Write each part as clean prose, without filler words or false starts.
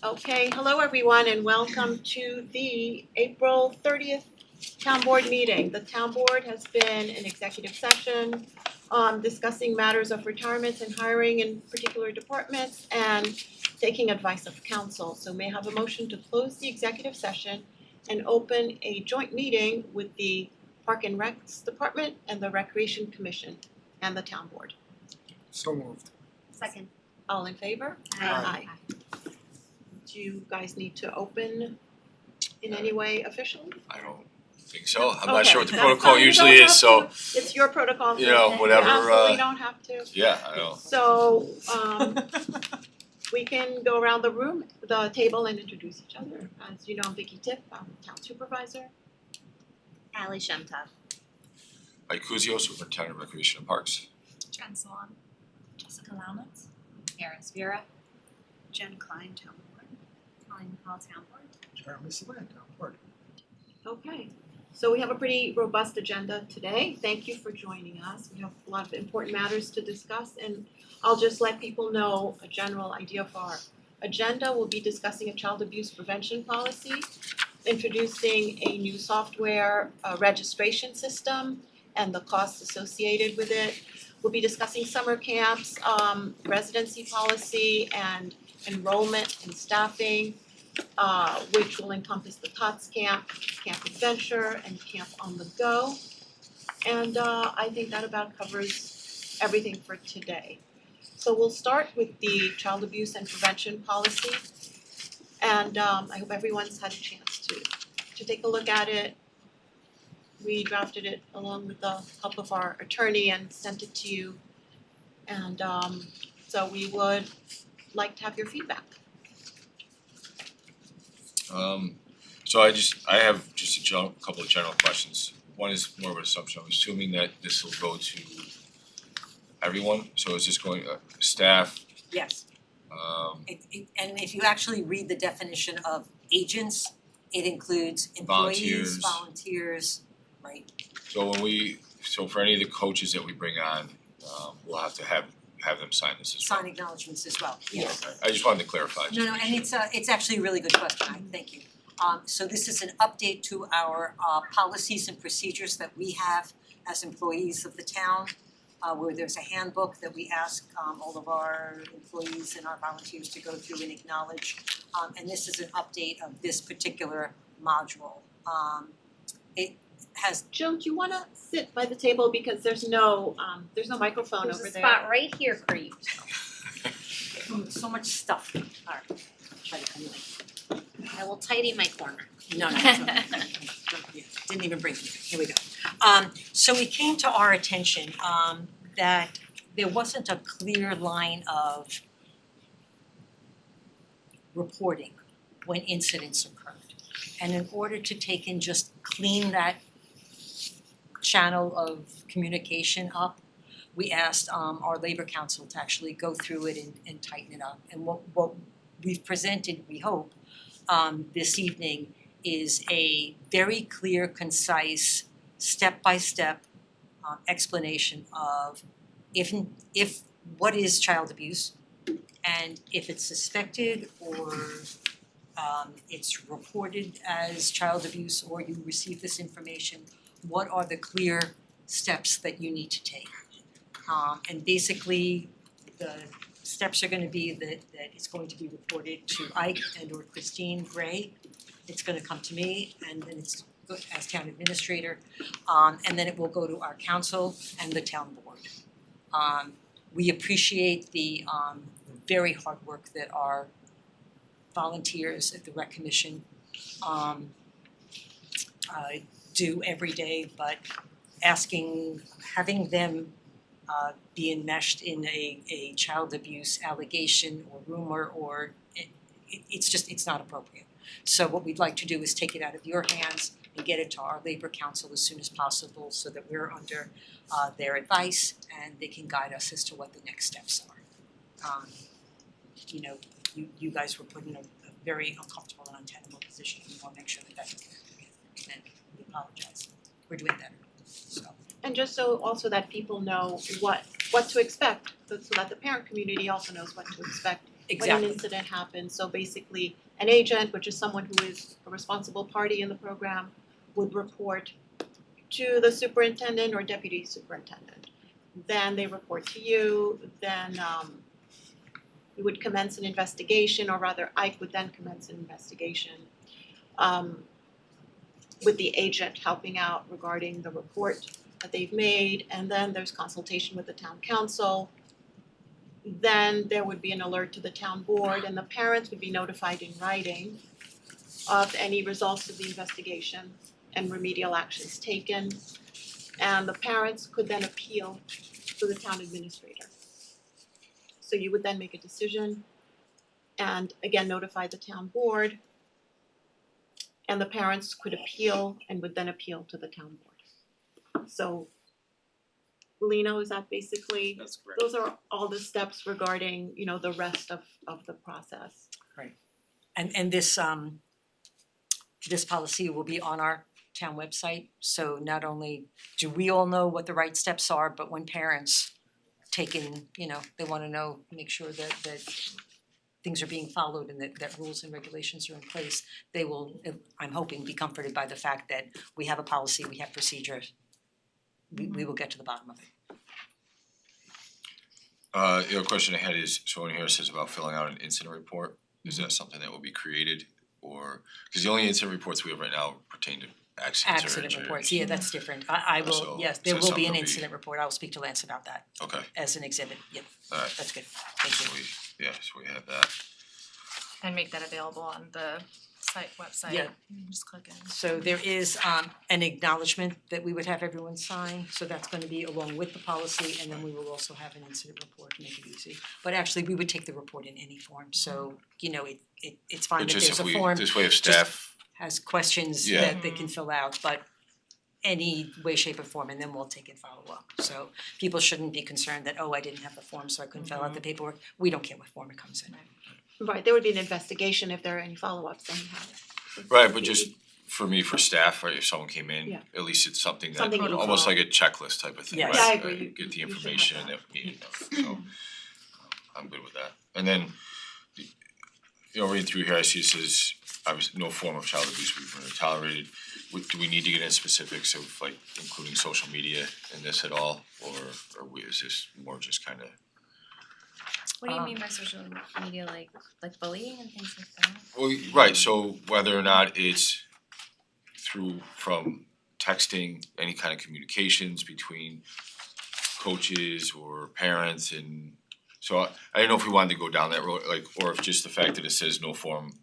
Okay, hello everyone and welcome to the April 30th Town Board meeting. The Town Board has been in executive session discussing matters of retirements and hiring in particular departments and taking advice of counsel. So may I have a motion to close the executive session and open a joint meeting with the Park and Recs Department and the Recreation Commission and the Town Board. So moved. Second. All in favor? Aye. Do you guys need to open in any way officially? I don't think so. I'm not sure what the Okay, that's protocol fine. You usually don't is, have so to. It's your protocol. you know, whatever, You absolutely don't have to. yeah, I know. So we can go around the room, the table and introduce each other. As you know, I'm Vicky Tip, I'm the town supervisor. Ali Shemtov. Mike Kuzio, Superintendent of Recreation and Parks. Jen Salon. Jessica Launitz. Erin Vera. Jen Klein, Town Board. Colleen Hall, Town Board. Jeremy Saban, Town Board. Okay, so we have a pretty robust agenda today. Thank you for joining us. We have a lot of important matters to discuss and I'll just let people know a general idea of our agenda. We'll be discussing a child abuse prevention policy, introducing a new software registration system and the costs associated with it. We'll be discussing summer camps, residency policy and enrollment and staffing, which will encompass the TOTS camp, Camp Adventure and Camp on the Go. And I think that about covers everything for today. So we'll start with the child abuse and prevention policy. And I hope everyone's had a chance to take a look at it. We drafted it along with the help of our attorney and sent it to you. And so we would like to have your feedback. So I have just a couple of general questions. One is more of an assumption. I'm assuming that this will go to everyone, so is this going, staff, Yes, and if you actually read the definition of agents, it includes employees, volunteers, right? so for any of the coaches that we bring on, we'll have to have them sign this as well. Sign acknowledgements as well, yes. Okay. I just wanted to clarify. No, and it's actually a really good question, thank you. So this is an update to our policies and procedures that we have as employees of the town, where there's a handbook that we ask all of our employees and our volunteers to go through and acknowledge. And this is an update of this particular module. It has Jill, do you wanna sit by the table because there's no microphone over there? There's a spot right here for you. so much stuff. Alright, try to anyway. I will tidy my corner. No, didn't even bring it. Here we go. So it came to our attention that there wasn't a clear line of reporting when incidents occurred. And in order to take and just clean that channel of communication up, we asked our labor council to actually go through it and tighten it up. And what we've presented, we hope, this evening is a very clear, concise, step-by-step explanation of if what is child abuse, and if it's suspected or it's reported as child abuse or you receive this information, what are the clear steps that you need to take? And basically, the steps are gonna be that it's going to be reported to Ike and or Christine Gray. It's gonna come to me and then it's as town administrator, and then it will go to our council and the town board. We appreciate the very hard work that our volunteers at the Rec Commission do every day, but having them be enmeshed in a child abuse allegation or rumor or it's not appropriate. So what we'd like to do is take it out of your hands and get it to our labor council as soon as possible so that we're under their advice and they can guide us as to what the next steps are. You guys were put in a very uncomfortable and untenable position. We want to make sure that doesn't happen again. And we apologize. We're doing better. So. And just so also that people know what to expect, so that the parent community also knows what to expect when an Exactly. incident happens. So basically, an agent, which is someone who is a responsible party in the program, would report to the superintendent or deputy superintendent. Then they report to you, then you would commence an investigation, or rather Ike would then commence an investigation with the agent helping out regarding the report that they've made, and then there's consultation with the town council. Then there would be an alert to the town board, and the parents would be notified in writing of any results of the investigation and remedial actions taken. And the parents could then appeal to the town administrator. So you would then make a decision and again notify the town board. And the parents could appeal and would then appeal to the town board. So Lino, is that basically, That's correct. those are all the steps regarding, you know, the rest of the process. And this policy will be on our town website, so not only do we all know what the right steps are, but when parents take in, you know, they wanna know, make sure that things are being followed and that rules and regulations are in place, they will, I'm hoping, be comforted by the fact that we have a policy, we have procedures. We will get to the bottom of it. The other question I had is, so in here it says about filling out an incident report, is that something that will be created? Or, cause the only incident reports we have right now pertain to accidents or Accident injuries. reports, yeah, that's different. I will, So- yes, so there will be something an will be- incident report. I will speak to Lance about that Okay, as an exhibit. Yep, alright, that's good. Thank so you. so we have that. And make that available on the site website. Yeah. You can just click in. So there is an acknowledgement that we would have everyone sign, so that's gonna be along with the policy, and then we will also have an incident report to make it easy. But actually, we would take the report in any form, so you know, it's fine But if just there's if a we, form this way if staff, has questions Yeah. that they can fill out, but any way, shape or form, and then we'll take and follow up. So people shouldn't be concerned that, oh, I didn't have the form, so I couldn't fill out the paperwork. We don't care what form it comes in. Right, there would be an investigation if there are any follow-ups anyhow. right, but just for me, for staff, right, if someone came in, Yeah. at least it's something that, Something you almost follow. like a checklist type of thing, right? Yes. Yeah, I agree. You- Get the you should have information that. that we need, so I'm good with that. And then, you know, reading through here, I see it says, obviously, no form of child abuse will be tolerated. Do we need to get into specifics of like including social media in this at all, or is this more just kinda? What do you mean by social media, like bullying and things like that? Well, right, so whether or not it's from texting, any kind of communications between coaches or parents, and so I didn't know if we wanted to go down that road, like, or if just the fact that it says no form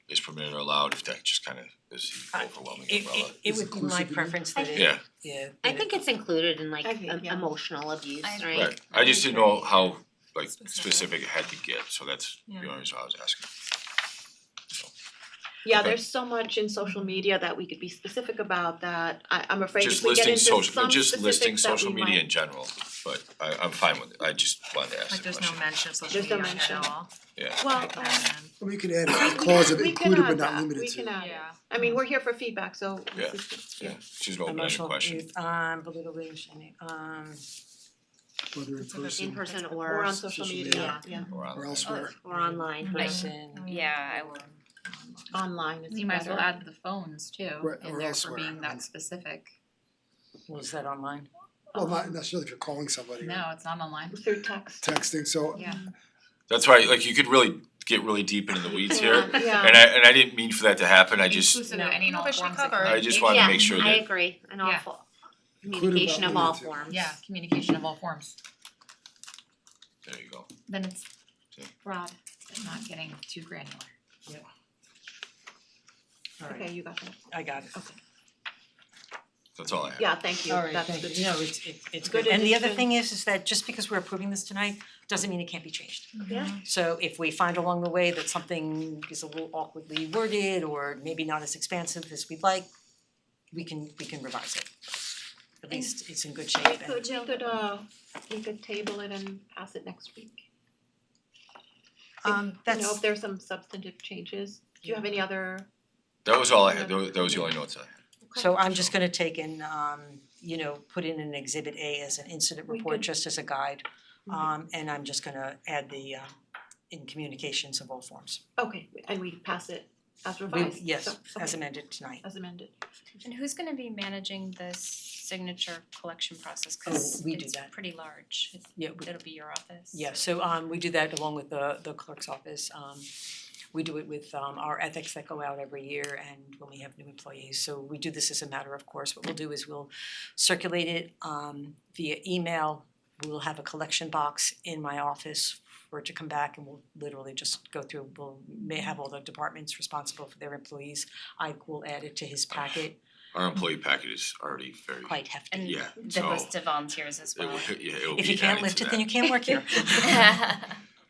is permitted or allowed, if that just kind of is the overwhelming umbrella. It would be my Inclusive, preference that it, Yeah, yeah. I think it's included in like I think, yeah. emotional abuse, I right? right, I just didn't know how like Specific. specific it had to get, so that's the Yeah. only reason I was asking. Yeah, Okay. there's so much in social media that we could be specific about that I'm afraid if Just we get listing into social, some just listing specifics that social we media might. in general, but I'm fine with it, I just wanted to ask Like the there's question. no mention of social There's no media at mention. all. Yeah, Well, Put that in. We could add a clause of we can included add but not that. limited We to. can add it. Yeah. I mean, we're here for feedback, so Yeah. this is, yeah, just an open-ended Emotional question. abuse, belittling, shaming, Whether in person In person or on social media, yeah, Around or that. elsewhere. or online. person. Yeah, I would. online is better. You might as well add the phones too, Right, in or there for elsewhere. being that specific. Was that online? Well, not necessarily if you're calling somebody or No, it's not online. Through text. texting, so Yeah. That's right, like you could really get really deep into the weeds here, Yeah. and I didn't mean for that to happen, I just, Inclusive No. of any and all No, but she forms that covered. I just wanted to make sure Yeah, I that, agree, and all Yeah. communication of all limited to. forms. Yeah, communication of all forms. there you go. Then it's Yeah. broad, not getting too granular. Alright, Okay, you got that. I got it. Okay. That's all I have. Yeah, thank you. Alright, That's thank good. you. No, it's Good good. And the other addition. thing is that just because we're approving this tonight, doesn't mean it can't be changed. Yeah. So if we find along the way that something is a little awkwardly worded or maybe not as expansive as we'd like, we can revise it. At least it's in good shape and We could table it and pass it next week. that's. You know, if there's some substantive changes. Do you have any other? That was all I had, that was the only notes I had. So I'm just gonna take and put in an exhibit A as an incident We report, could- just as a guide. Right. And I'm just gonna add the in communications of all forms. Okay, and we pass it as We, revised? yes, So, as okay, amended tonight. as amended. And who's gonna be managing this signature collection process? Cause we do it's that. pretty large. Yeah, It'll be your office. Yeah, so we do that along with the clerk's office. We do it with our ethics that go out every year and when we have new employees. So we do this as a matter of course. What we'll do is we'll circulate it via email. We'll have a collection box in my office for it to come back and we'll literally just go through, may have all the departments responsible for their employees. Ike will add it to his packet, Our employee packet is already very, quite hefty. And yeah, the so list of volunteers as it well. will, yeah, it will If be you can't added lift to it, then you that. can't work here.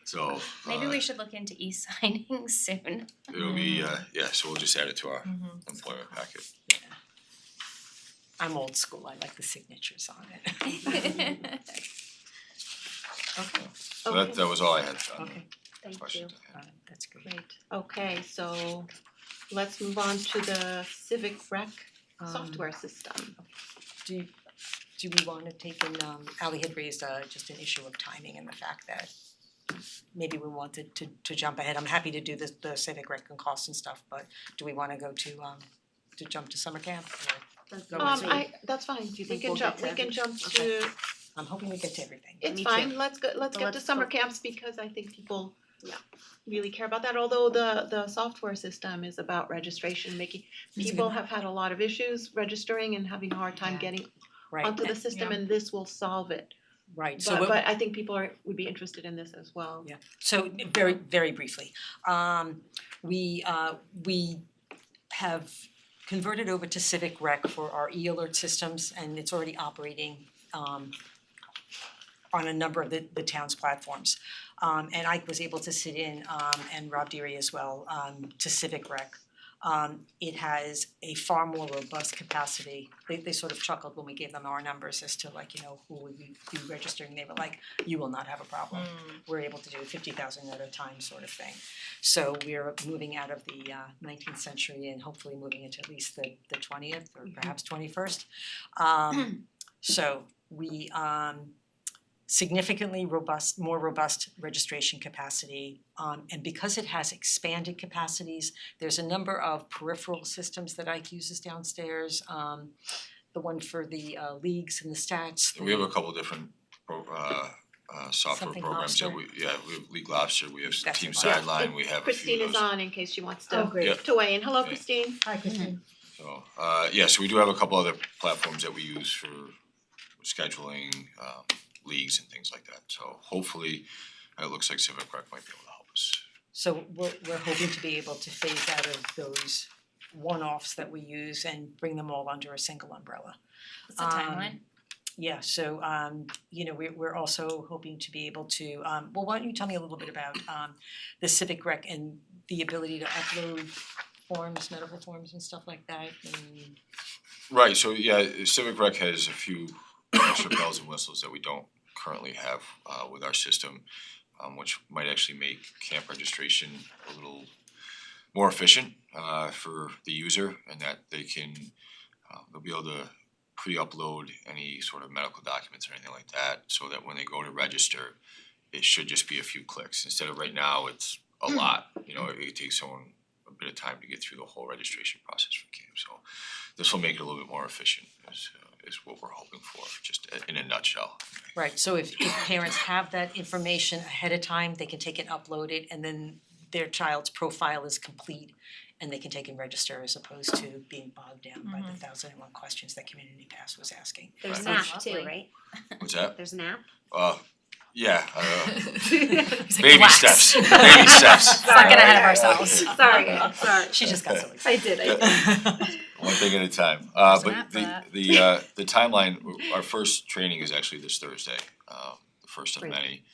So Maybe we should look into e-signing soon. it'll be yeah, so we'll just add it to our Mm-hmm. employment packet. I'm old school, I like the signatures on it. Okay, So that was all I had on okay, Thank you. questions I had. that's great. Great, okay, so let's move on to the civic rec software system. Do we wanna take in, Ally had raised just an issue of timing and the fact that maybe we wanted to jump ahead. I'm happy to do the civic rec and costs and stuff, but do we wanna go to jump to summer camp or go with me? That's fine, Do you we think can we'll jump, get to to, I'm hoping we get to everything. it's Me fine, too. let's get to let's summer go. camps because I think people Yeah. really care about that, although the software system is about registration, making, people have had a lot of issues registering and having a hard time Yeah. getting Right, onto the system and this will solve it. right, so But I think people would be interested in this as well. yeah, so very briefly, we have converted over to Civic Rec for our e-alert systems and it's already operating on a number of the town's platforms. And Ike was able to sit in and Rob Deary as well to Civic Rec. It has a far more robust capacity. They sort of chuckled when we gave them our numbers as to like, you know, who would be registering. They were like, you will not have a problem. We're able to do 50,000 at a time sort of thing. So we're moving out of the 19th century and hopefully moving into at least the 20th or perhaps 21st. So we significantly more robust registration capacity. And because it has expanded capacities, there's a number of peripheral systems that Ike uses downstairs. The one for the leagues and the stats. We have a couple different software Something programs that Lobster? we have League Lobster, we have That's Team it, yeah. Sideline, we have a few Christine of is those. on in case she wants Oh, to great. to weigh in. Hello, Okay. Christine. Hi, Christine. So yeah, so we do have a couple other platforms that we use for scheduling leagues and things like that. So hopefully it looks like Civic Rec might be able to help us. So we're hoping to be able to phase out of those one-offs that we use and bring them all under a single umbrella. What's the timeline? Yeah, so you know, we're also hoping to be able to well, why don't you tell me a little bit about the Civic Rec and the ability to upload forms, medical forms and stuff like that and Right, so yeah, Civic Rec has a few extra bells and whistles that we don't currently have with our system, which might actually make camp registration a little more efficient for the user, and that they can they'll be able to pre-upload any sort of medical documents or anything like that, so that when they go to register, it should just be a few clicks instead of right now it's a lot. You know, it takes someone a bit of time to get through the whole registration process for camp. So this will make it a little bit more efficient. Is what we're hoping for, just in a nutshell. right, so if parents have that information ahead of time, they can take and upload it and then their child's profile is complete and they can take and register as opposed to being bogged down by the 1,001 questions that Community Pass was asking. There's an Right. app too, right? What's that? There's an app? Yeah, It's like baby wax. steps, baby steps. Let's not get ahead of ourselves. Sorry. She just got so excited. I did. One thing at a time. There's an But app for that. the timeline, our first training is actually this Thursday, the first of Great. many.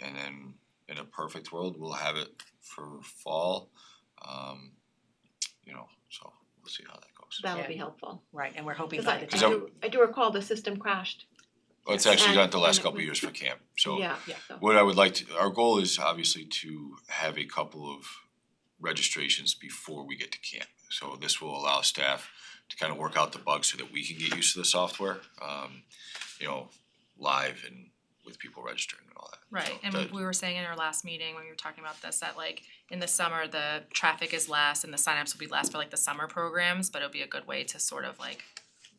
And then in a perfect world, we'll have it for fall. You know, so we'll see how that goes. That'll Yeah. be helpful. Right, and we're hoping Cause by the Is time, that- I do recall the system crashed. Well, it's actually And- got the last and it couple was- years for camp, so. Yeah, yeah. so. What I would like to, our goal is obviously to have a couple of registrations before we get to camp. So this will allow staff to kind of work out the bugs so that we can get used to the software, you know, live and with people registering and all that. Right, So and that- we were saying in our last meeting when we were talking about this, that like in the summer, the traffic is less and the signups will be less for like the summer programs, but it'll be a good way to sort of like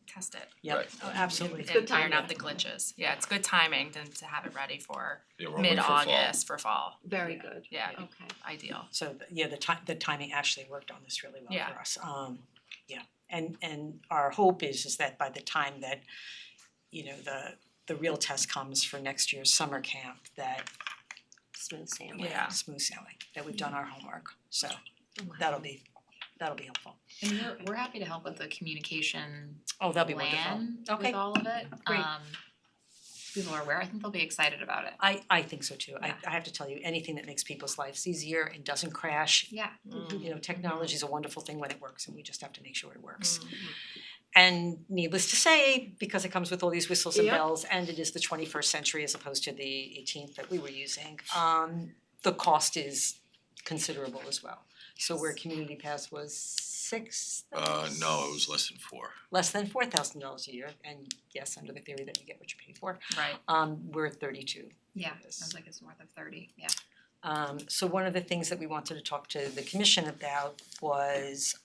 test it. Yep, Right. oh, absolutely. It's good And iron timing. out the glitches. Yeah, it's good timing to have it ready for Yeah, we're waiting for fall. mid-August for fall. Very good. Yeah, Okay. ideal. So the timing actually worked on this really well Yeah. for us. Yeah, and our hope is that by the time that, you know, the real test comes for next year's summer camp, that Smooth sailing. Yeah. smooth sailing, that we've done our homework, so that'll be helpful. And we're happy to help with the communication Oh, that'll be wonderful. plan Okay. with all of it. Great. People are aware, I think they'll be excited about it. I think so too. I have to tell you, anything that makes people's lives easier and doesn't crash, Yeah. you know, technology is a wonderful thing when it works, and we just have to make sure it works. And needless to say, because it comes with all these whistles and Yep. bells, and it is the 21st century as opposed to the 18th that we were using, the cost is considerable as well. So where Community Pass was No, it was less than 4. less than $4,000 a year, and yes, under the theory that you get what you pay for, Right. we're at 32. Yeah, Yes. sounds like it's north of 30, yeah. So one of the things that we wanted to talk to the commission about was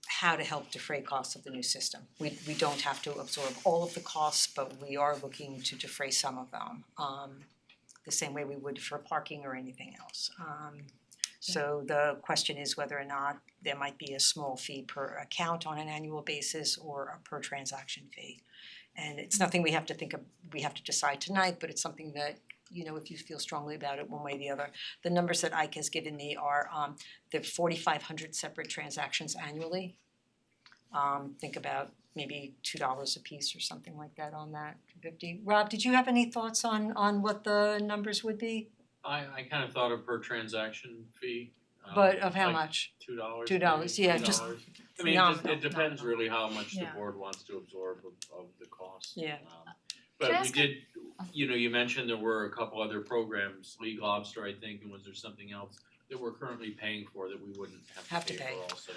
how to help defray costs of the new system. We don't have to absorb all of the costs, but we are looking to defray some of them, the same way we would for parking or anything else. So the question is whether or not there might be a small fee per account on an annual basis or a per transaction fee. And it's nothing we have to we have to decide tonight, but it's something that, you know, if you feel strongly about it one way or the other. The numbers that Ike has given me are the 4,500 separate transactions annually. Think about maybe $2 a piece or something like that on that, 50. Rob, did you have any thoughts on what the numbers would be? I kind of thought of per transaction fee. But of how like much? $2. $2, yeah, just $2. I mean, nominal. it depends really how much the Yeah. board wants to absorb of the cost. Yeah. Can I But we ask a- did, you know, you mentioned there were a couple other programs, League Lobster, I think, and was there something else that we're currently paying for that we wouldn't have to pay for also?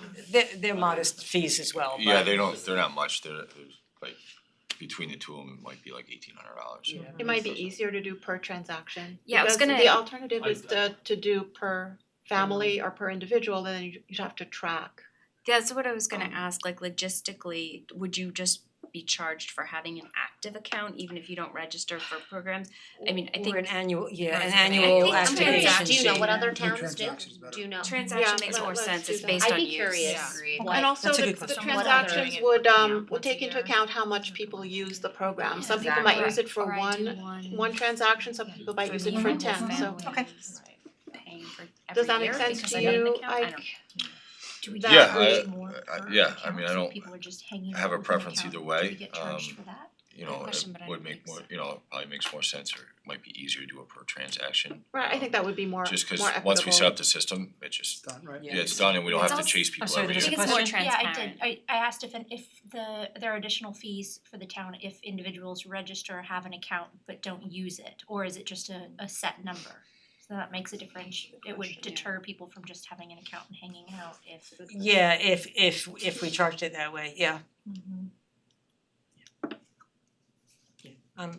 They're modest fees as well, but Yeah, they're not much, they're like, between the two of them, it might be like $1,800. yeah. It might be easier to do per transaction. Yeah, I was Because gonna- the alternative is I- to do per family or per individual, then you'd have to track. That's what I was gonna ask, like logistically, would you just be charged for having an active account even if you don't register for programs? I mean, I think Or an annual, yeah, Right. an I annual think activation sometimes- Do you know fee. what other Yeah, towns do? transactions better. Do you know? transaction Yeah, makes more let's sense, do it's that. based on I'd use. be curious. Yeah. What- And also That's a the good question. transactions would once a take into year. account how much people use the program. Yeah, Some people might exactly. use it for Or I do one transaction, some people might use it for 10, so. Okay. Paying for every Does that make year sense because to I need an you, account? I don't Ike? know. Do we That Yeah, is I mean, I don't people are just hanging have out a with an preference account. either way. Do we get charged for that? You know, question, it but I would don't make think more, so. you know, it probably makes more sense, or it might be easier to do it per transaction. Right, I think that would be more Just cause more equitable. once we set up the system, it just, Done, right? Yeah. yeah, it's done and we don't It's have to also- chase people sorry, every there was year. a I think it's question? more Yeah, I transparent. did. I asked if there are additional fees for the town if individuals register, have an account, but don't use it, or is it just a set number? So that makes a difference. It would deter people from just having an account and hanging out if. Yeah, if we charged it that way, yeah.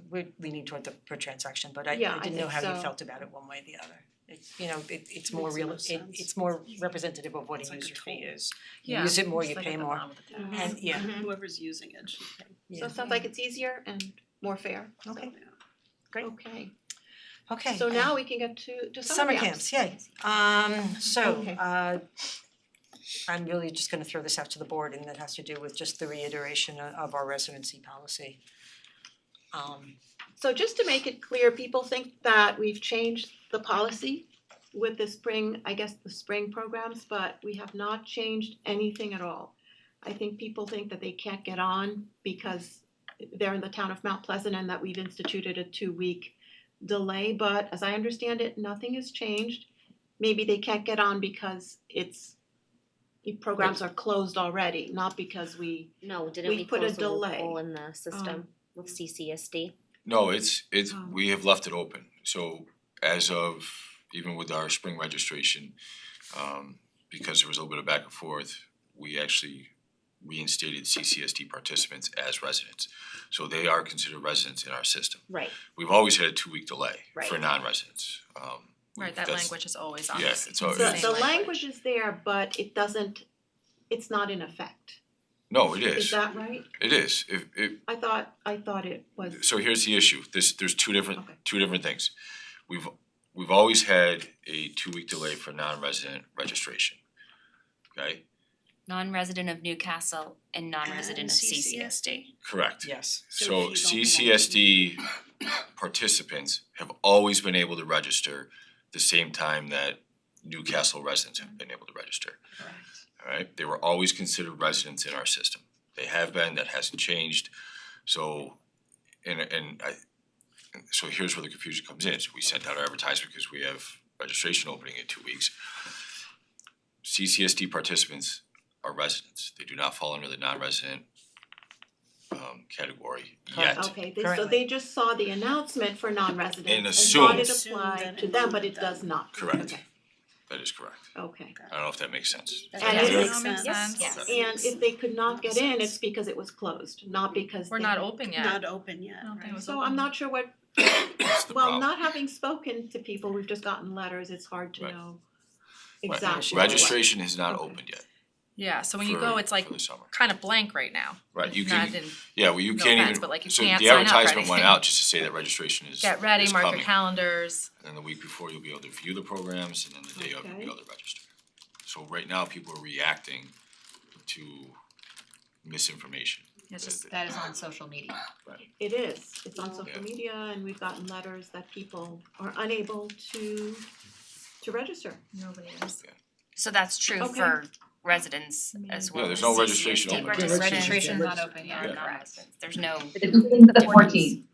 We're leaning toward the per transaction, but I Yeah, I didn't know think how you so. felt about it one way or the other. It's, you know, it's more Makes real, more sense. it's more representative of what It's a like a user fee tool. is. You Yeah, use it more, just you like pay at the more, bottom of the tab. and yeah, Whoever's using it should pay. So it sounds like it's easier and more fair. okay, great, Okay, okay. so now we can get to Summer camps, yay. So Okay. I'm really just gonna throw this out to the board, and that has to do with just the reiteration of our residency policy. So just to make it clear, people think that we've changed the policy with the spring, I guess the spring programs, but we have not changed anything at all. I think people think that they can't get on because they're in the town of Mount Pleasant and that we've instituted a 2-week delay, but as I understand it, nothing has changed. Maybe they can't get on because programs are closed already, not because No, didn't We we put a close the delay. loophole in the system with CCSD? No, it's, Oh. we have left it open, so as of, even with our spring registration, because there was a little bit of back and forth, we actually reinstated CCSD participants as residents. So they are considered residents in our system. Right, We've always had a 2-week delay for Right. non-residents. Right, that that's- language is always on yeah, this, it's the always- same the language is there, but it doesn't, it's not in effect, No, it is is. that right? It is. I thought it was, So here's the issue. There's two Okay. different things. We've always had a 2-week delay for non-resident registration. Okay? Non-resident of Newcastle and non-resident of CCSD. Correct. Yes. So So if you don't CCSD participants have always been able to register the same time that Newcastle residents have been able to register. Alright, they were always considered residents in our system. They have been, that hasn't changed. So so here's where the confusion comes in. So we sent out our advertisement because we have registration opening in 2 weeks. CCSD participants are residents. They do not fall under the non-resident category yet. okay, so Currently. they just saw the announcement for non-residents And and assumed- thought it Assumed applied that to them, but it included does them. not. Correct. That is correct. Okay, I don't know if that makes sense. And Yeah, it does is- that make sense? Yes. and if they could not get in, it's because it was closed, not because We're they- not open yet. Not open yet, I don't think it right? was So open. I'm not sure what, That's the well, problem. not having spoken to people, we've just gotten letters, it's hard to Right. know Right. exactly what. Registration is not Okay. opened yet Yeah, so when you for- go, it's like for the summer. kind of blank right now. Right, you Not can, in- yeah, well, you no can't offense, even, but like you so can't the sign up for advertisement went anything. out just to say that registration is Get ready, is mark your coming. calendars. And the week before, you'll be able to view the programs, and then the day of, you'll be Okay. able to register. So right now, people are reacting to misinformation. It's just That is on social media. It is, it's on Yeah. social media and we've gotten letters that people are unable to register. nobody is. So that's true Okay. for residents as well Yeah, as there's no registration CCSD open. participants. Registration's not Yeah. open Yeah, yet, not correct. residents. There's no The 14th.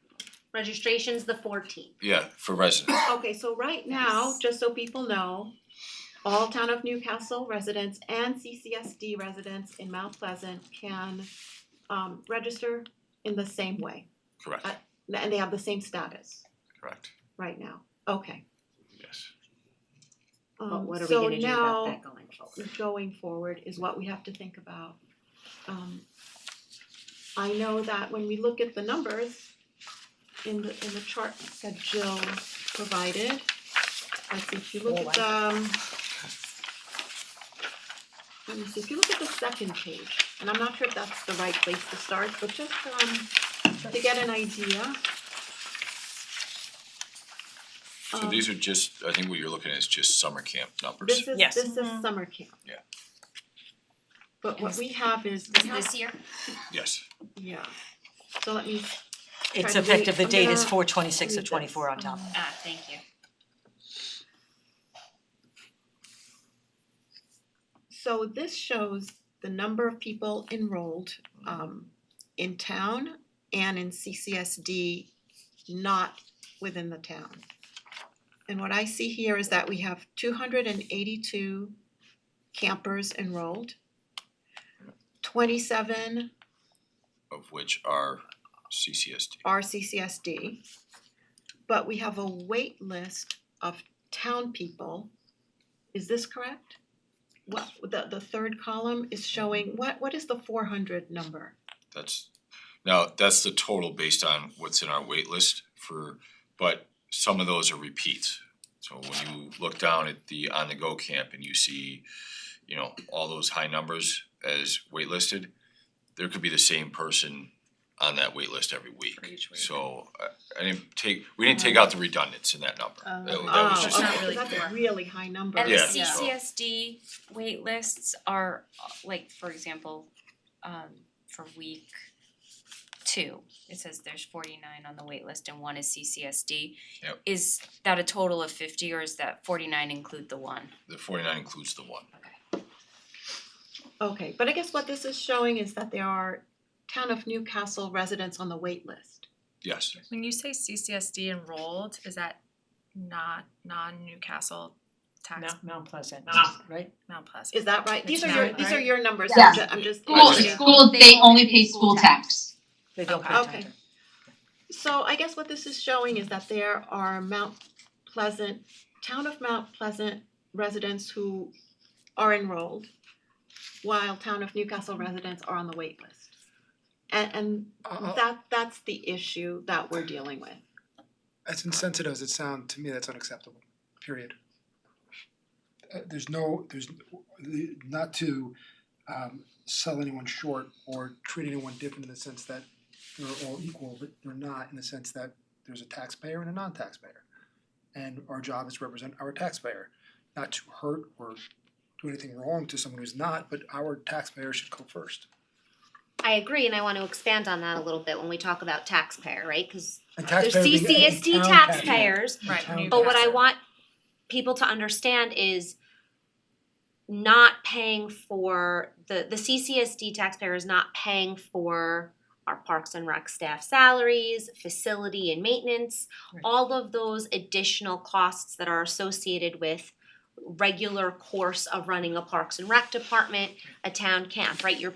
Registration's the 14th. Yeah, for residents. Okay, so right now, Yes. just so people know, all Town of Newcastle residents and CCSD residents in Mount Pleasant can register in the same way. Correct, And they have the same status correct, right now. Okay. yes. But what are we So gonna do about now, that going forward? going forward is what we have to think about. I know that when we look at the numbers in the chart that Jill provided, let's see, if you look at let me see, if you look at the second page, and I'm not sure if that's the right place to start, but just to get an idea. So these are just, I think what you're looking at is just summer camp numbers. Yes. This is summer camp. Yeah. But what we have is, this year. Yes, yeah, so let me, It's Try to effective, the read- date I'm is gonna 4/26 of read this. 24 on top. Thank you. so this shows the number of people enrolled in town and in CCSD not within the town. And what I see here is that we have 282 campers enrolled. 27 of which are CCSD. are CCSD. But we have a wait list of town people. Is this correct? Well, the third column is showing, what is the 400 number? That's the total based on what's in our wait list but some of those are repeats. So when you look down at the on the go camp and you see, all those high numbers as waitlisted, there could be the same person on that wait list every week. For each week. So we didn't take out the redundants in that number. Oh. That was just, not Okay, really 'cause that's a clear. really high number. And Yeah. the CCSD wait lists are like, for example, for week 2, it says there's 49 on the wait list and 1 is CCSD. Yep. Is that a total of 50 or is that 49 include the 1? the 49 includes the 1. Okay, but I guess what this is showing is that there are Town of Newcastle residents on the wait list. Yes, When you say CCSD enrolled, is that not non-Newcastle tax Mount Pleasant, right? Mount Pleasant? Is that right? These are It's your, not, these are right? your numbers, Yes. I'm just. School, they only pay school tax. They don't pay Okay. tax. So I guess what this is showing is that there are Town of Mount Pleasant residents who are enrolled. while Town of Newcastle residents are on the wait list. And I'll- that's the issue that we're dealing with. as insensitive as it sounds, to me, that's unacceptable, period. There's not to sell anyone short or treat anyone different in the sense that they're all equal, but they're not in the sense that there's a taxpayer and a non-taxpayer. And our job is to represent our taxpayer, not to hurt or do anything wrong to someone who's not, but our taxpayer should go first. I agree, and I want to expand on that a little bit when we talk about taxpayer, right? Because And there's taxpayer being a CCSD town taxpayers, taxpayer, a Right, town Newcastle. but what I taxpayer. want people to understand is not paying for the CCSD taxpayer is not paying for our Parks and Rec staff salaries, facility and maintenance, Right. all of those additional costs that are associated with regular course of running a Parks and Rec department, a town camp, right? You're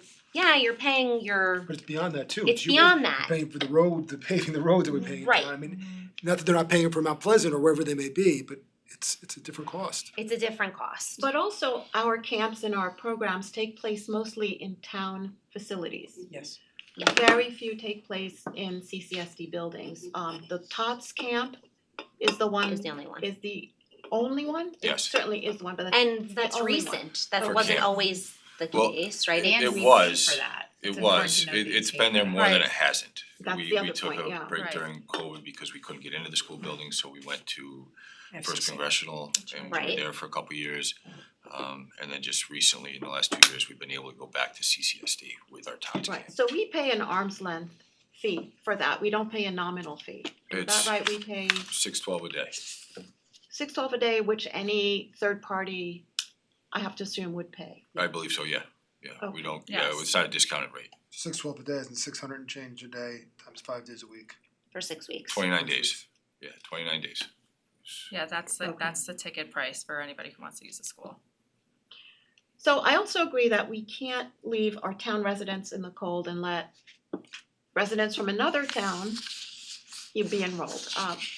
paying your, But it's beyond that too. it's You- beyond you're that. paying for the road, the paving the roads that we're paying for. Right. I mean, not that they're not paying for Mount Pleasant or wherever they may be, but it's a different cost. It's a different cost. But also, our camps and our programs take place mostly in town facilities. Yes. Very few take place in CCSD buildings. The Tots camp is the one, Is the only one. is the only one? It Yes. certainly is one, but that's And the that's only one. recent, that For wasn't camp. always the Well, case, right? And It we was. pay for that. It It's important was, to know that you it's pay been for there that. more than Right. it hasn't. That's We the other took point, yeah. a break Right. during COVID because we couldn't get into the school building, so we went to First FCC. Congressional and we were Right. there for a couple years. And then just recently, in the last 2 years, we've been able to go back to CCSD with our towns camp. Right, so we pay an arm's length fee for that, we don't pay a nominal fee. Is It's that right? We pay $6.12 a day. $6.12 a day, which any third party, I have to assume, would pay. I believe so, yeah, we Okay. don't, Yes. it's not a discounted rate, 612 a day is 600 and change a day times 5 days a week. For 6 weeks. 29 days, yeah, 29 days. Yeah, that's Okay. that's the ticket price for anybody who wants to use the school. So I also agree that we can't leave our town residents in the cold and let residents from another town be enrolled.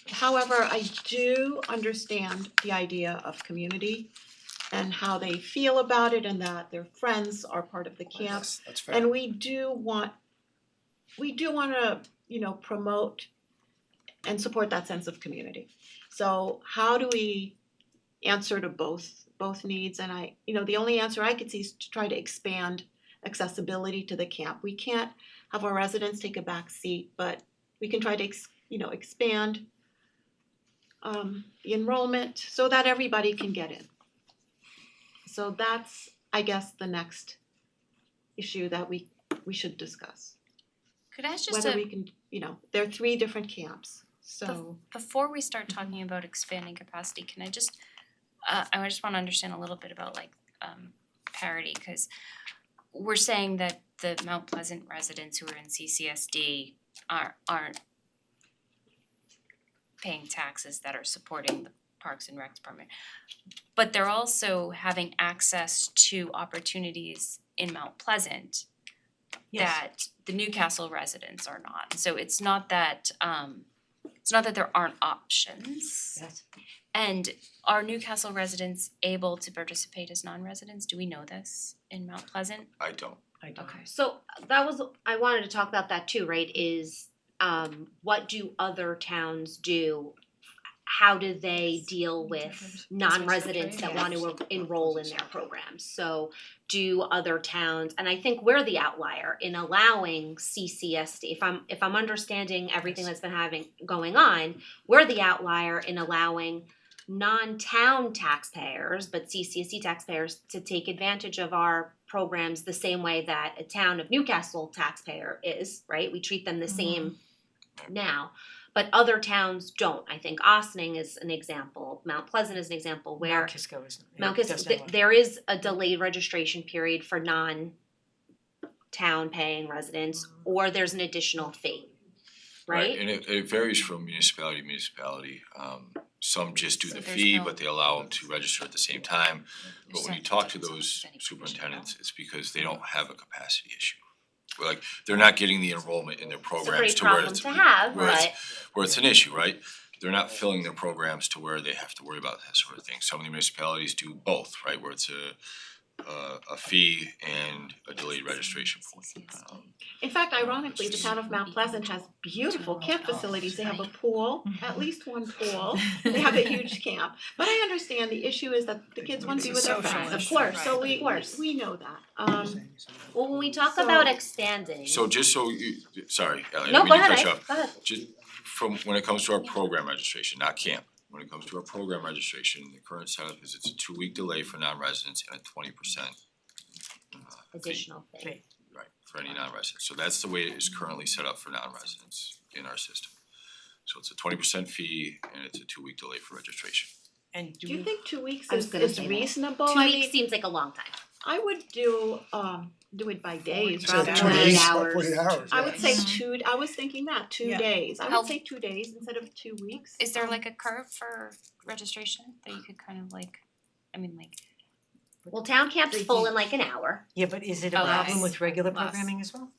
However, I do understand the idea of community and how they feel about it and that their friends are part of the camp. Yes, that's fair. And we do wanna, promote and support that sense of community. So how do we answer to both needs? And the only answer I could see is to try to expand accessibility to the camp. We can't have our residents take a back seat, but we can try to expand the enrollment so that everybody can get in. So that's, I guess, the next issue that we should discuss. Could I ask just Whether we can, there are 3 different camps, so. before we start talking about expanding capacity, can I just I just wanna understand a little bit about parity, cause we're saying that the Mount Pleasant residents who are in CCSD aren't paying taxes that are supporting the Parks and Rec Department. But they're also having access to opportunities in Mount Pleasant that the Newcastle residents are not. So it's not that there aren't options. Yes. And are Newcastle residents able to participate as non-residents? Do we know this in Mount Pleasant? I don't. I don't. Okay. So I wanted to talk about that too, right, is what do other towns do? How do they deal with non-residents that want to enroll in their programs? So do other towns, and I think we're the outlier in allowing CCSD, if I'm understanding everything that's been going on, we're the outlier in allowing non-town taxpayers, but CCSD taxpayers to take advantage of our programs the same way that a town of Newcastle taxpayer is, right? We treat them the same now, but other towns don't. I think Ossining is an example, Mount Pleasant is an example where Mount Kisco is. Mount does Kisco, that one. there is a delayed registration period for non-town paying residents, or there's an additional fee, right? And it varies from municipality to municipality. Some just do So the there's fee, no- but they allow them to register at the same time. But when you talk to those Any commission superintendents, involved? it's because they don't have a capacity issue. Like, they're not getting the enrollment in their It's a programs great to where problem it's, to have, where it's, but where it's an issue, right? They're not filling their programs to where they have to worry about that sort of thing. Some of the municipalities do both, right, where it's a fee and a delayed registration fee. In fact, ironically, the town of Mount Pleasant has beautiful camp facilities. They have a pool, at least one pool. They have a huge camp. But I understand the issue is that the kids want to be with their friends, of course, so we know that. Well, when we talk So- about expanding. So just so you, sorry, Ellie, I No, didn't go mean to ahead, cut you off. go ahead. Just from when it comes to our program registration, not camp, when it comes to our program registration, the current setup is it's a 2-week delay for non-residents and a 20% Additional thing. right, for any non-residents. So that's the way it is currently set up for non-residents in our system. So it's a 20% fee and it's a 2-week delay for registration. And Do you think 2 weeks I was is gonna say that. reasonable? 2 I weeks mean, seems like a long time. I would do it by days You said rather 2 than days, hours. 48 hours, I yeah. would say I was thinking that, 2 Yeah. days. I How- would say 2 days instead of 2 weeks. Is there like a curve for registration that you could kind of like, I mean like, Well, town camp's full in like an hour. Yeah, but is it a Oh, problem less. with regular Less. programming as well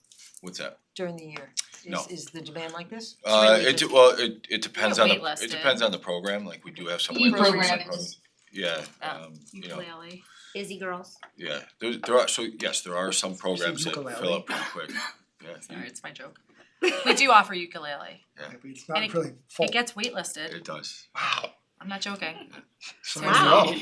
What's that? during the year? No. Is the demand like this? really It just- well, it depends on We're the, waitlisted. it depends on the program, like we do have some E waitlisted program programs. is- Yeah, Oh. you know, Ukulele. Busy girls. yeah, there are, so yes, there are some programs that ukulele. fill up pretty quick, yeah. Sorry, it's my joke. We do offer ukulele. Yeah, but it's And not really full. It gets waitlisted. It does. Wow. I'm not joking. So Wow. well.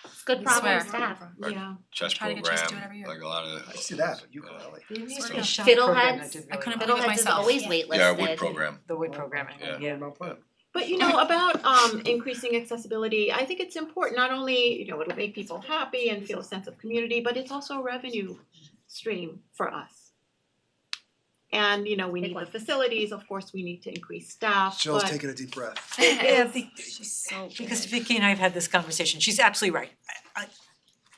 It's good I problems swear. to have. Yeah. Chess Try to get Chase to do it program, every year. like a lot of. I see that, but ukulele. We used Sort to of. shop Fiddleheads. program that did I really couldn't well. believe it Fiddleheads is myself. always waitlisted. Yeah, wood programming, The wood programming, Yeah. yeah. Mount Pleasant. But you know, about increasing accessibility, I think it's important, not only, you know, it'll make people happy and feel a sense of community, but it's also a revenue stream for us. And, you know, we Big need one. the facilities, of course, we need to increase staff, Jill's but taking a deep breath. Yeah, She's so because good. Vicky and I have had this conversation, she's absolutely right.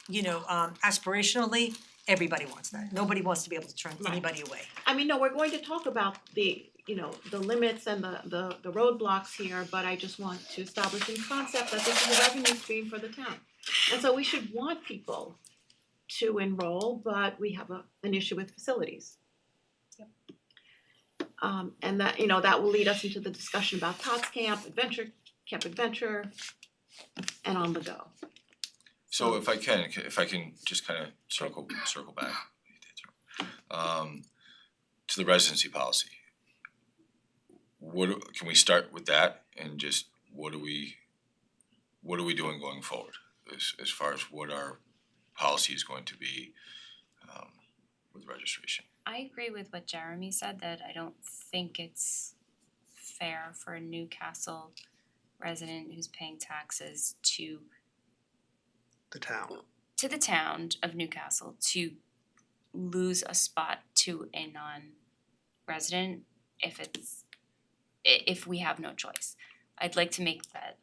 You know, aspirationally, everybody wants that, nobody wants to be able to turn Right. anybody away. I mean, no, we're going to talk about the, you know, the limits and the roadblocks here, but I just want to establish in concept that this is a revenue stream for the town. And so we should want people to enroll, but we have an issue with facilities. And that, you know, that will lead us into the discussion about Tots Camp, Camp Adventure, and on the go. so if I can just kind of circle back. To the residency policy. Can we start with that and just what are we doing going forward as far as what our policy is going to be with registration? I agree with what Jeremy said, that I don't think it's fair for a Newcastle resident who's paying taxes to The town. the town of Newcastle to lose a spot to a non-resident if we have no choice. I'd like to make that,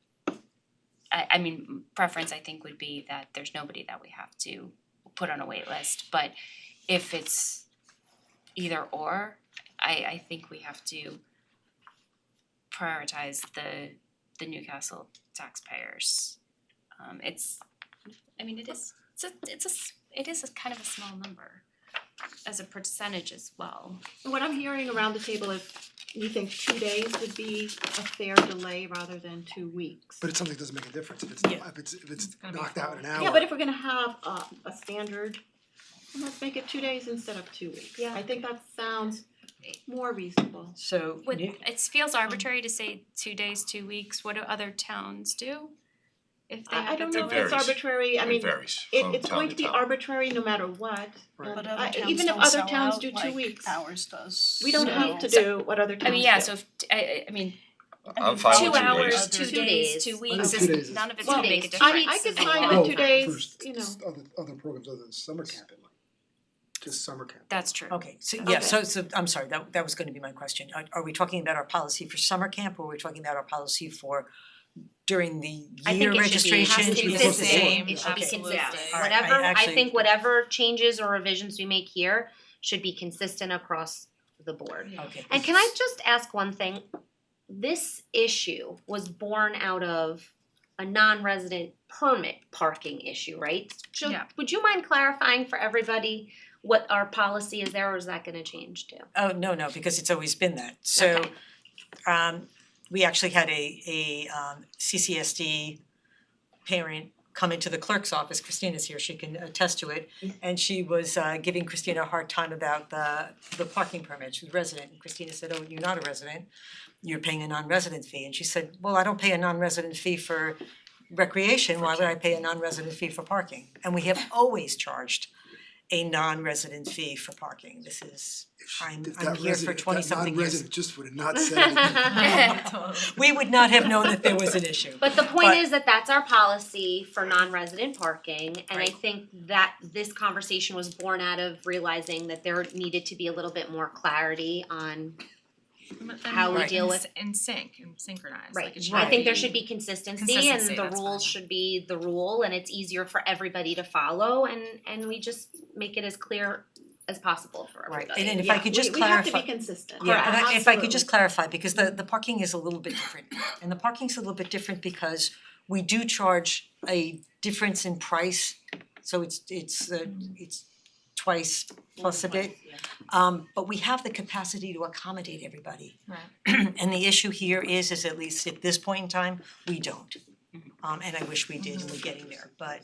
I mean, preference I think would be that there's nobody that we have to put on a wait list, but if it's either or, I think we have to prioritize the Newcastle taxpayers. It is a kind of a small number as a percentage as well. And what I'm hearing around the table is you think 2 days would be a fair delay rather than 2 weeks. But it's something that doesn't make a difference if it's Yeah. if it's gonna be knocked out in an hour. Yeah, but if we're gonna have a standard, then let's make it 2 days instead of 2 weeks. Yeah. I think that sounds more reasonable. So, It feels arbitrary to say 2 days, 2 weeks, what do other towns do? If they I have don't a know if It it's varies. arbitrary, I It mean, varies from it's town going to be town. arbitrary no matter what. Right. And But other I- towns even if don't other sell towns out do 2 like weeks, ours does. we don't so- have to do what other towns I do. mean, yeah, so if, I mean, I'm fine with 2 2 hours, days. 2 2 days, days. 2 I weeks, think 2 days is- none of it's Well, gonna make a days. difference. I could is a find lot. with 2 days, for you know. other programs other than summer camp, it might. Just summer camp. That's true. okay, so Okay. yeah, so I'm sorry, that was gonna be my question. Are we talking about our policy for summer camp or are we talking about our policy for during the I year think it should be registration? Has to be the Because it's- same, It should be absolutely. consistent. All right, I Whatever, I actually- think whatever changes or revisions we make here should be consistent across the board. Okay. And can I just ask one thing? This issue was born out of a non-resident permit parking issue, right? Yeah. Would you mind clarifying for everybody what our policy is there, or is that gonna change too? Oh, no, because it's always been that. So Okay. we actually had a CCSD parent come into the clerk's office, Christina's here, she can attest to it, and she was giving Christina a hard time about the parking permit, she was a resident, and Christina said, oh, you're not a resident, you're paying a non-resident fee, and she said, well, I don't pay a non-resident fee for recreation, why would I pay a non-resident fee for parking? And we have always charged a non-resident fee for parking, this is, I'm here for 20-something years. That non-resident just would have not said anything. We would not have known that there was an issue. But the point But- is that that's our policy for non-resident parking, and I Right. think that this conversation was born out of realizing that there needed to be a little bit more clarity on how we Right. deal with. In sync and synchronized, Right, like it should I think there be- should be consistency Consistency, and the that's rules fine. should be the rule and it's easier for everybody to follow and we just make it as clear as possible for Right, everybody. and if I could just We have to clarify. be consistent. Yeah, and if I could Absolutely. just clarify, because the parking is a little bit different. And the parking's a little bit different because we do charge a difference in price. So it's twice plus a bit. But we have the capacity to accommodate everybody. Right. And the issue here is at least at this point in time, we don't. And I wish we did and we're getting there, but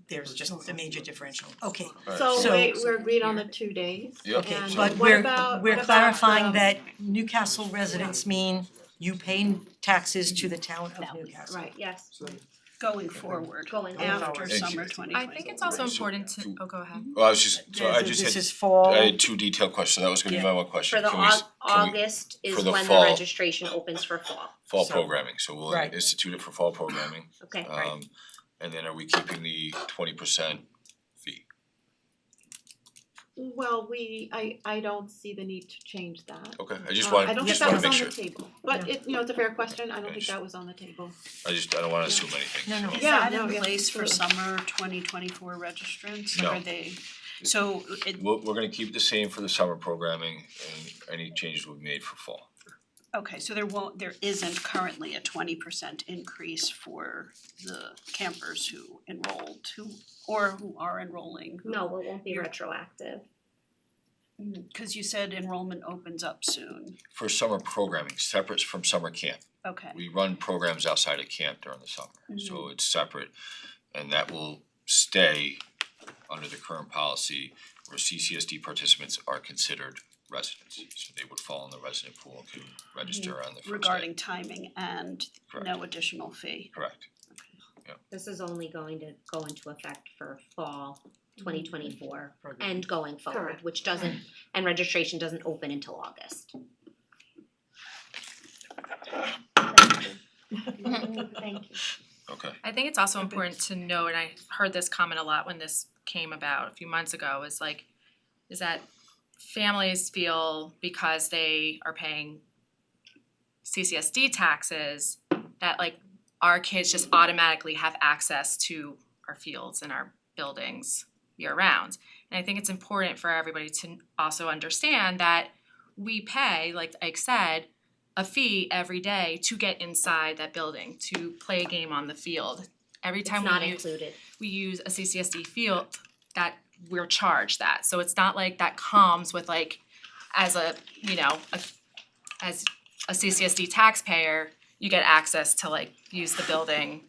there's just a major differential. Okay, Alright, So So- we're agreed on the 2 days. Yeah. okay, And but what about we're clarifying the- that Newcastle residents mean you pay taxes to the town of Newcastle. Right, Yes, Going forward, going after forward. summer And- 2020. I think it's also Right, so- important to, oh, go ahead. Well, I was just, so I This just is had, fall. I had two detailed questions, that was gonna be my one question. for the Can we s- can we- August is for the when the fall. registration opens for fall, Fall So- programming, so we'll Right. institute it for fall programming. okay, right. And then are we keeping the 20% fee? Well, I don't see the need to change that. Okay, I just I wanted, don't think just that wanna was make on sure, the table, but it, it's a fair question, I don't think that was on the table. I don't wanna assume anything, No, no. so- Is Yeah, that no, in yeah, place for absolutely. summer 2024 registrants? No. Are they, so it, We're gonna keep it the same for the summer programming and any changes we've made for fall. okay, so there isn't currently a 20% increase for the campers who enrolled, who are enrolling? No, it won't be You're- retroactive. Cause you said enrollment opens up soon, For summer programming, separate from summer camp. okay. We run programs outside of camp during the summer, so it's separate. And that will stay under the current policy where CCSD participants are considered residents. So they would fall in the resident pool and can register on the first day. Regarding timing and Correct. no additional fee. Correct. This is only going to go into effect for fall 2024 and going forward, Correct. which doesn't, and registration doesn't open until August. Thank you. Okay. I think it's also important to note, and I heard this comment a lot when this came about a few months ago, is that families feel because they are paying CCSD taxes, that like our kids just automatically have access to our fields and our buildings year round. And I think it's important for everybody to also understand that we pay, like Ike said, a fee every day to get inside that building, to play a game on the field. Every It's time not we use included. a CCSD field, that we're charged that. So it's not like that comes with like, as a CCSD taxpayer, you get access to like use the building,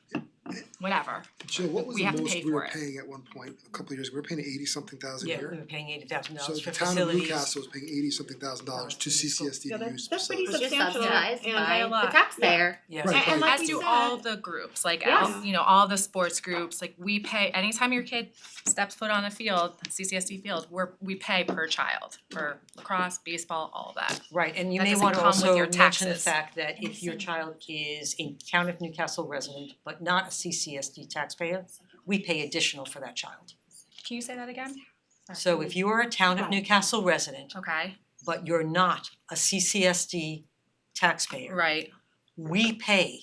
whatever. Jill, what was We the have to most pay we were for it. paying at one point, a couple of years ago, we were paying 80-something thousand a Yeah, we year? were paying $80,000 So for the town of facilities. Newcastle was paying $80-something thousand to CCSD Yeah, to use that's pretty facilities. Which is substantial subsidized and by a by lot. the taxpayer. Yes. Right, And right. like As we do said- all the groups, like Yeah. all the sports groups, like we pay, anytime your kid steps foot on a field, CCSD field, we pay per child for lacrosse, baseball, all of that. Right, and you That may doesn't wanna come with also your mention the taxes. fact that if your child is a town of Newcastle resident, but not a CCSD taxpayer, we pay additional for that child. Can you say that again? So if you are a town of Right. Newcastle resident, Okay, but you're not a CCSD taxpayer, right, we pay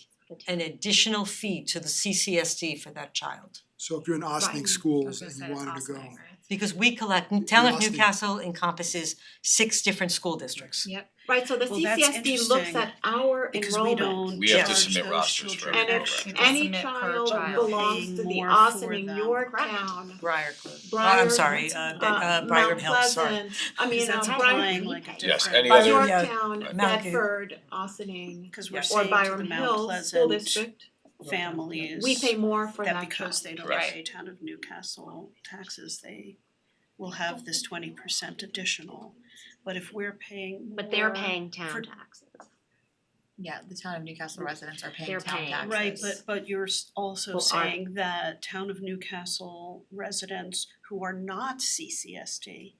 an additional fee to the CCSD for that child. So if you're in Austining Right. schools I was and gonna you say wanted it's to go, Austining, right? Because we collect, town of Austin. Newcastle encompasses 6 different school districts. Right, so the Well, that's CCSD looks interesting, at our Because we enrollment. don't We have to charge submit those rosters for children every And if program. We any submit per child child. belongs to the Paying more Austining for them. Yorktown, Briarcliff. Briar, I'm sorry, Mount Briar Hill, sorry. Pleasant, I mean, Because that's Briar, applying like a Yes, different. any other- Yorktown, Right. Mount- Bedford, Austining, Cause we're Yes. or saying to the Byram Mount Hill School Pleasant, District. families We pay more for that that because child. they don't Correct. pay Town of Newcastle taxes, they will have this 20% additional. But if we're paying But they're more- paying town for- taxes. Yeah, the town of Newcastle residents are They're paying town paying. taxes. Right, but you're also Well, saying that Town of Newcastle residents who are not CCSD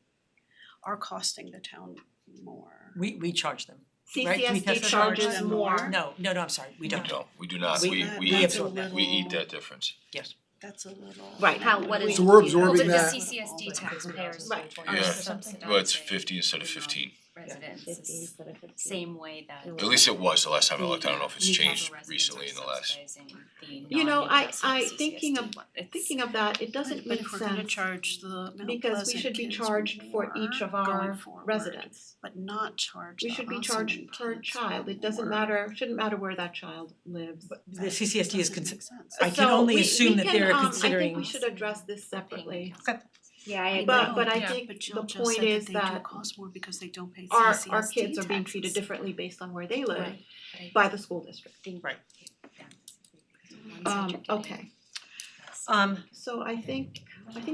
are costing the town more. We charge them. Right, do we CCSD test that? charges Charge them more. more? No, I'm sorry, we don't. No, we do not, We- we we That's a absorb that. we eat little- that difference. That's a little. Right, how- what is- So we're Well, absorbing but the that. CCSD taxpayers Right. are Well, it's 50 instead of 15. residents, 50 instead of 15. same way that At least it was the last time I looked, I don't know if it's Newcastle changed residents recently are in the last. subsidizing the You know, non-Newcastle I CCSD thinking of one. It's- thinking of that, it doesn't But make if we're gonna sense charge the Mount because we Pleasant should be kids charged for each of more our going forward, residents. but not charge We the should be Ossining charged per kids child, it doesn't more. matter, shouldn't matter where that child lives. The CCSD is Doesn't make sense. I can only assume that they're I considering. think we should address this separately. Yeah, I agree. But I Yeah. think But the Jill just point said is that they do that cost more because they don't pay our CCSD kids are being treated taxes. differently based on where they live Right. by the school district. Right. Okay, so I think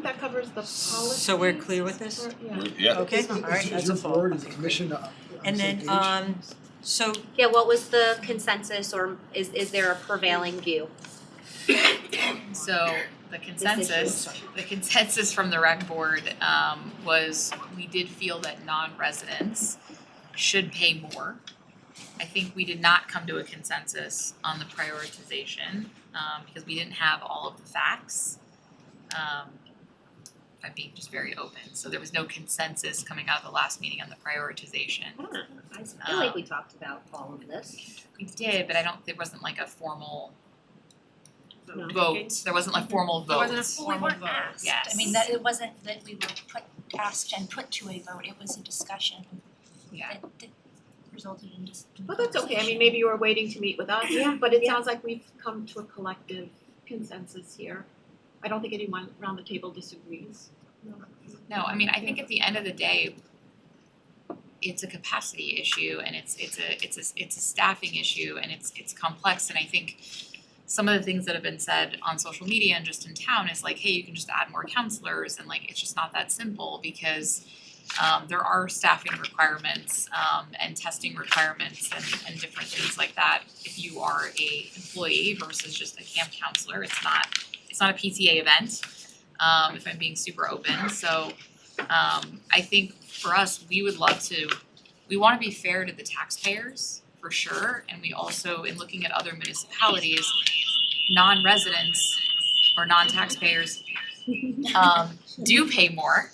that covers the policy. So we're clear with this? Yeah. Yeah, Okay, all right, Is that's your a board, fall. is the commission on the And same then page? so Yeah, what was the consensus or is there a prevailing view? So the consensus from the rec board was we did feel that non-residents should pay more. I think we did not come to a consensus on the prioritization because we didn't have all of the facts. I'm being just very open, so there was no consensus coming out of the last meeting on the prioritization. I don't know, I feel like we talked about all of this. We did, but there wasn't like a formal No. vote, there wasn't like formal votes. There wasn't a Well, we formal weren't vote. asked. Yes. I mean, that it wasn't that we were asked and put to a vote, it was a discussion Yeah. that resulted in just. Well, that's okay, I mean, maybe you were waiting to meet with us, but it sounds like we've come to a collective consensus here. I don't think anyone around the table disagrees. No, I mean, I think at the end of the day, it's a capacity issue and it's a staffing issue and it's complex, and I think some of the things that have been said on social media and just in town is like, hey, you can just add more counselors, and like it's just not that simple because there are staffing requirements and testing requirements and different things like that. If you are a employee versus just a camp counselor, it's not a PTA event, if I'm being super open. So I think for us, we wanna be fair to the taxpayers for sure, and we also, in looking at other municipalities, non-residents or non-taxpayers do pay more.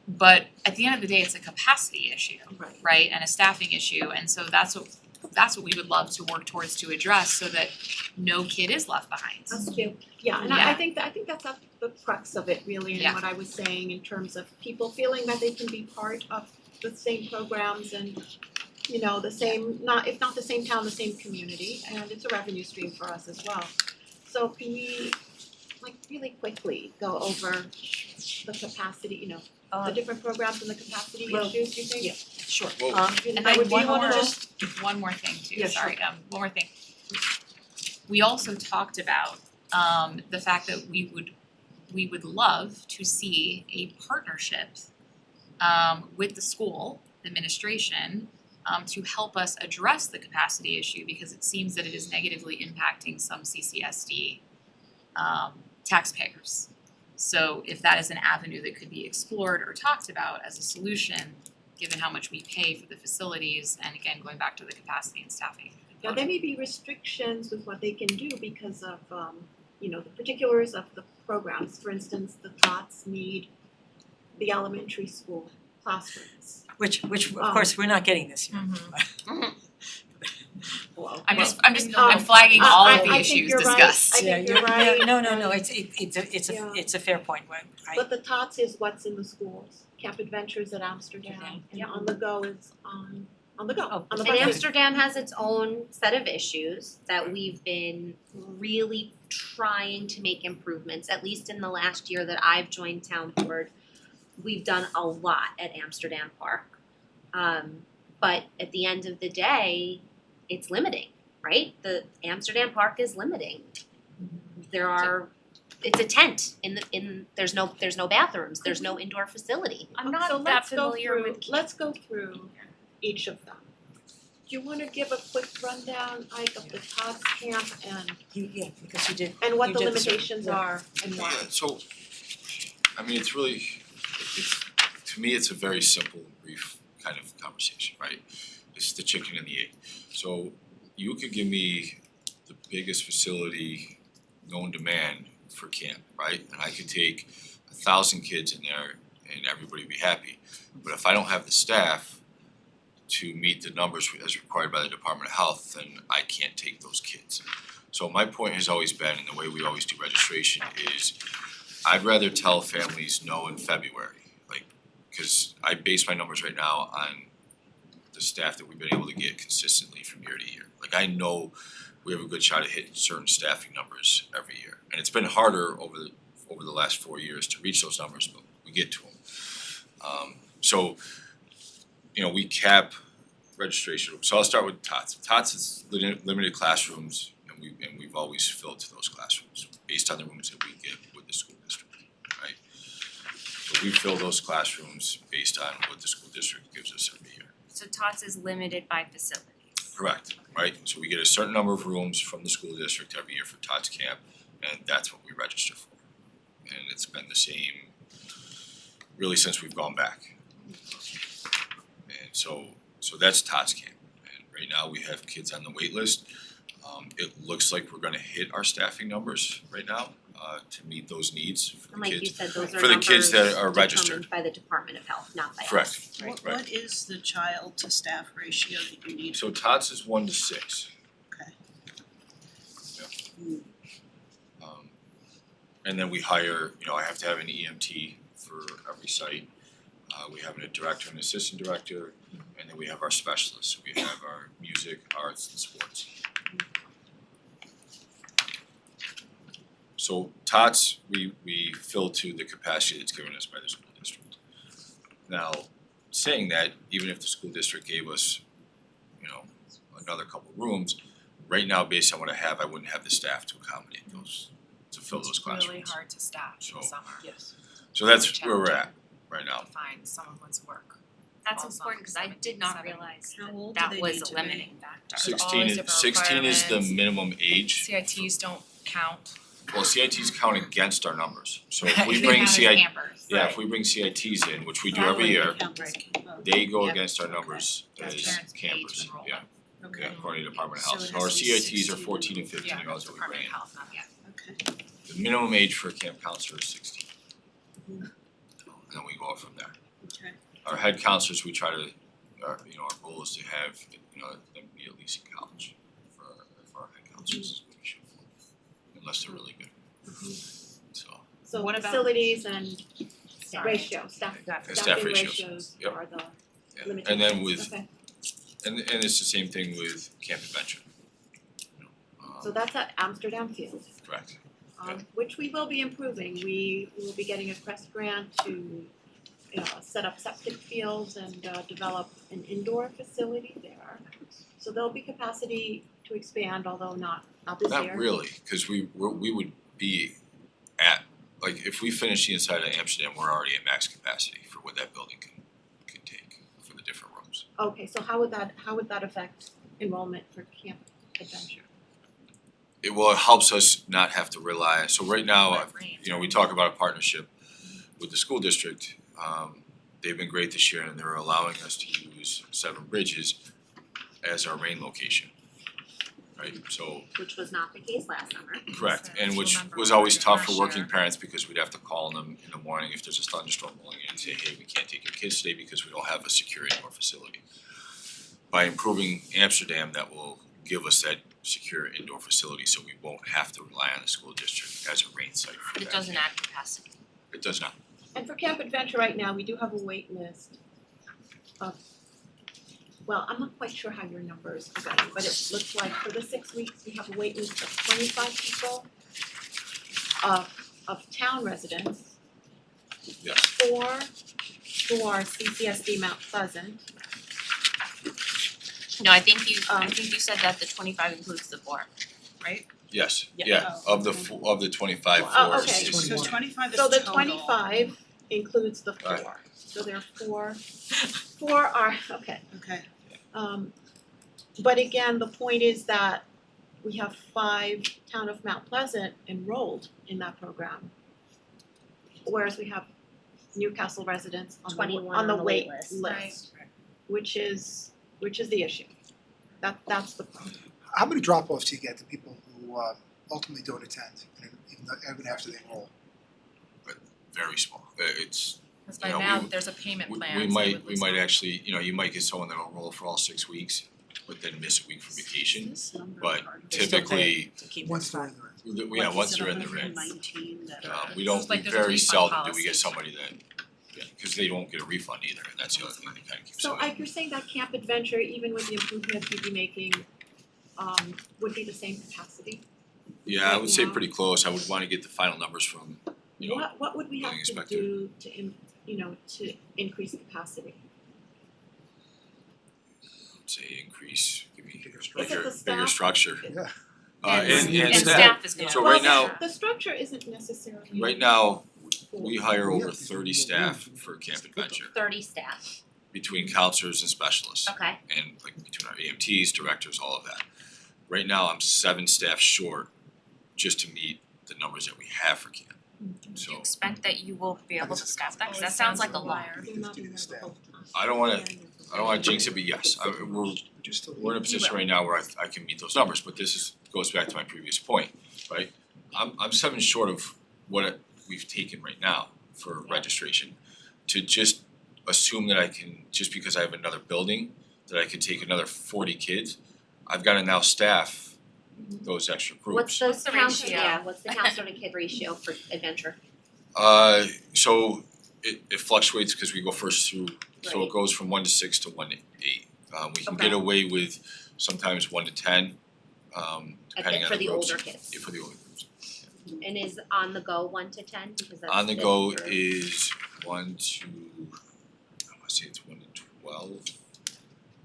But at the end of the day, it's a capacity issue, Right. right, and a staffing issue, and so that's what we would love to work towards to address so that no kid is left behind. Us too. Yeah, and I think that's at the crux of it really, and Yeah. what I was saying in terms of people feeling that they can be part of the same programs and, you know, the same, if not the same town, the same community, and it's a revenue stream for us as well. So can we, like, really quickly go over the capacity, you know, the different programs and the capacity well, issues, you think? yeah, sure. Well, And Howard, then do you wanna one more thing too, Yeah, sure. sorry, one more thing. We also talked about the fact that we would love to see a partnership with the school administration to help us address the capacity issue, because it seems that it is negatively impacting some CCSD taxpayers. So if that is an avenue that could be explored or talked about as a solution, given how much we pay for the facilities, and again, going back to the capacity and staffing. Now, there may be restrictions with what they can do because of, you know, the particulars of the programs. For instance, the tots need the elementary school classrooms. Which of course, we're not getting this year. Well, I'm flagging all of the I think issues you're right. discussed. I think you're right. No, it's Yeah. it's a fair point, right? But the tots is what's in the schools. Camp Adventures at Amsterdam, and On the Go is on the go, on the And bus. Amsterdam has its own set of issues that we've been really trying to make improvements, at least in the last year that I've joined town board. We've done a lot at Amsterdam Park. But at the end of the day, it's limiting. right? The Amsterdam Park is limiting. It's a tent there's no bathrooms, there's no indoor facility. I'm So not that familiar with let's go through each of them. Do you wanna give a quick rundown, Ike, of the Tots camp and Because you did. what You the did the survey, limitations yeah. are and why? Yeah, so, I mean, it's really, to me, it's a very simple, brief kind of conversation, right? It's the chicken and the egg. So you could give me the biggest facility known to man for camp, right? And I could take 1,000 kids in there and everybody would be happy. But if I don't have the staff to meet the numbers as required by the Department of Health, then I can't take those kids. So my point has always been, and the way we always do registration is, I'd rather tell families no in February, like, cause I base my numbers right now on the staff that we've been able to get consistently from year to year. Like, I know we have a good shot at hitting certain staffing numbers every year. And it's been harder over the last 4 years to reach those numbers, but we get to them. So, you know, we cap registration. So I'll start with TOTS. TOTS is limited classrooms, and we've always filled to those classrooms based on the rooms that we get with the school district, right? So we fill those classrooms based on what the school district gives us every year. So TOTS is limited by facilities. Correct, right? So we get a certain number of rooms from the school district every year for TOTS camp, and that's what we register for. And it's been the same really since we've gone back. And so that's TOTS camp. And right now we have kids on the wait list. It looks like we're gonna hit our staffing numbers right now, to meet those needs for the And like you kids. said, those are For the kids that are numbers registered. determined by the Department of Health, not by us. Correct. What is the child to staff ratio that you need? So TOTS is 1 to 6. Okay. Yeah. And then we hire, you know, I have to have an EMT for every site. We have a director and assistant director, and then we have our specialists. We have our music, arts, and sports. So TOTS, we fill to the capacity that's given us by the school district. Now, saying that, even if the school district gave us, you know, another couple rooms, right now, based on what I have, I wouldn't have the staff to accommodate those, to fill those classrooms. It's really hard to staff in the So- summer. Yes. So that's where we're at right now. To find someone who wants to work. That's Also, important because I did not 7, realize How old that do they was need a to limiting be? factor. There's all 16 these is, different 16 is the requirements. minimum age. CITs don't count. Well, CITs count against our numbers. So if we Right. bring Count as CIT, campers. yeah, if we bring CITs in, which we do every year, they go Yep. against our numbers As as parents pay to campers, enroll yeah, them. yeah, according to Department of So Health. it So has our to be CITs are 16 14 and 15 Yeah, year olds that we bring Department in. of Health, not yet. Okay. The minimum age for a camp counselor is 16. Mhm. And then we go up from there. Okay. Our head counselors, we try to, our goal is to have, you know, them be at least in college for our head counselors is what we shoot for, unless they're really good. So, So What about- facilities and Staff. ratio, staff, staff staffing ratios. ratios Yep. are the yeah. limitations, And then with, okay. and it's the same thing with Camp Adventure. You know, So that's at Amsterdam Field, correct. which we will be improving. We will be getting a CREST grant to set up septic fields and develop an indoor facility there. So there'll be capacity to expand, although not this year. Not really, cause we would be at, like, if we finish the inside of Amsterdam, we're already at max capacity for what that building can take for the different rooms. Okay, so how would that affect enrollment for Camp Adventure? It helps us not have to rely, so right now, What range? you know, we talk about a partnership with the school district. They've been great this year and they're allowing us to use Seven Bridges as our rain location. Right, so, Which was not the case last summer. correct, and I which remember was when always we were tough for last working year. parents because we'd have to call them in the morning if there's a thunderstorm rolling in and say, hey, we can't take your kids today because we don't have a secure indoor facility. By improving Amsterdam, that will give us that secure indoor facility, so we won't have to rely on the school district as a rain site for But it that. doesn't add capacity. It does not. And for Camp Adventure right now, we do have a wait list of, well, I'm not quite sure how your numbers are going, but it looks like for the 6 weeks, we have a wait list of 25 people of town residents. Yes. 4 who are CCSD Mount Pleasant. No, I think you said that the 25 includes the 4, right? Yes, Yeah. yeah, of the 25 Oh, floors. okay. it's So 21. 25 is So the total. 25 includes the 4. Alright. So there are four are, okay. Okay. But again, the point is that we have 5 town of Mount Pleasant enrolled in that program. Whereas we have Newcastle residents on the 21 on the on the wait wait list. Which is the issue. That's the problem. How many drop-offs do you get to people who ultimately don't attend, even after they enroll? Very small, it's, Cause by You know, now, we- there's a payment we plan, we so it might, would we lose might out. actually, you might get someone that'll enroll for all 6 weeks, but then miss a week for vacation. This number But are- typically, To keep Once it they're flat. in the red. yeah, Like, once is it they're in the red, 119 that we It's don't, like we there's a very refund seldom do we get policy. somebody that, yeah, cause they don't get a refund either, and that's the other thing that kinda keeps So them. Ike, you're saying that Camp Adventure, even with the improvements we'd be making, would be the same capacity? Yeah, I would say Yeah. pretty close, I would wanna get the final numbers from, What would we have building to inspector. do to increase capacity? say increase, give me Bigger bigger, the bigger staff? structure. Yeah. And Staff, staff is gonna. So Well, right now, the structure isn't necessarily. right now, full. we hire Yeah, over because 30 we don't staff know. for Camp Adventure, 30 staff, between counselors and specialists. okay. And like between our EMTs, directors, all of that. Right now, I'm 7 staff short just to meet the numbers that we have for camp. Do you So expect that you will be able to This is staff that? 'Cause always that sounds sounds like a lot. They're not in there the whole time. I don't wanna jinx it, but yes, we're in a position right now where I can meet those numbers, but goes back to my previous point, right? I'm 7 short of what we've taken right now for registration. To just assume that I can, just because I have another building, that I could take another 40 kids, I've gotta now staff those extra groups. What's the counselor, ratio? yeah, what's the counselor to kid ratio for adventure? So it fluctuates because we go first through, so Right. it goes from 1 to 6 to 1 to 8. We can Okay. get away with sometimes 1 to 10, depending on For the the groups. older kids. Yeah, for the older groups. And is on the go 1 to 10, because that's On the been go for- is 1 to, I wanna say it's 1 to 12,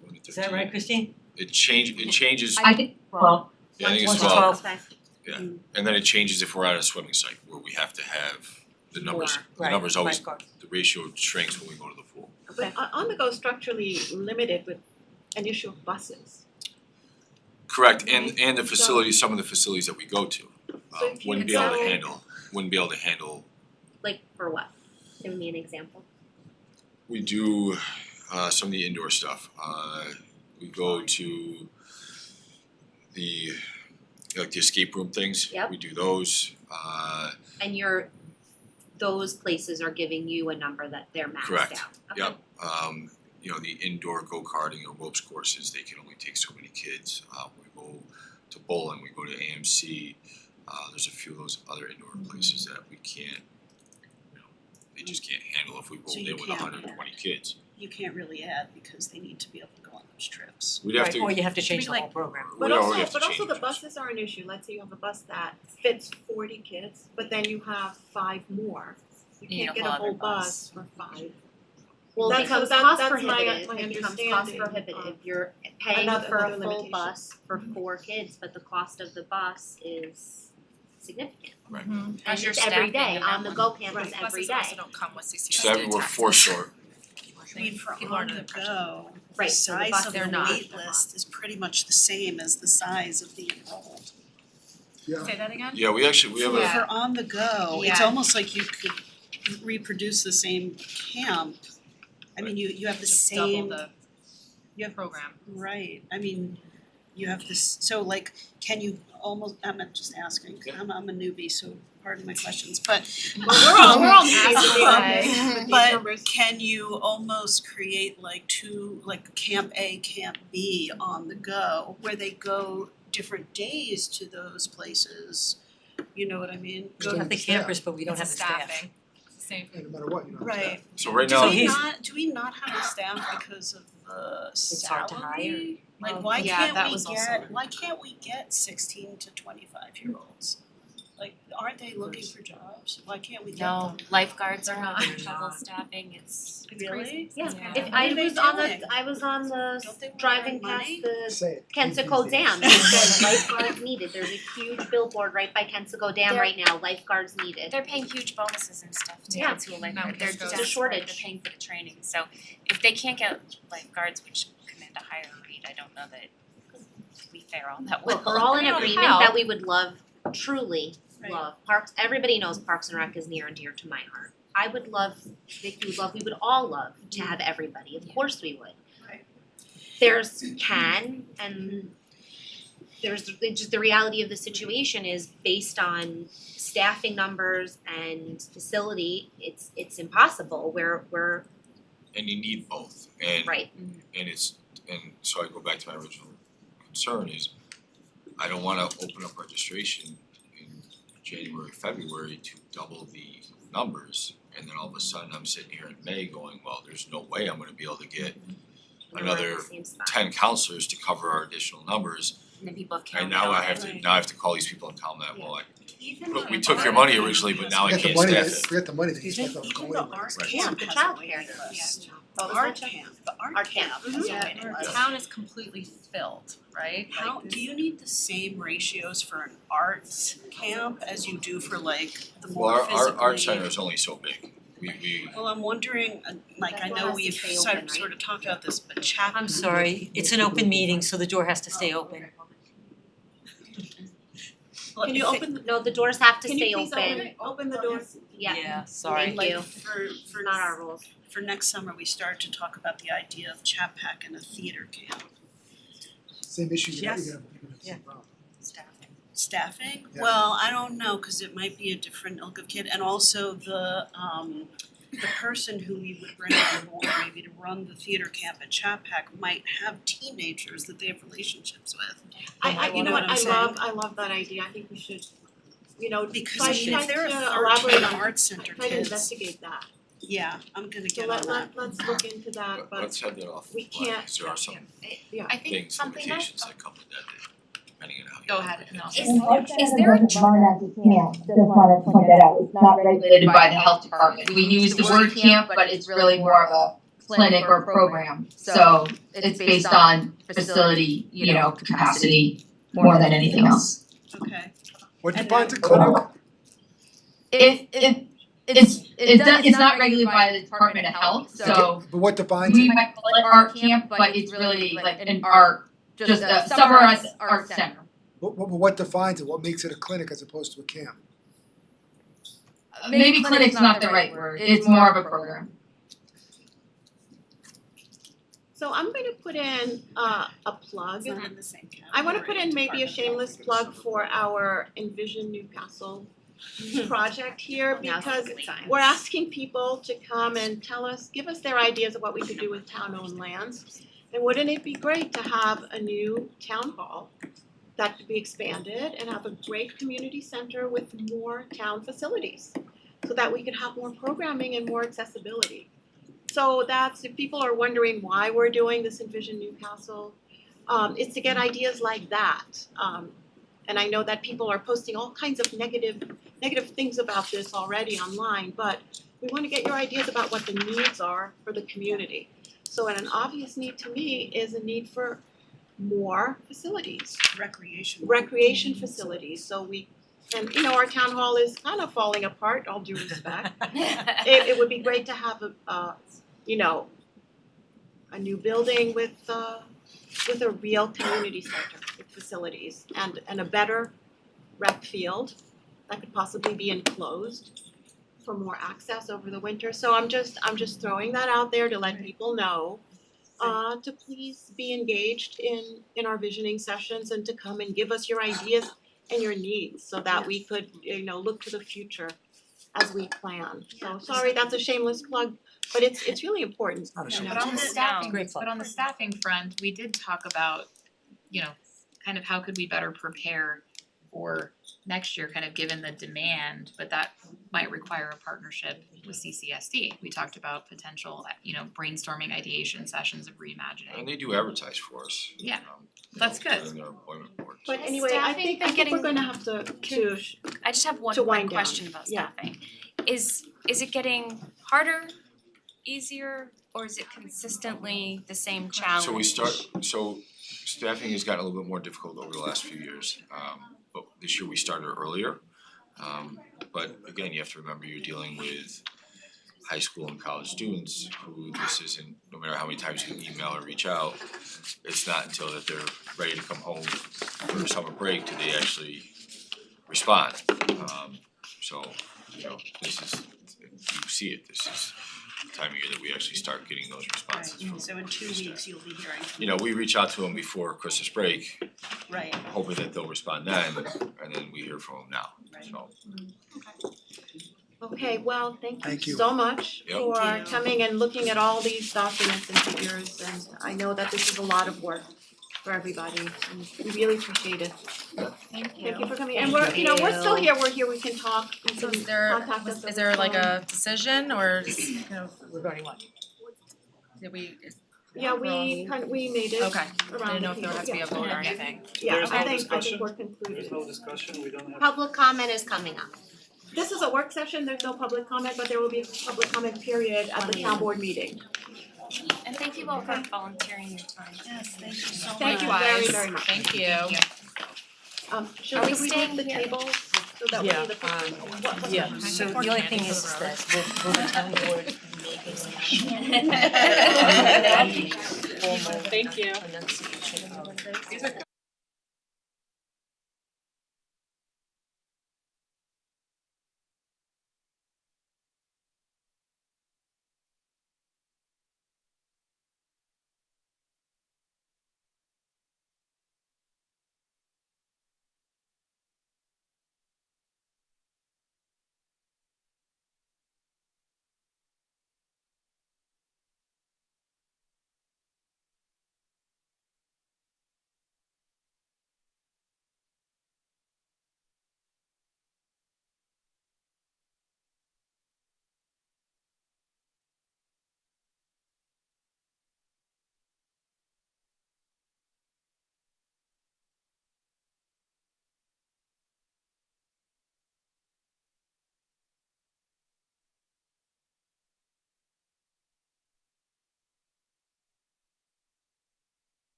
1 to 13. Is that right, Christine? It changes, I think, well, yeah, I think it's 1 to 12. 12. Okay. And then it changes if we're at a swimming site where we have to have the numbers, More. the numbers always, Lifeguard. the ratio shrinks when we go to the pool. But on the go structurally limited with an issue of buses. Correct, Right. and the facilities, some of the facilities that we go to, So if you wouldn't be able to go- handle, Like for what? Give me an example. we do some of the indoor stuff, we go to the, like the escape room things, Yep. we do those, And those places are giving you a number that they're maxed out. Correct. Okay. Yep. The indoor go-karting or ropes courses, they can only take so many kids. We go to bowling, we go to AMC, there's a few of those other indoor places that we can't, they just can't handle if we rolled So you in with can't 120 kids. You can't really add because they need to be able to go on those trips. We'd have Right, to, or you have to change the like- whole program. But we'd already also, have to but also change the it. buses are an issue, let's say you have a bus that fits 40 kids, but then you have 5 more. You You need can't a get a whole whole other bus. bus for 5. Well, it That's- becomes that- cost that's my prohibitive, it becomes cost understanding prohibitive, of you're paying another for a full limitation. bus for 4 kids, but the cost of the bus is significant. Right. And How's your it's every staffing day, in on that the one? go campus Right. every Buses also day. don't come with CCSD so that we're 4 taxes. short. I mean, for People are on under the the impression. go, the Right, so the size bus- of they're the not. wait list is pretty much the same as the size of the enrolled. Yeah. Say that again? Yeah, we have So a, for on the go, it's Yeah. almost like you could reproduce the same camp. I mean, you have the Just double same, the you have, program. right, I mean, you have this, so like, can you almost, I'm not just asking, 'cause Yeah. I'm a newbie, so pardon my questions, but Well, we're all basically Um, okay with these but numbers. can you almost create like two, like Camp A, Camp B on the go, where they go different days to those places? You know what I mean? Go We to have the the staff. campers, but we don't have It's the staff. staffing. It's the same. And no matter what, you don't have Right. so right Do now, we he's- not have the staff because of the It's hard to salary? Like Well, why yeah, that can't we was also get, one. why can't we get 16 to 25-year-olds? Like, aren't they looking for jobs? Why can't we get No, them? lifeguards are having They're trouble not. staffing, it's Really? Yeah, Yeah. if What I are they was on doing? the, I was on the Don't they wanna driving earn past money? the Say it. Kensico Dam, it said lifeguards needed, there's a huge billboard right by Kensico Dam They're- right now, lifeguards needed. they're paying huge bonuses and stuff to Yeah. kids who are lifeguards, No, they're just a desperate, shortage. they're paying for the training, so if they can't get lifeguards, which command a higher rate, I don't know that we fare all that well. Look, we're all in It'll agreement help. that we would love, truly Right. love, Parks, everybody knows Parks and Rec is near and dear to my heart. I would love, Vicky would love, we would all love to have everybody, of course we would. Right. There's and there's just the reality of the situation is based on staffing numbers and facility, it's impossible, we're And you need both, and right. and so I go back to my original concern is I don't wanna open up registration in January, February to double the numbers, and then all of a sudden I'm sitting here in May going, well, there's no way I'm gonna be able to get We're in another the same spot. 10 counselors to cover our additional numbers, And then people have and counted now I on have it. to, now I have to call these people and tell them that, well, Even we took your money originally, but now I Forget the can't money, staff it. forget the money that you Excuse me? spent on Even going the with. art Right. camp The has child a care. waiting list. What The was art that? camp, the Art art camp. camp has a Yeah, waiting the list. town is completely filled, right? How, Like, do you need the same ratios for an arts camp as you do for like the Well, more our physically? art center is only so big, we Well, I'm wondering, like, I That door know has to we've stay sort open, right? of talked about this, but Chapman. I'm sorry, it's an open meeting, so the door has to stay open. Can you open the, No, the doors have to Can you stay please open, open the doors? yeah, Sorry. Thank like, you. for Not our rules. for next summer, we start to talk about the idea of Chapac and a theater camp. Same issue, you're Yes. gonna have the same problem. Staffing. Staffing? Yeah. Well, I don't know, cause it might be a different ilk of kid, and also the person who we would bring on board maybe to run the theater camp at Chapac might have teenagers that they have relationships with. You know what, I'm saying? I love that idea, I think we should, you know, Because try I mean, if there are to elaborate 13 on, arts center try to kids, investigate that. yeah, I'm gonna So get on that. let's look into that, but let's have that off we the line, can't- 'cause there are some I think things, something that, limitations that come with that, depending on how you. go ahead, no. Is there a run as a camp, just wanna point that out, it's not regulated by the health department. We use the word camp, but it's really more of a clinic or program. So it's based on facility, capacity more than anything else. Okay. What And defines a then- clinic? It's not regulated by the Department of Health, so But what defines we it? might call it art camp, but it's really like an art, just a summarized art center. What defines it? What makes it a clinic as opposed to a camp? Maybe clinic's not the right word, it's more of a program. so I'm gonna put in a plug. It's not in the same category. I wanna put in maybe a Department of shameless Health. plug for our Envision Newcastle project here Now's a because good time. we're asking people to come and give us their ideas of what we could do with town-owned lands. And wouldn't it be great to have a new town hall that could be expanded and have a great community center with more town facilities? So that we could have more programming and more accessibility. So that's, if people are wondering why we're doing this Envision Newcastle, it's to get ideas like that. And I know that people are posting all kinds of negative things about this already online, but we wanna get your ideas about what the needs are for the community. So an obvious need to me is a need for more facilities, recreation facilities, so and you know, our town hall is kind of falling apart, all due respect. It would be great to have a new building with a real community center with facilities and a better rec field that could possibly be enclosed for more access over the winter. So I'm just throwing that out there to let people know to please be engaged in our visioning sessions and to come and give us your ideas and your needs so that we could, look to the future as we plan. So sorry, that's a shameless plug, but it's really important. Not a you shame. know. But on the staffing, Great plug. but on the staffing front, we did talk about, kind of how could we better prepare for next year, kind of given the demand, but that might require a partnership with CCSD. We talked about potential, brainstorming ideation sessions of reimagining. And they do advertise for us. Yeah, that's good. In their employment board. But Has anyway, I staffing think been we're getting- gonna have to I just have one To quick wind down. question about Yeah. staffing. Is it getting harder, easier, or is it consistently the same challenge? So staffing has gotten a little bit more difficult over the last few years. But this year we started earlier. But again, you have to remember you're dealing with high school and college students who this isn't, no matter how many times you email or reach out, it's not until that they're ready to come home for summer break do they actually respond. So, this is, you see it, this is the time of year that we actually start getting those responses from. Right, so in 2 weeks, you'll be hearing from We reach out to them before Christmas break, Right, hoping that they'll respond then, and then we hear from them now, Right. so. Okay, well, thank Thank you you. so much Yep. for Thank you. coming and looking at all these documents and figures, and I know that this is a lot of work for everybody, and we really appreciate it. Thank Thank you for coming, and we're still here, we can talk, you So can is there, contact us is over there the like phone. a decision or Regarding what? did we, Yeah, we made it okay, around didn't know the if there has to be a table. vote or anything. Yeah, There's no I think discussion? we're concluded. There's no discussion, we don't have. Public comment is coming up. This is a work session, there's no public comment, but there will be a public comment period at the town board meeting. And thank you all for volunteering your time. Yes, thank you so much. Thank you very, very much. Thank you. Should Are we we staying move the here? tables so that we Yeah, the what Yeah, so the only thing is that will the town board make a formal Thank you. enunciation of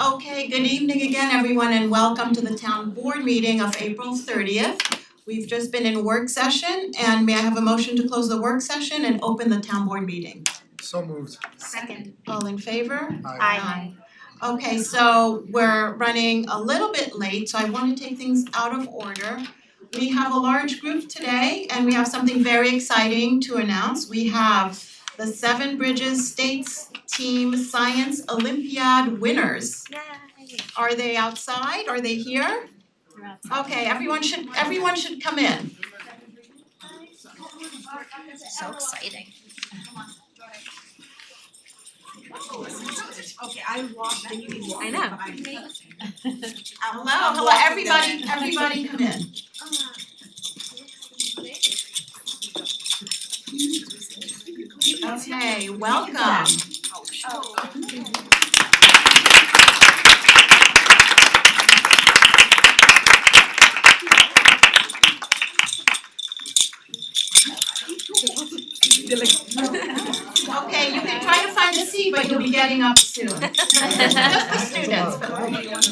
Okay, good evening again, everyone, and welcome to the town board meeting of April 30th. We've just been in work session, and may I have a motion to close the work session and open the town board meeting? So moved. Second. All in favor? Aye. Okay, so we're running a little bit late, so I want to take things out of order. We have a large group today, and we have something very exciting to announce. We have the Seven Bridges States Team Science Olympiad winners. Yay. Are they outside? Are they here? Okay, everyone should come in. So exciting. Okay, I walked and you I know. Hello, everybody come in. Okay, welcome. Okay, you can try to find a seat, but you'll be getting up soon. Just the students, but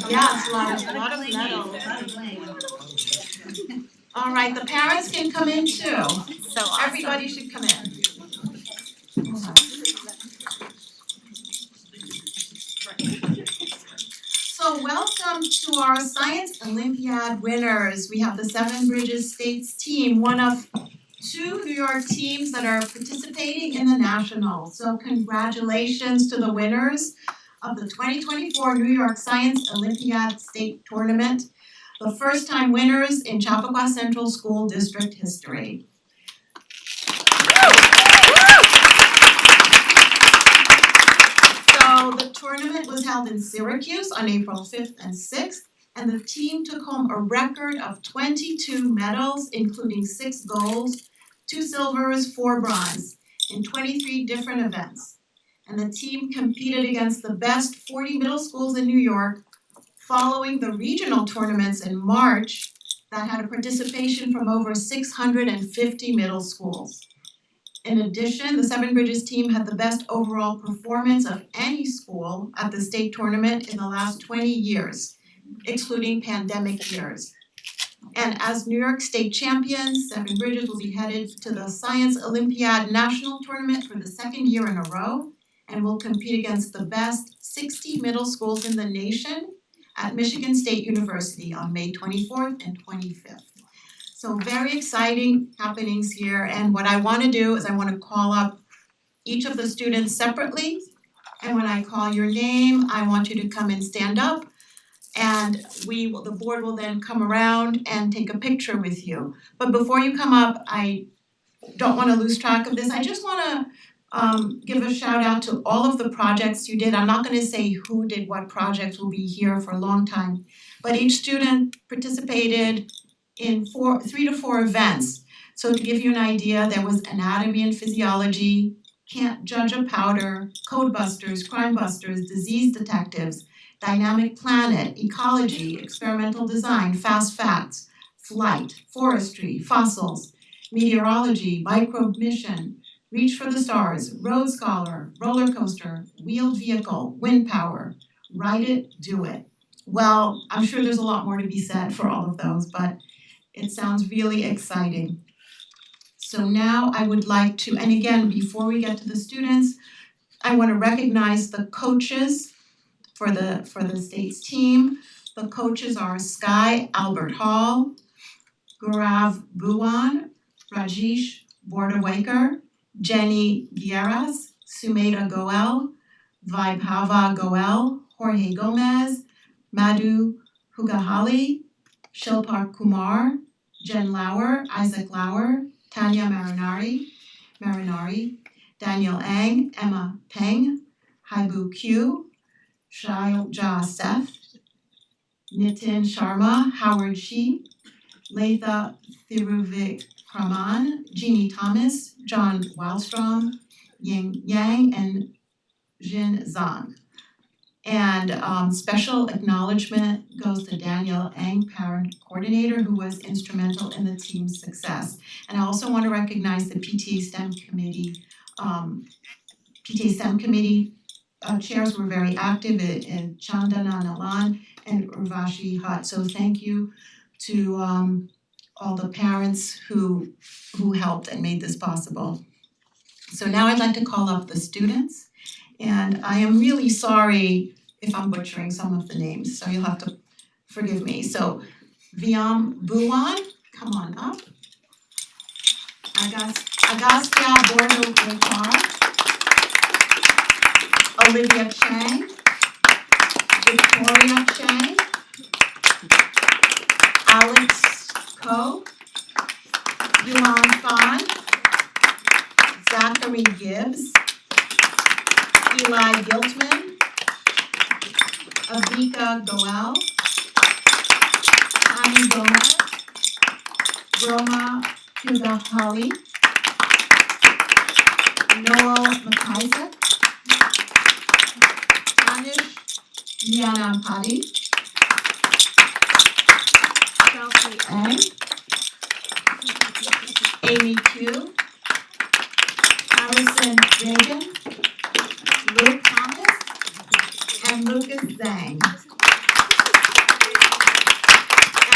yes, a lot of metal. All right, the parents can come in too. So awesome. Everybody should come in. So welcome to our Science Olympiad winners. We have the Seven Bridges States team, one of two New York teams that are participating in the Nationals. So congratulations to the winners of the 2024 New York Science Olympiad State Tournament, the first time winners in Chappaqua Central School District history. So the tournament was held in Syracuse on April 5th and 6th, and the team took home a record of 22 medals, including 6 golds, 2 silvers, 4 bronze, in 23 different events. And the team competed against the best 40 middle schools in New York, following the regional tournaments in March that had a participation from over 650 middle schools. In addition, the Seven Bridges team had the best overall performance of any school at the state tournament in the last 20 years, excluding pandemic years. And as New York State champions, Seven Bridges will be headed to the Science Olympiad National Tournament for the second year in a row and will compete against the best 60 middle schools in the nation at Michigan State University on May 24th and 25th. So very exciting happenings here, and what I wanna do is I wanna call up each of the students separately, and when I call your name, I want you to come and stand up, and the board will then come around and take a picture with you. But before you come up, I don't wanna lose track of this, I just wanna give a shout out to all of the projects you did. I'm not gonna say who did what projects, will be here for a long time, but each student participated in 3 to 4 events. So to give you an idea, there was anatomy and physiology, can't judge a powder, code busters, crime busters, disease detectives, dynamic planet, ecology, experimental design, fast facts, flight, forestry, fossils, meteorology, microbe mission, reach for the stars, road scholar, roller coaster, wheeled vehicle, wind power, write it, do it. Well, I'm sure there's a lot more to be said for all of those, but it sounds really exciting. So now I would like to, and again, before we get to the students, I wanna recognize the coaches for the state's team. The coaches are Sky Albert Hall, Gaurav Bhuwan, Rajesh Bordawaker, Jenny Guerras, Sumeda Goel, Vaibhava Goel, Jorge Gomez, Madhu Hugahali, Shilpar Kumar, Jen Lauer, Isaac Lauer, Tanya Marinari, Daniel Ang, Emma Peng, Haibu Q, Shailja Seth, Nitin Sharma, Howard Shi, Latha Thiruvikraman, Jeannie Thomas, John Wallstrom, Ying Yang, and Jin Zhang. And special acknowledgement goes to Daniel Ang, parent coordinator, who was instrumental in the team's success. And I also want to recognize the PTA STEM committee chairs were very active in Chandana Nalan and Urvashi Bhatt. So thank you to all the parents who helped and made this possible. So now I'd like to call up the students, and I am really sorry if I'm butchering some of the names, so you'll have to forgive me. So Viam Buwan, come on up. Agastya Borno-Rukar, Olivia Chang, Victoria Chang, Alex Ko, Yuan Fan, Zachary Gibbs, Eli Giltman, Avika Goel, Tani Gomez, Roma Pugahali, Noel McIsaac, Tanish Nyanampati, Chelsea Eng, Amy Chu, Allison Reagan, Luke Thomas, and Lucas Zhang.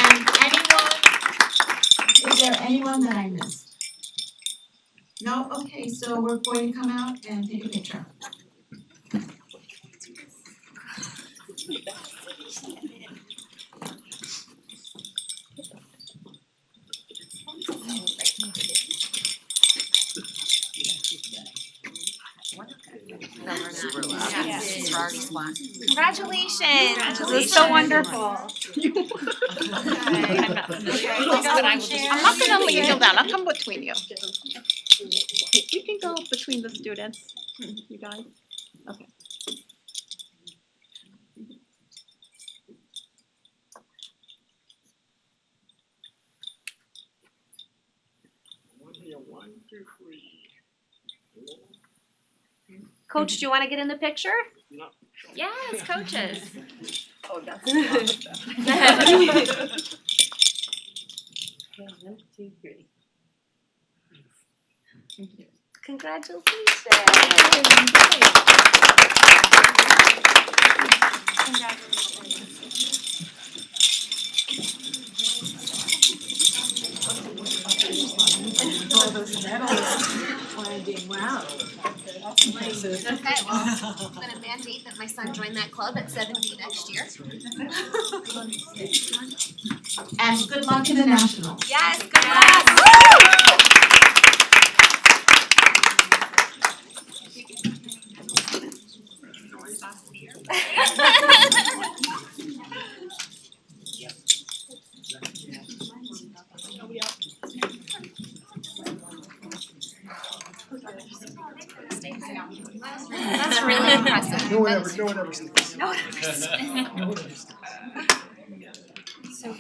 And is there anyone that I missed? No? Okay, so we're going to come out and take a picture. Congratulations, this is so wonderful. I'm not familiar, but I will just. I'm not gonna leave you down, I'll come between you. We can go between the students, you guys. Okay. Coach, do you wanna get in the picture? Yes, coaches. Oh, that's Okay, well, I'm gonna mandate that my son join that club at 70 next year. And good luck in the nationals. Yes, good luck. That's really impressive. No one ever said this. So,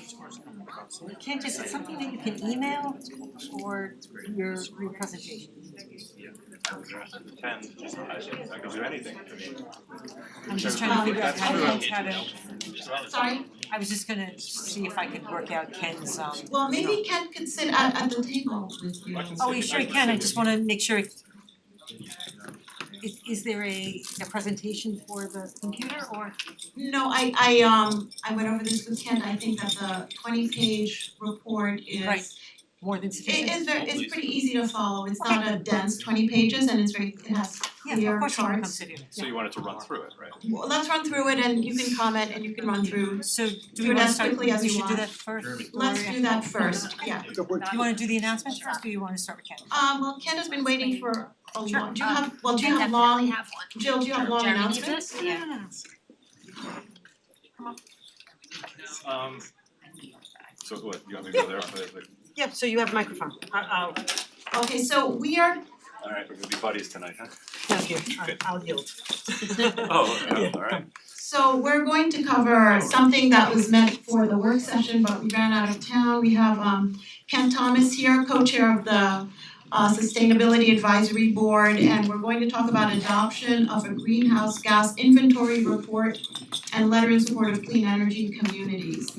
Kent, is it something that you can email or your presentation? I can do anything, I mean. I'm just trying to figure out how to, Sorry? I was just gonna see if I could work out Ken's Well, maybe Ken could sit at the table with you. Oh, you sure can, I just wanna make sure is there a presentation for the computer or? No, I went over this with Ken, I think that the 20-page report is Right. More than sufficient? it's pretty easy to follow, it's not a dense 20 pages and it has Yeah, clear of course you can come charts. sit here. So you wanted to run through it, right? Well, let's run through it and you can comment and you can run through. So do Do we it wanna as start, quickly as we you should do want. that first? Let's do that first, yeah. So we're- Do you wanna do the announcement first or you wanna start with Ken? Well, Ken has been waiting for a Sure. long, do you have long, have one. Jill, do you have long Jeremy, announcements? Yeah. So what, you want me to go there? Yeah, so you have a microphone. Okay, so we are, Alright, we're gonna be buddies tonight, huh? Thank you, I'll yield. Oh, alright. so we're going to cover something that was meant for the work session, but we ran out of town. We have Ken Thomas here, co-chair of the Sustainability Advisory Board, and we're going to talk about adoption of a greenhouse gas inventory report and letter in support of clean energy communities.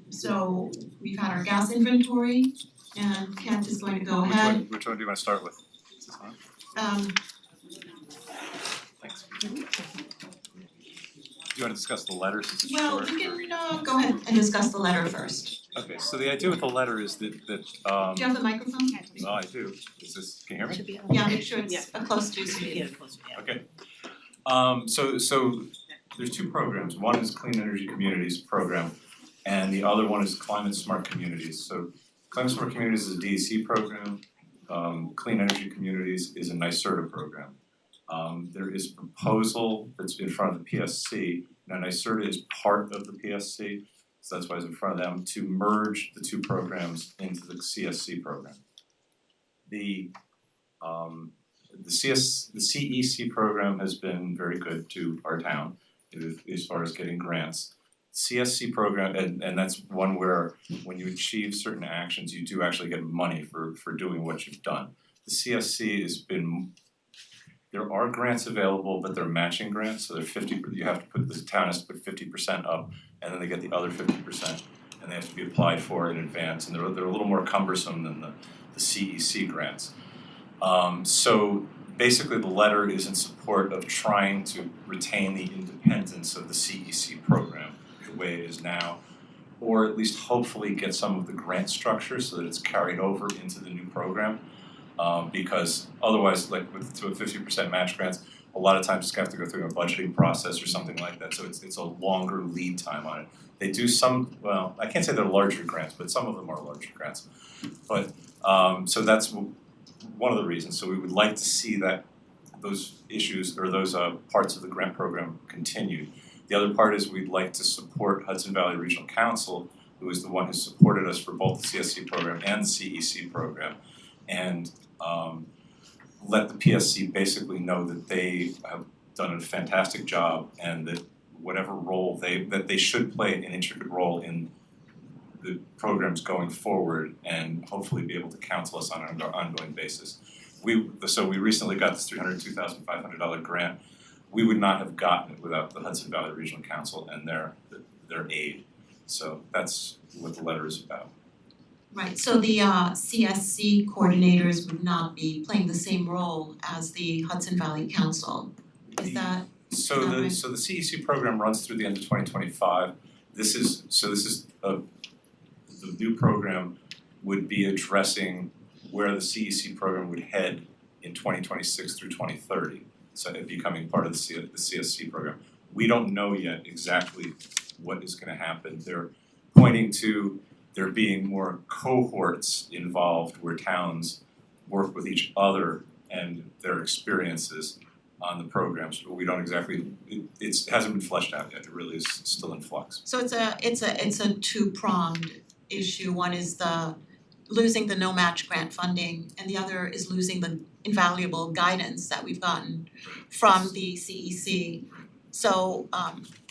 So we've had our gas inventory, and Kent is going to go ahead. Which one do you wanna start with? Is this one? Thanks. Do you wanna discuss the letter since it's Well, short? we can go ahead and discuss the letter first. Okay, so the idea with the letter is that Do you have the microphone? oh, I do, is this, can you hear me? Yeah, make sure it's close to you. Okay. So there's two programs, one is Clean Energy Communities program and the other one is Climate Smart Communities. So Climate Smart Communities is a DEC program, Clean Energy Communities is a NYSERDA program. There is a proposal that's in front of the PSC, now NYSERDA is part of the PSC, so that's why it's in front of them, to merge the two programs into the CSC program. The CEC program has been very good to our town as far as getting grants. CSC program, and that's one where when you achieve certain actions, you do actually get money for doing what you've done. The CSC has been, there are grants available, but they're matching grants, so they're 50, you have to put, the town has to put 50% up, and then they get the other 50%, and they have to be applied for in advance, and they're a little more cumbersome than the CEC grants. So basically the letter is in support of trying to retain the independence of the CEC program the way it is now, or at least hopefully get some of the grant structure so that it's carried over into the new program. Because otherwise, like with 50% match grants, a lot of times it's gonna have to go through a budgeting process or something like that, so it's a longer lead time on it. They do some, well, I can't say they're larger grants, but some of them are larger grants. But so that's one of the reasons, so we would like to see that those issues or those parts of the grant program continued. The other part is we'd like to support Hudson Valley Regional Council, who is the one who supported us for both the CSC program and the CEC program, and let the PSC basically know that they have done a fantastic job and that whatever role that they should play an intricate role in the programs going forward and hopefully be able to counsel us on an ongoing basis. So we recently got this $302,500 grant. We would not have gotten it without the Hudson Valley Regional Council and their aid. So that's what the letter is about. Right, so the CSC coordinators would not be playing the same role as the Hudson Valley Council. Is that So the CEC program runs through the end of 2025. This is the new program would be addressing where the CEC program would head in 2026 through 2030. So it becoming part of the CSC program. We don't know yet exactly what is gonna happen. They're pointing to there being more cohorts involved where towns work with each other and their experiences on the programs, but we don't exactly, it hasn't been fleshed out yet, it really is still in flux. So it's a two-pronged issue. One is the losing the no match grant funding, and the other is losing the invaluable guidance that we've gotten from the CEC. So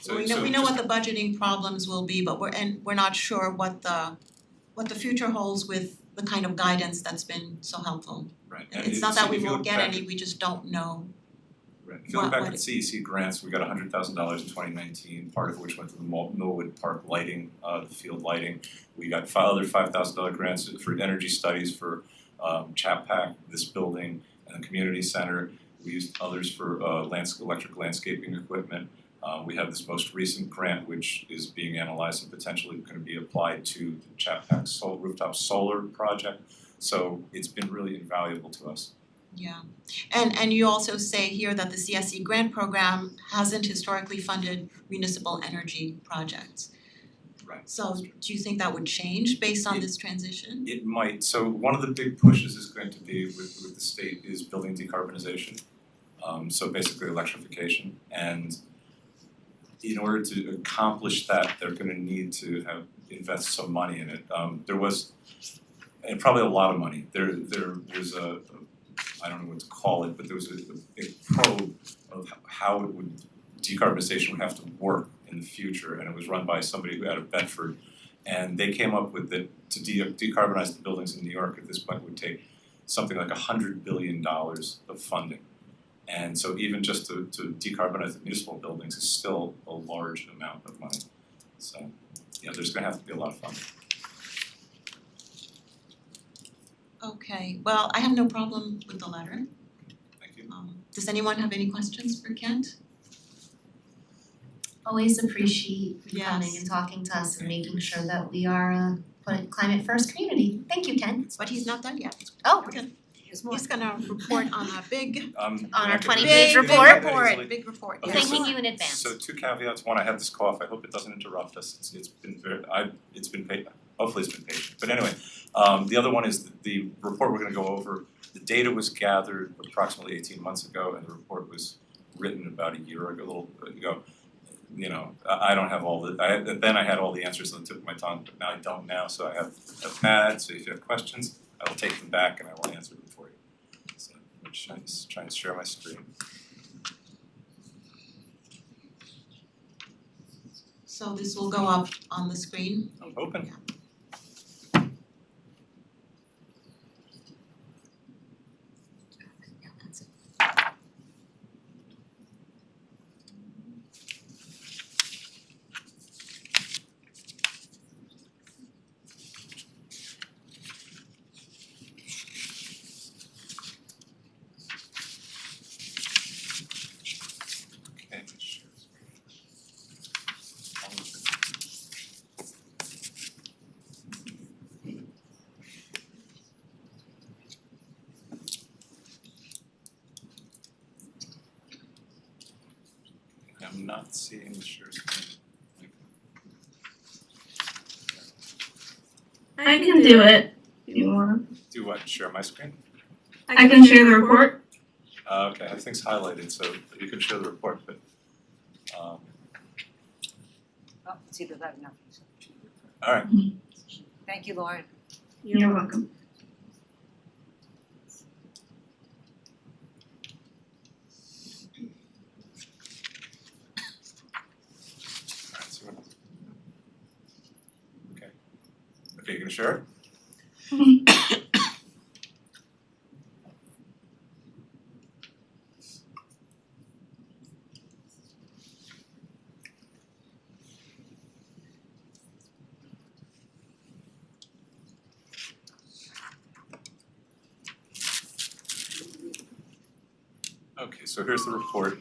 we know what the budgeting problems will be, but we're not sure what the future holds with the kind of guidance that's been so helpful. Right. It's not that we won't get any, we just don't know. Right, if you look back at the CEC grants, we got $100,000 in 2019, part of which went to the Millwood Park lighting, the field lighting. We got other $5,000 grants for energy studies for Chapac, this building, and the community center. We used others for electric landscaping equipment. We have this most recent grant which is being analyzed and potentially gonna be applied to the Chapac rooftop solar project. So it's been really invaluable to us. Yeah, and you also say here that the CSC grant program hasn't historically funded municipal energy projects. Right. So do you think that would change based on this transition? It might, so one of the big pushes is going to be with the state is building decarbonization. So basically electrification, and in order to accomplish that, they're gonna need to invest some money in it. There was, and probably a lot of money, there was I don't know what to call it, but there was a probe of how it would, decarbonization would have to work in the future, and it was run by somebody out of Bedford. And they came up with that to decarbonize the buildings in New York at this point would take something like $100 billion of funding. And so even just to decarbonize the municipal buildings is still a large amount of money. So, yeah, there's gonna have to be a lot of funding. Okay, well, I have no problem with the letter. Thank you. Does anyone have any questions for Kent? Always appreciate you coming Yes. and talking to us and making sure that we are a climate first community. Thank you, Ken. But he's not done yet. Oh, We're gonna, There's more. he's gonna report on a big, on our I can- 20-page big report. big report, Okay, yes. Thanking you in advance. So two caveats, one, I have this cough, I hope it doesn't interrupt us, it's been very, hopefully it's been patient, but anyway. The other one is the report we're gonna go over, the data was gathered approximately 18 months ago and the report was written about a year ago, a little bit ago. You know, I don't have all then I had all the answers on the tip of my tongue, but now I don't now, so I have a pad, so if you have questions, I will take them back and I will answer them for you. So I'm just trying to share my screen. So this will go up on the screen. Open. Okay, share screen. I'm not seeing the share screen. I can do it if you want. Do what, share my screen? I can share the report. Okay, I have things highlighted, so you can share the report, but Oh, it's either that or nothing. alright, Thank you, Lauren. You're welcome. alright, so okay. Okay, you gonna share it? Okay, so here's the report,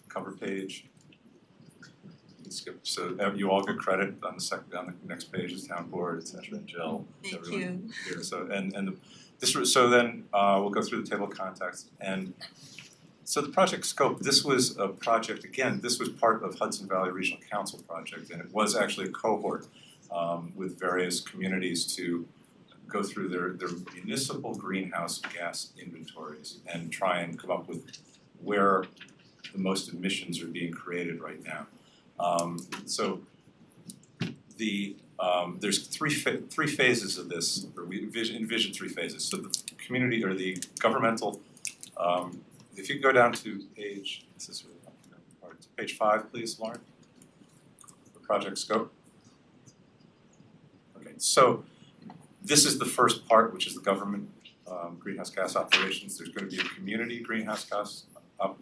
cover page. Skip, so you all get credit on the next page is town board, et cetera, and Jill, Thank everyone you. here, so so then we'll go through the table of contacts and so the project scope, this was a project, again, this was part of Hudson Valley Regional Council project and it was actually a cohort with various communities to go through their municipal greenhouse gas inventories and try and come up with where the most emissions are being created right now. So there's three phases of this, or we envision 3 phases. So the community or the governmental, if you go down to page, this is really hard, to page 5, please, Lauren. The project scope. Okay, so this is the first part, which is the government greenhouse gas operations. There's going to be a community greenhouse gas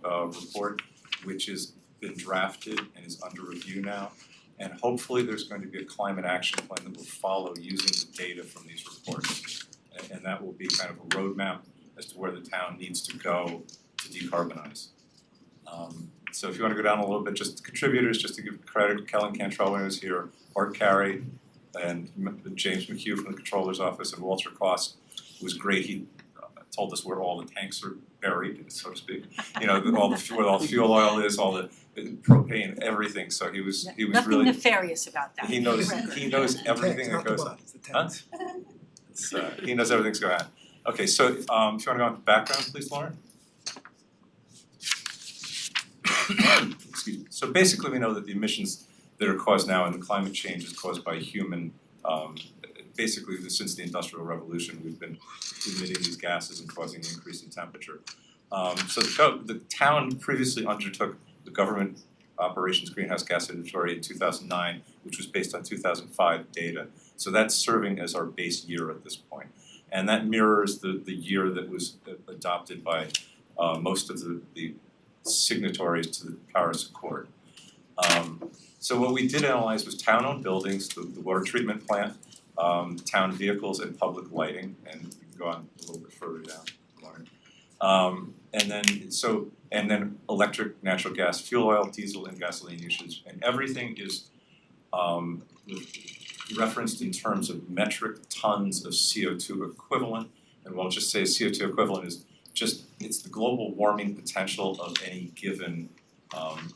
report, which has been drafted and is under review now. And hopefully there's going to be a climate action plan that will follow using the data from these reports. And that will be kind of a roadmap as to where the town needs to go to decarbonize. So if you want to go down a little bit, just contributors, just to give credit, Kellen Cantrell when he was here, Art Carey, and James McHugh from the Controller's Office, and Walter Kloss was great. He told us where all the tanks are buried, so to speak. You know, where all the fuel oil is, all the propane, everything. So he was Nothing really nefarious about that. he knows everything that goes on. Huh? He knows everything's going on. Okay, so if you want to go on to background, please, Lauren. Excuse me. So basically, we know that the emissions that are caused now and the climate change is caused by human. Basically, since the Industrial Revolution, we've been emitting these gases and causing an increase in temperature. So the town previously undertook the government operations greenhouse gas inventory in 2009, which was based on 2005 data. So that's serving as our base year at this point. And that mirrors the year that was adopted by most of the signatories to the Paris Accord. So what we did analyze was town-owned buildings, the water treatment plant, town vehicles and public lighting, and we can go on a little bit further down, Lauren. And then electric, natural gas, fuel oil, diesel and gasoline usage, and everything is referenced in terms of metric tons of CO2 equivalent. And we'll just say CO2 equivalent is it's the global warming potential of any given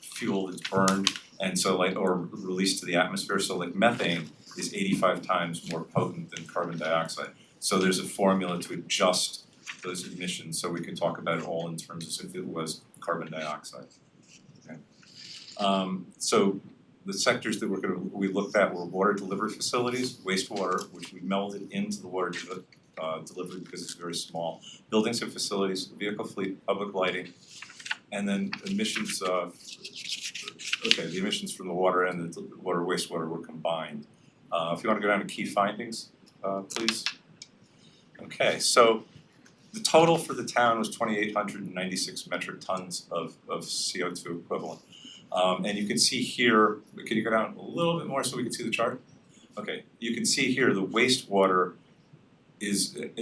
fuel that's burned and so or released to the atmosphere. So methane is 85 times more potent than carbon dioxide. So there's a formula to adjust those emissions, so we can talk about it all in terms of if it was carbon dioxide. Okay. So the sectors that we looked at were water delivery facilities, wastewater, which we melded into the water delivery because it's very small, buildings and facilities, vehicle fleet, public lighting, and then emissions. The emissions from the water and the water wastewater were combined. If you want to go down to key findings, please. Okay, so the total for the town was 2,896 metric tons of CO2 equivalent. And you can see here, can you go down a little bit more so we can see the chart? Okay, you can see here the wastewater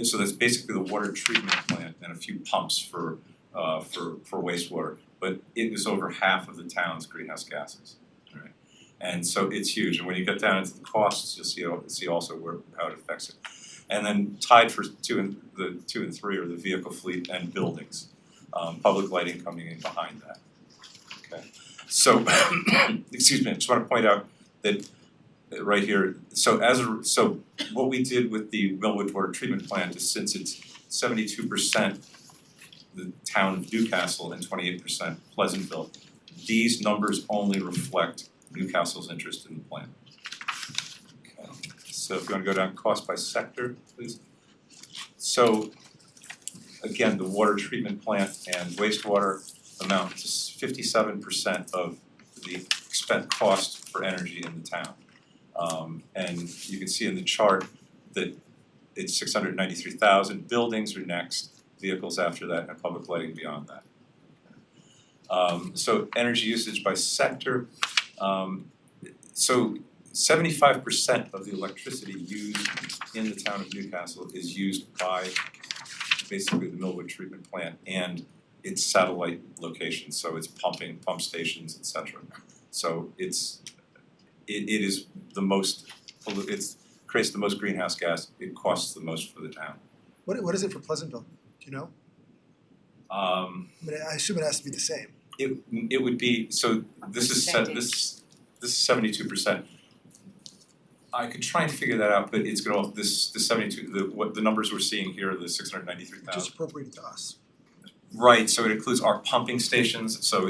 so that's basically the water treatment plant and a few pumps for wastewater, but it is over half of the town's greenhouse gases. Right? And so it's huge. And when you get down into the costs, you'll see also how it affects it. And then tied for 2 and 3 are the vehicle fleet and buildings. Public lighting coming in behind that. Okay. So excuse me, I just want to point out that right here, so what we did with the Millwood water treatment plant is since it's 72% the town of Newcastle and 28% Pleasantville, these numbers only reflect Newcastle's interest in the plant. Okay. So if you want to go down cost by sector, please. So again, the water treatment plant and wastewater amount to 57% of the spent cost for energy in the town. And you can see in the chart that it's 693,000. Buildings are next, vehicles after that, and public lighting beyond that. So energy usage by sector. So 75% of the electricity used in the town of Newcastle is used by basically the Millwood treatment plant and its satellite locations. So it's pump stations, etc. So it is the most, it creates the most greenhouse gas. It costs the most for the town. What is it for Pleasantville? Do you know? I mean, I assume it has to be the same. It would be, so this is 72%. I could try and figure that out, but it's gonna the 72 the numbers we're seeing here are the 693,000. Just appropriated to us. Right, so it includes our pumping stations, so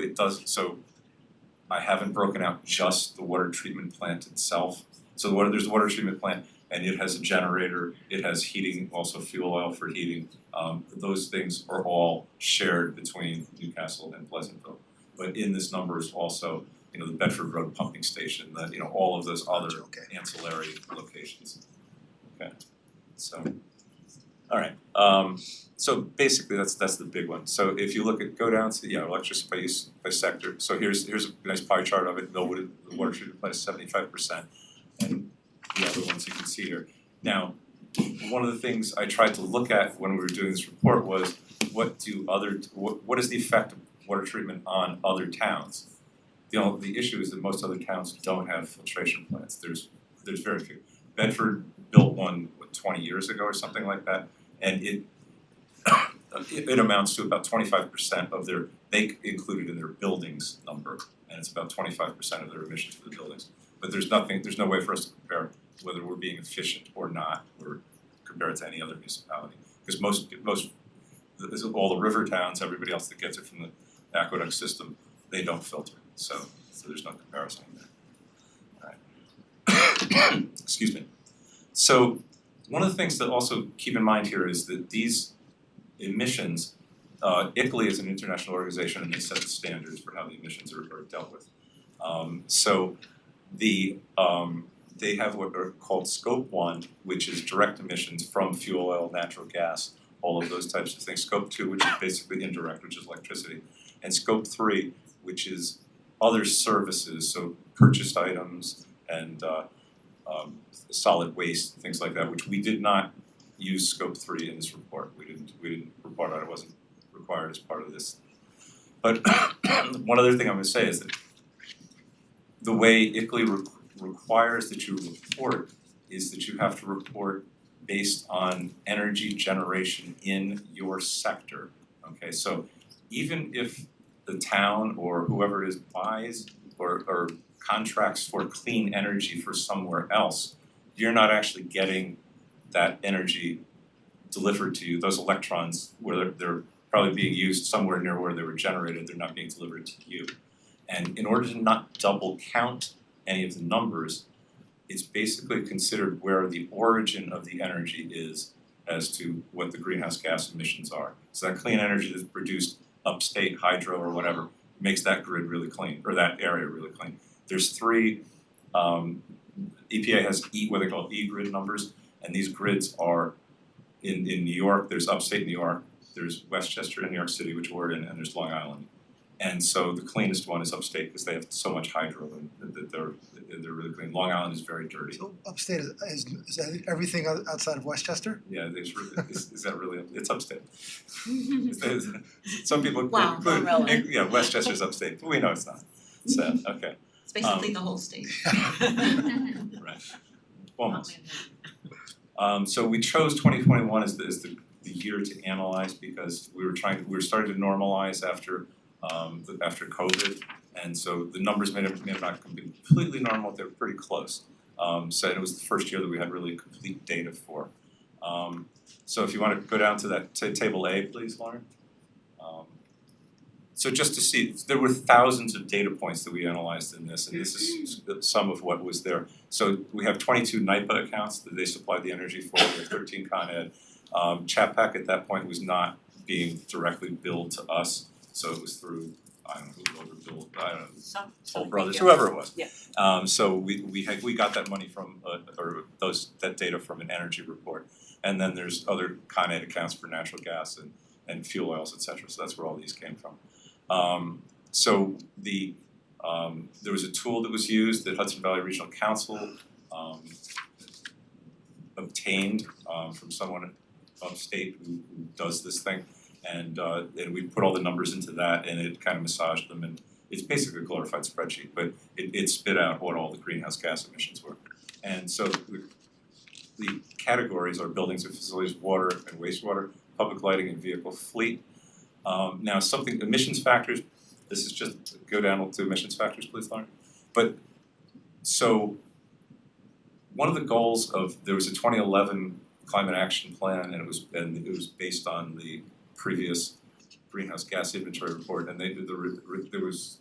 I haven't broken out just the water treatment plant itself. So there's the water treatment plant and it has a generator, it has heating, also fuel oil for heating. Those things are all shared between Newcastle and Pleasantville. But in this number is also, the Bedford Road pumping station, all of those other ancillary locations. Okay, so, all right. So basically that's the big one. So if you go down to electricity by sector. So here's a nice pie chart of it. Millwood, the water treatment plant is 75%, and the other ones you can see here. Now, one of the things I tried to look at when we were doing this report was what is the effect of water treatment on other towns? The issue is that most other towns don't have filtration plants. There's very few. Bedford built one 20 years ago or something like that, and it amounts to about 25% of they included in their buildings number, and it's about 25% of their emissions for the buildings. But there's no way for us to compare whether we're being efficient or not, or compare it to any other municipality. Because all the river towns, everybody else that gets it from the aqueduct system, they don't filter. So there's no comparison there. All right. Excuse me. So one of the things to also keep in mind here is that these emissions, ICLEI is an international organization and they set the standards for how the emissions are dealt with. So they have what are called Scope 1, which is direct emissions from fuel oil, natural gas, all of those types of things. Scope 2, which is basically indirect, which is electricity. And Scope 3, which is other services, so purchased items and solid waste, things like that, which we did not use Scope 3 in this report. We didn't report on it. It wasn't required as part of this. But one other thing I'm gonna say is that the way ICLEI requires that you report is that you have to report based on energy generation in your sector. Okay, so even if the town or whoever it is buys or contracts for clean energy for somewhere else, you're not actually getting that energy delivered to you. Those electrons, where they're probably being used somewhere near where they were generated, they're not being delivered to you. And in order to not double count any of the numbers, it's basically considered where the origin of the energy is as to what the greenhouse gas emissions are. So that clean energy that's produced upstate, hydro or whatever, makes that grid really clean, or that area really clean. There's three, EPA has what they call E-grid numbers, and these grids are in New York, there's upstate New York, there's Westchester in New York City, which we're in, and there's Long Island. And so the cleanest one is upstate because they have so much hydro and that they're really clean. Long Island is very dirty. So upstate is everything outside of Westchester? Yeah, is that really, it's upstate. Some people Wow, include, not really. yeah, Westchester's upstate, but we know it's not. So, okay, It's basically the whole state. right, almost. So we chose 2021 as the year to analyze because we were starting to normalize after COVID, and so the numbers may have not been completely normal, they were pretty close. So it was the first year that we had really complete data for. So if you want to go down to that table A, please, Lauren. So just to see, there were thousands of data points that we analyzed in this, and this is some of what was there. So we have 22 NYPA accounts that they supplied the energy for, we have 13 Con Ed. Chapac at that point was not being directly billed to us, so it was through, I don't know who billed, I don't know, Toll Brothers, whoever it was. Yeah. So we got that money from, that data from an energy report. And then there's other Con Ed accounts for natural gas and fuel oils, et cetera, so that's where all these came from. So there was a tool that was used that Hudson Valley Regional Council obtained from someone upstate who does this thing, and we put all the numbers into that, and it kind of massaged them, and it's basically a glorified spreadsheet, but it spit out what all the greenhouse gas emissions were. And so the categories are buildings and facilities, water and wastewater, public lighting and vehicle fleet. Now emissions factors, this is just, go down to emissions factors please, Lauren. But, so, one of the goals there was a 2011 climate action plan and it was based on the previous greenhouse gas inventory report, and there was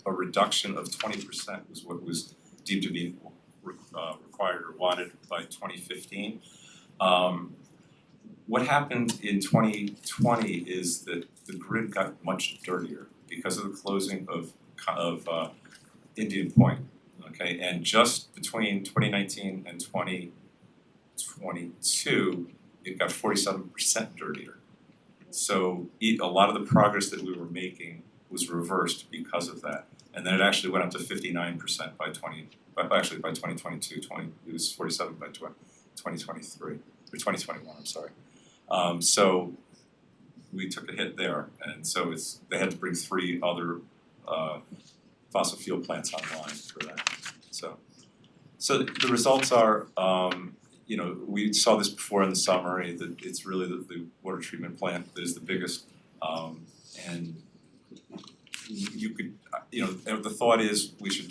a reduction of 20% was what was deemed to be required or wanted by 2015. What happened in 2020 is that the grid got much dirtier because of the closing of Indian Point. Okay, and just between 2019 and 2022, it got 47% dirtier. So a lot of the progress that we were making was reversed because of that, and then it actually went up to 59% by 2022. It was 47 by 2023 or 2021. I'm sorry. So we took a hit there, and so they had to bring 3 other fossil fuel plants online for that. So the results are, we saw this before in the summary that it's really the water treatment plant that is the biggest, and you could, the thought is we should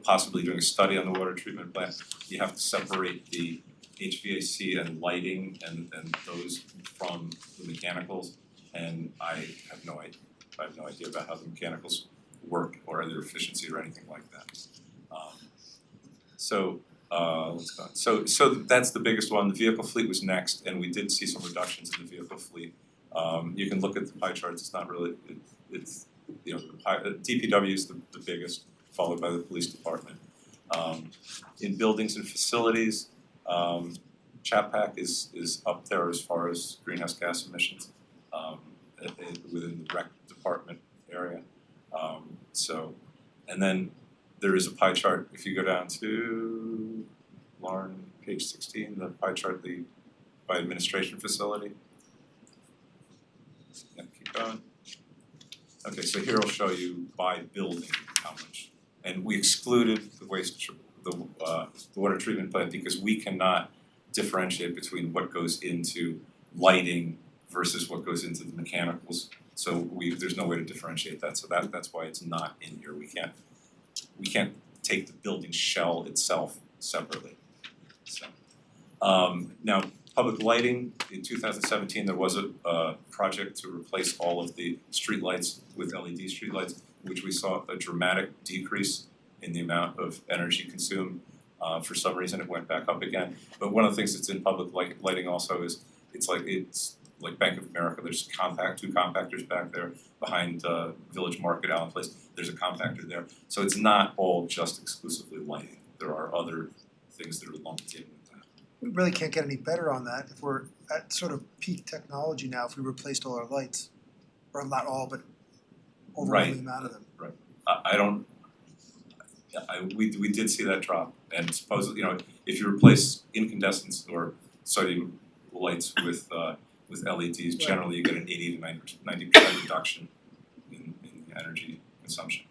possibly doing a study on the water treatment plant. You have to separate the HVAC and lighting and those from the mechanicals, and I have no idea about how the mechanicals work or their efficiency or anything like that. Let's go on. So that's the biggest one. The vehicle fleet was next, and we did see some reductions in the vehicle fleet. You can look at the pie charts. It's not really. It's DPW is the biggest, followed by the police department. In buildings and facilities, Chapac is up there as far as greenhouse gas emissions within the rec department area. And then there is a pie chart. If you go down to Lauren, page 16, the pie chart by administration facility. Yeah, keep going. Okay, so here I'll show you by building how much. And we excluded the the water treatment plant because we cannot differentiate between what goes into lighting versus what goes into the mechanicals. So there's no way to differentiate that, so that's why it's not in here. We can't take the building shell itself separately. So now public lighting, in 2017 there was a project to replace all of the streetlights with LED streetlights, which we saw a dramatic decrease in the amount of energy consumed. For some reason it went back up again. But one of the things that's in public lighting also is it's like Bank of America, there's two compactors back there behind Village Market, Allen Place, there's a compactor there. So it's not all just exclusively lighting, there are other things that are lumped in with that. We really can't get any better on that if we're at sort of peak technology now, if we replaced all our lights. Or not all, but overwhelming amount of them. We did see that drop, and supposedly, if you replace incandescents or sodium lights with LEDs, generally you get an 80 to 90% reduction in energy consumption.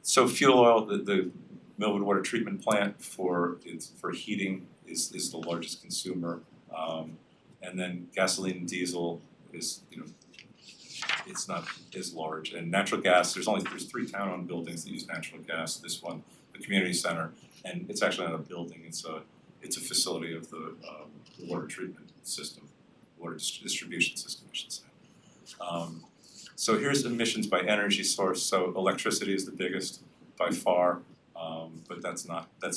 So fuel oil, the Millwood Water Treatment Plant for heating is the largest consumer, and then gasoline and diesel is it's not as large. And natural gas, there's 3 town-owned buildings that use natural gas. This one, the community center, and it's actually not a building. It's a facility of the water treatment system, water distribution system, I should say. So here's emissions by energy source. So electricity is the biggest by far, but that's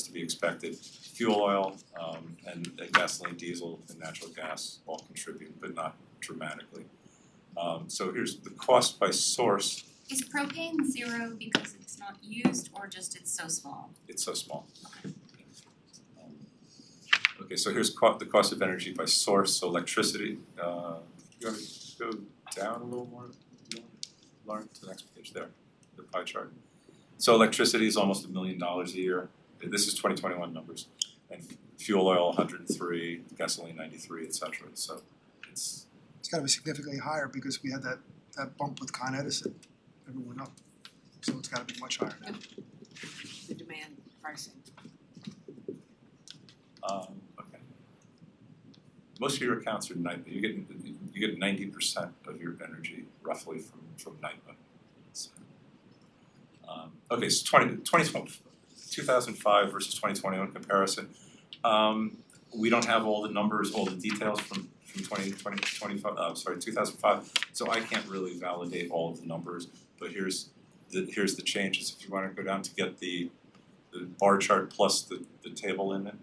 to be expected. Fuel oil and gasoline, diesel, and natural gas all contribute, but not dramatically. So here's the cost by source. Is propane zero because it's not used or just it's so small? It's so small. Okay, so here's the cost of energy by source. So electricity. You want to go down a little more, Lauren, to the next page there, the pie chart. So electricity is almost $1 million a year. This is 2021 numbers, and fuel oil 103, gasoline 93, etc. So it's got to be significantly higher because we had that bump with Con Edison. Everyone went up, so it's got to be much higher now. The demand pricing. Okay. Most of your accounts are NIPA. You get 90% of your energy roughly from NIPA. So, okay, so 2005 versus 2021 comparison. We don't have all the numbers, all the details from 2005, so I can't really validate all of the numbers, but here's the changes if you want to go down to get the bar chart plus the table in it.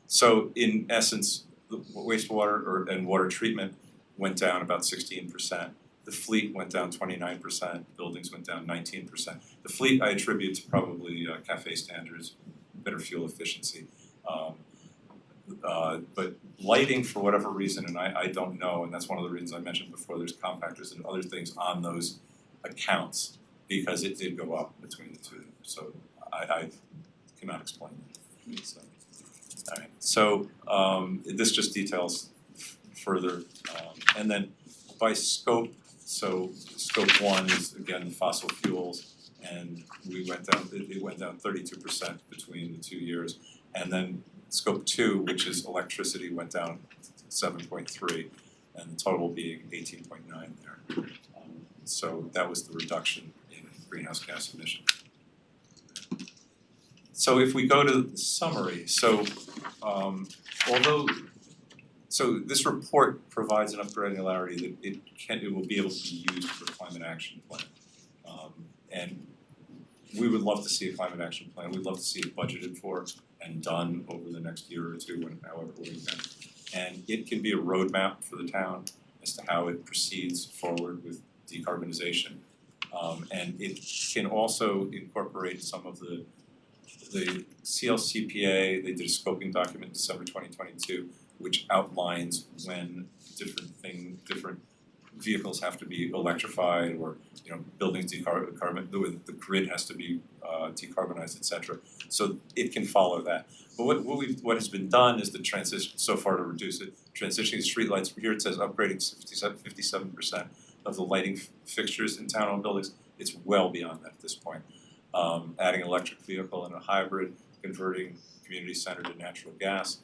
So in essence, the wastewater and water treatment went down about 16%. The fleet went down 29%, buildings went down 19%. The fleet I attribute to probably CAFE standards, better fuel efficiency. But lighting, for whatever reason, and I don't know, and that's one of the reasons I mentioned before, there's compactors and other things on those accounts because it did go up between the two. So I cannot explain that. So, all right. So this just details further, and then by scope. So scope 1 is again the fossil fuels, and it went down 32% between the 2 years, and then scope 2, which is electricity, went down 7.3, and the total being 18.9 there. So that was the reduction in greenhouse gas emissions. So if we go to the summary, so so this report provides enough granularity that it will be able to be used for a climate action plan, and we would love to see a climate action plan. We'd love to see it budgeted for and done over the next year or two, however we can. And it can be a roadmap for the town as to how it proceeds forward with decarbonization. And it can also incorporate some of the CLCPA. They did a scoping document in December 2022, which outlines when different vehicles have to be electrified or, you know, buildings the grid has to be decarbonized, et cetera. So it can follow that. But what has been done is the transition so far to reduce it, transitioning streetlights. Here it says upgrading 57% of the lighting fixtures in town-owned buildings. It's well beyond that at this point. Adding electric vehicle and a hybrid, converting community center to natural gas,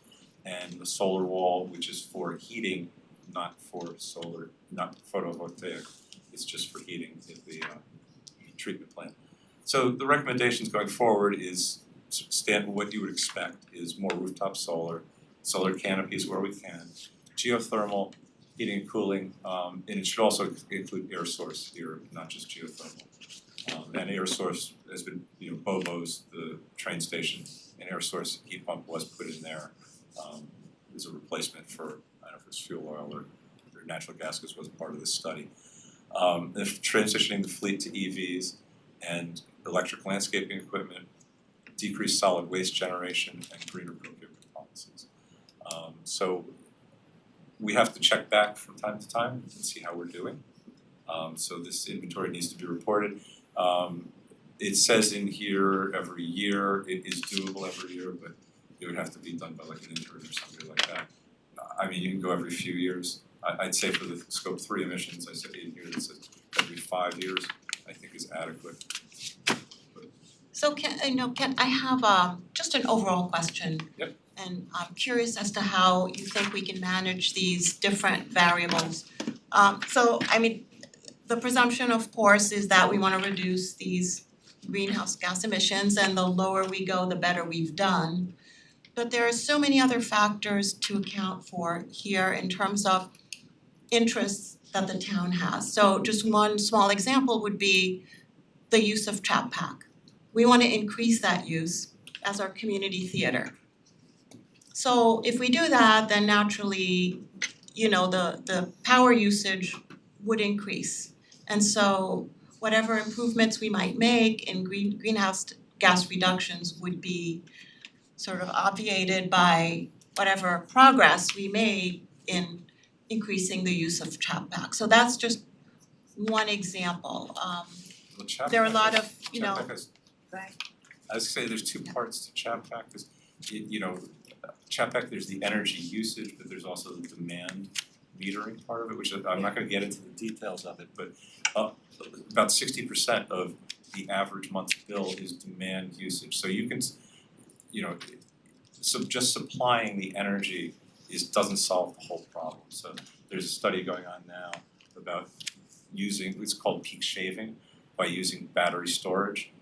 and the solar wall, which is for heating, not for solar, not photovoltaic. It's just for heating the treatment plant. So the recommendations going forward is what you would expect is more rooftop solar canopies where we can, geothermal, heating and cooling, and it should also include air source here, not just geothermal. And air source has been, you know, Bobo's, the train station, an air source heat pump was put in there as a replacement for, I don't know if it's fuel oil or natural gas, because it wasn't part of this study. Transitioning the fleet to EVs and electric landscaping equipment, decreased solid waste generation, and greener procurement policies. So we have to check back from time to time and see how we're doing. So this inventory needs to be reported. It says in here every year, it is doable every year, but it would have to be done by like an intern or somebody like that. I mean, you can go every few years. I'd say for the scope 3 emissions, I said in here that says every 5 years, I think is adequate. So Ken, I have just an overall question. Yep. And I'm curious as to how you think we can manage these different variables. So I mean, the presumption of course is that we wanna reduce these greenhouse gas emissions, and the lower we go, the better we've done. But there are so many other factors to account for here in terms of interests that the town has. So just one small example would be the use of Trap Pack. We wanna increase that use as our community theater. So if we do that, then naturally, you know, the power usage would increase. And so whatever improvements we might make in greenhouse gas reductions would be sort of obviated by whatever progress we made in increasing the use of Trap Pack. So that's just one example. Well, Chat There are a Pack lot has- of, you Chat know, Pack has- I was gonna say there's two parts to Chat Pack, there's Chat Pack, there's the energy usage, but there's also the demand metering part of it, which I'm not gonna get into the details of it, but about 60% of the average month's bill is demand usage. So you can, so just supplying the energy doesn't solve the whole problem. So there's a study going on now about using, it's called peak shaving, by using battery storage,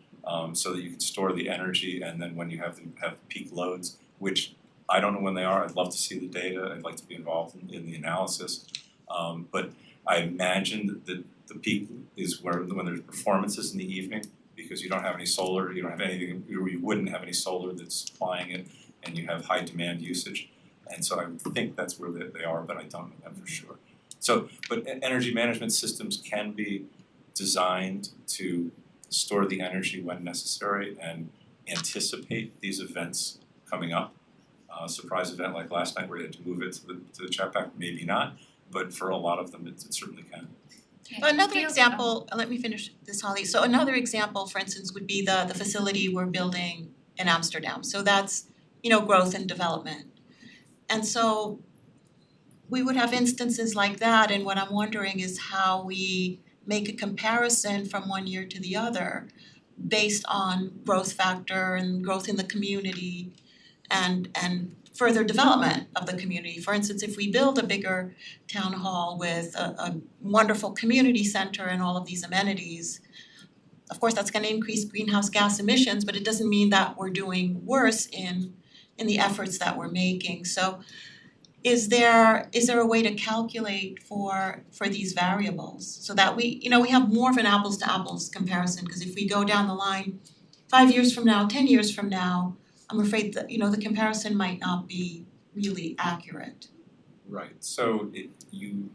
so that you can store the energy, and then when you have peak loads, which I don't know when they are, I'd love to see the data, I'd like to be involved in the analysis. But I imagine that the peak is when there's performances in the evening, because you don't have any solar, you don't have anything, you wouldn't have any solar that's supplying it, and you have high demand usage. And so I think that's where they are, but I don't know that for sure. So, but energy management systems can be designed to store the energy when necessary and anticipate these events coming up. Surprise event like last night where you had to move it to the Chat Pack, maybe not, but for a lot of them it certainly can. Another example, let me finish this, Holly. So another example, for instance, would be the facility we're building in Amsterdam. So that's, you know, growth and development. And so we would have instances like that, and what I'm wondering is how we make a comparison from one year to the other based on growth factor and growth in the community and further development of the community. For instance, if we build a bigger town hall with a wonderful community center and all of these amenities, of course that's gonna increase greenhouse gas emissions, but it doesn't mean that we're doing worse in the efforts that we're making. So is there a way to calculate for these variables so that we have more of an apples to apples comparison? Because if we go down the line 5 years from now, 10 years from now, I'm afraid that, the comparison might not be really accurate. Right, so you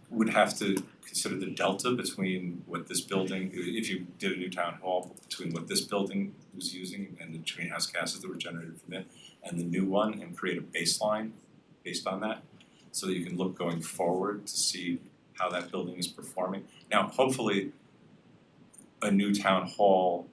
would have to consider the delta between what this building, if you did a new town hall, between what this building was using and the greenhouse gases that were generated from it, and the new one, and create a baseline based on that. so that you can look going forward to see how that building is performing. Now, hopefully, a new town hall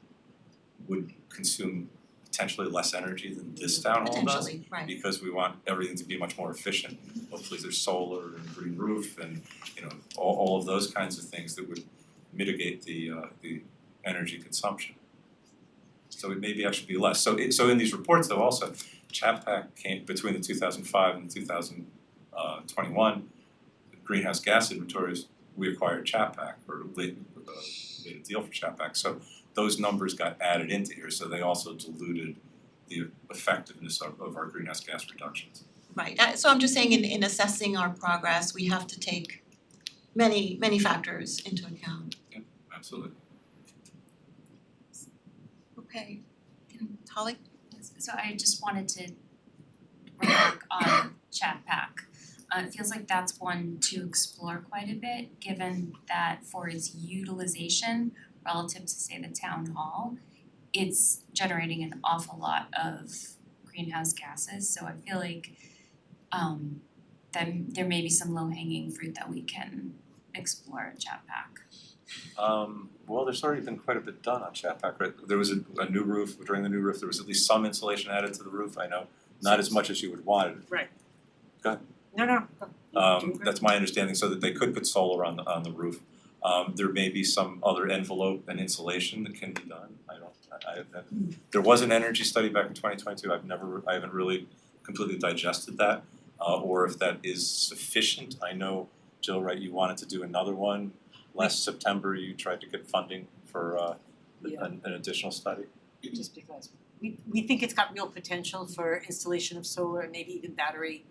would consume potentially less energy than this town hall does. Potentially, right. Because we want everything to be much more efficient. Hopefully there's solar and green roof and, you know, all of those kinds of things that would mitigate the energy consumption. So it may be actually be less. So in these reports though also, Chapac came between the 2005 and 2021 greenhouse gas inventories, we acquired Chapac or made a deal for Chapac. So those numbers got added into here, so they also diluted the effectiveness of our greenhouse gas reductions. Right, so I'm just saying in assessing our progress, we have to take many factors into account. Absolutely. Okay, Holly? So I just wanted to remark on Chapac. It feels like that's one to explore quite a bit, given that for its utilization relative to say the town hall, it's generating an awful lot of greenhouse gases. So I feel like then there may be some low hanging fruit that we can explore at Chapac. Well, there's already been quite a bit done on Chapac, right? There was a new roof, during the new roof, there was at least some insulation added to the roof, I know, not as much as you would want it. Right. Go ahead. No. That's my understanding, so that they could put solar on the roof. There may be some other envelope and insulation that can be done, there was an energy study back in 2022, I haven't really completely digested that, or if that is sufficient. I know, Jill, right, you wanted to do another one. Last September, you tried to get funding for an additional study. Just because we think it's got real potential for installation of solar and maybe even battery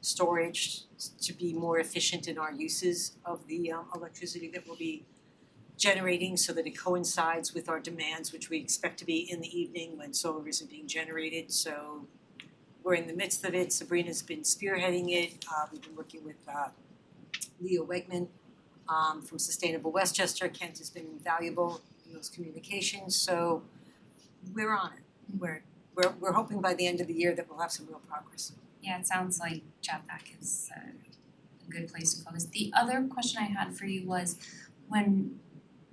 storage to be more efficient in our uses of the electricity that we'll be generating, so that it coincides with our demands, which we expect to be in the evening when solar isn't being generated. So we're in the midst of it. Sabrina's been spearheading it. We've been working with Leo Wegman from Sustainable Westchester. Kent has been invaluable in those communications. So we're on it. We're hoping by the end of the year that we'll have some real progress. Yeah, it sounds like Chapac is a good place to focus. The other question I had for you was, when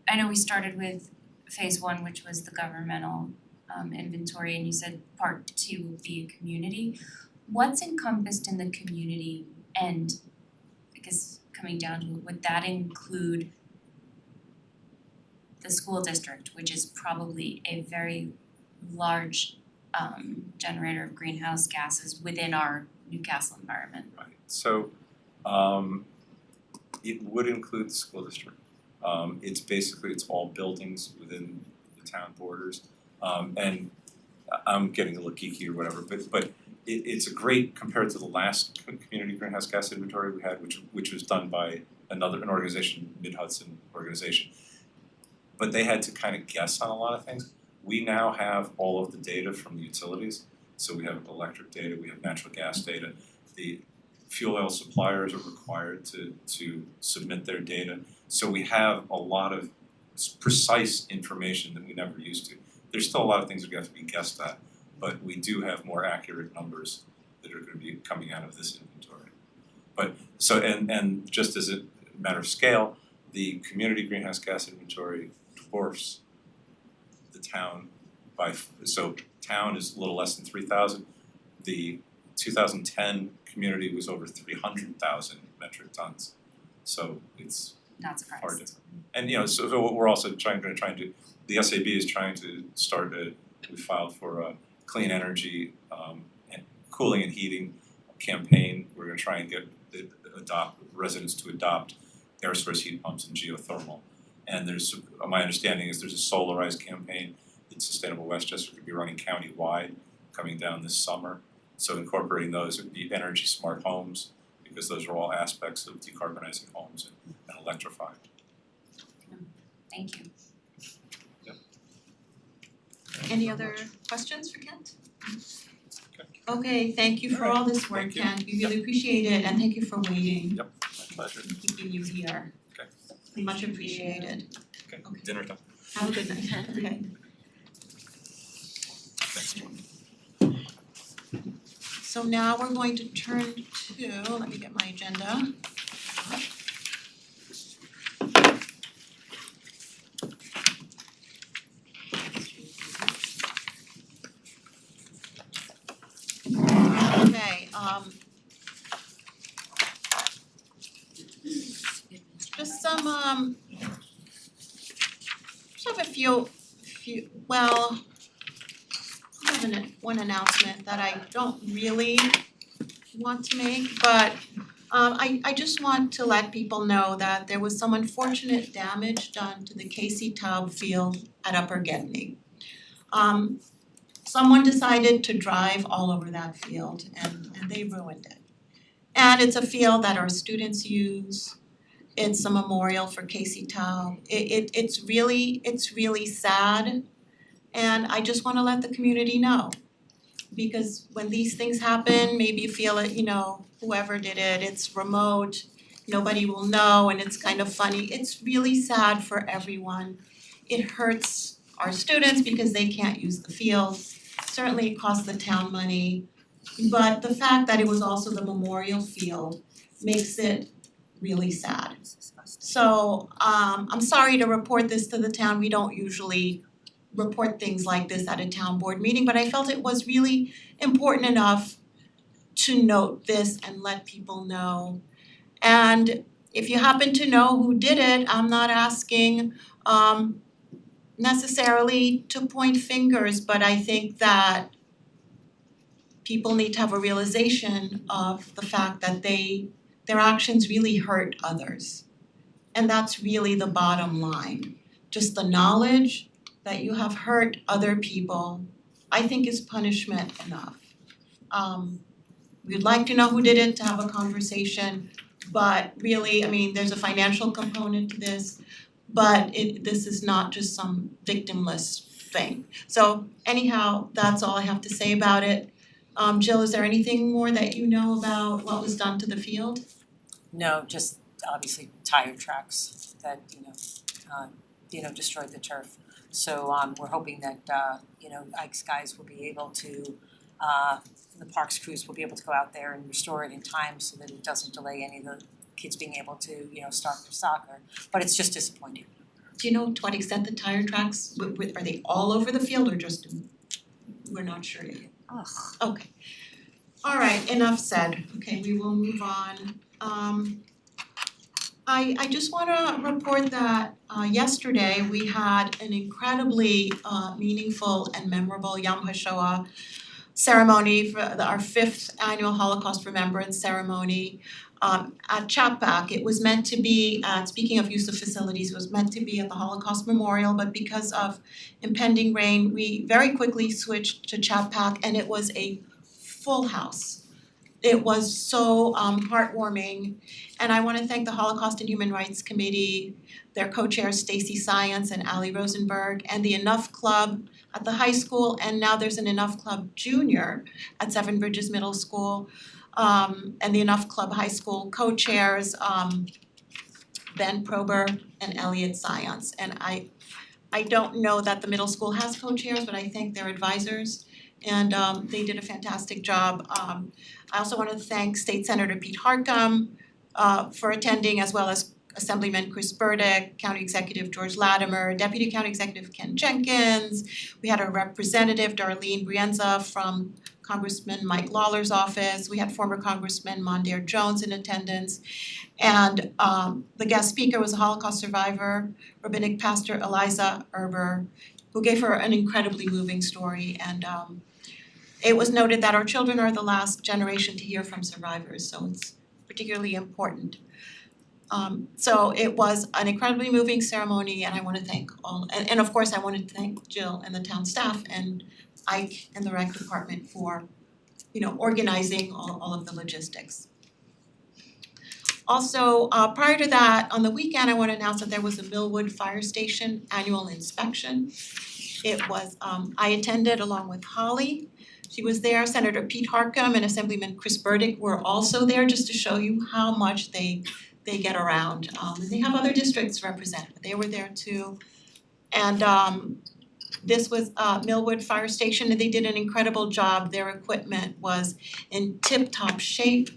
I know we started with phase one, which was the governmental inventory, and you said part two would be a community. What's encompassed in the community, and because coming down to it, would that include the school district, which is probably a very large generator of greenhouse gases within our Newcastle environment? Right, so it would include the school district. It's all buildings within the town borders. And I'm getting a little geeky or whatever, but it's a great, compared to the last community greenhouse gas inventory we had, which was done by an organization, Mid-Hudson organization. But they had to kind of guess on a lot of things. We now have all of the data from the utilities. So we have electric data, we have natural gas data. The fuel oil suppliers are required to submit their data. So we have a lot of precise information that we never used to. There's still a lot of things that have to be guessed at, but we do have more accurate numbers that are gonna be coming out of this inventory. But so and just as a matter of scale, the community greenhouse gas inventory dwarfs the town town is a little less than 3,000. The 2010 community was over 300,000 metric tons. So it's Not far surprised. different. And so what we're also trying to the SAB is trying to start we filed for a clean energy and cooling and heating campaign. We're gonna try and get residents to adopt air source heat pumps and geothermal. And my understanding is there's a solarized campaign that Sustainable Westchester could be running county-wide coming down this summer. So incorporating those would be energy smart homes, because those are all aspects of decarbonizing homes and electrifying. Thank you. Any other questions for Kent? Okay, thank you for all this work, Thank you. Kent, we really appreciate it, and thank you for waiting. Yep, my pleasure. And keeping you here. Okay. Much appreciated. Okay, dinner time. Have a good night, okay. Thanks, Jordan. So now we're going to turn to to, let me get my agenda. Okay, just some just have a few, well, I have one announcement that I don't really want to make, but I just want to let people know that there was some unfortunate damage done to the Casey Taub Field at Upper Getney. Someone decided to drive all over that field and they ruined it. And it's a field that our students use. It's a memorial for Casey Taub. It's really sad. And I just wanna let the community know. Because when these things happen, maybe you feel it, whoever did it, it's remote, nobody will know, and it's kind of funny. It's really sad for everyone. It hurts our students because they can't use the field. Certainly it costs the town money. But the fact that it was also the memorial field makes it really sad. So I'm sorry to report this to the town. We don't usually report things like this at a town board meeting, but I felt it was really important enough to note this and let people know. And if you happen to know who did it, I'm not asking necessarily to point fingers, but I think that people need to have a realization of the fact that their actions really hurt others. And that's really the bottom line. Just the knowledge that you have hurt other people, I think is punishment enough. We'd like to know who did it, to have a conversation, but really, I mean, there's a financial component to this, but this is not just some victimless thing. So anyhow, that's all I have to say about it. Jill, is there anything more that you know about what was done to the field? No, just obviously tire tracks that, destroyed the turf. So we're hoping that Ike's guys will be able to the parks crews will be able to go out there and restore it in time so that it doesn't delay any of the kids being able to, start their soccer. But it's just disappointing. Do you know to what extent the tire tracks, are they all over the field or just, we're not sure yet? Ugh. Okay. All right, enough said. Okay, we will move on. I just wanna report that yesterday we had an incredibly meaningful and memorable Yom HaShoah ceremony for our 5th annual Holocaust Remembrance Ceremony at Chapac. It was meant to be, speaking of use of facilities, it was meant to be at the Holocaust Memorial, but because of impending rain, we very quickly switched to Chapac and it was a full house. It was so heartwarming, and I wanna thank the Holocaust and Human Rights Committee, their co-chairs Stacy Science and Ali Rosenberg, and the Enough Club at the high school, and now there's an Enough Club Junior at Seven Bridges Middle School, and the Enough Club High School co-chairs, Ben Prober and Elliot Science. And I don't know that the middle school has co-chairs, but I thank their advisors, and they did a fantastic job. I also want to thank State Senator Pete Harcum for attending, as well as Assemblyman Chris Burdick, County Executive George Latimer, Deputy County Executive Ken Jenkins. We had a representative, Darlene Brienza, from Congressman Mike Lawler's office. We had former Congressman Mondaire Jones in attendance. And the guest speaker was a Holocaust survivor, Rabbinic Pastor Eliza Erber, who gave her an incredibly moving story. And it was noted that our children are the last generation to hear from survivors, so it's particularly important. So it was an incredibly moving ceremony, and I wanna thank all, and of course I wanted to thank Jill and the town staff and Ike and the rec department for, organizing all of the logistics. Also, prior to that, on the weekend, I wanna announce that there was a Millwood Fire Station annual inspection. It was, I attended along with Holly. She was there, Senator Pete Harcum and Assemblyman Chris Burdick were also there, just to show you how much they get around. And they have other districts represented, but they were there too. And this was Millwood Fire Station, and they did an incredible job. Their equipment was in tip-top shape.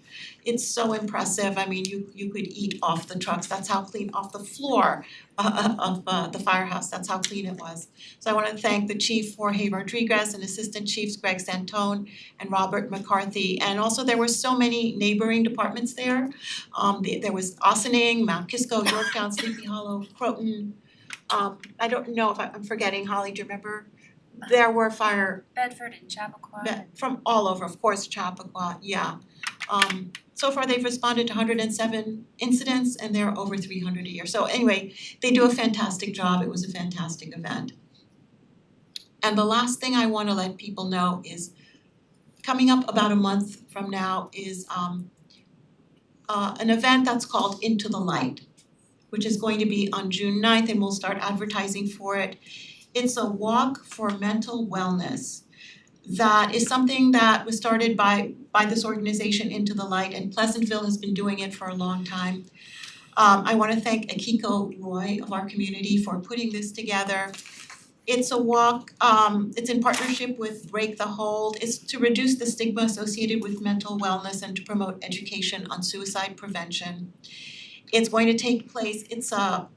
it's so impressive. I mean, you could eat off the trucks. That's how clean, off the floor of the firehouse. That's how clean it was. So I wanna thank the chief Jorge Rodriguez and assistant chiefs Greg Santone and Robert McCarthy. And also there were so many neighboring departments there. There was Ossining, Mount Kisco, Yorktown, Sleepy Hollow, Croton. I don't know if I'm forgetting, Holly, do you remember? There were fire Bedford and Chappaqua. from all over, of course, Chappaqua, yeah. So far they've responded to 107 incidents and there are over 300 a year. So anyway, they do a fantastic job. It was a fantastic event. And the last thing I wanna let people know is coming up about a month from now is an event that's called Into the Light, which is going to be on June 9th, and we'll start advertising for it. It's a walk for mental wellness. That is something that was started by this organization Into the Light, and Pleasantville has been doing it for a long time. I wanna thank Akiko Roy of our community for putting this together. It's a walk, it's in partnership with Break the Hold. It's to reduce the stigma associated with mental wellness and to promote education on suicide prevention. It's going to take place, it's a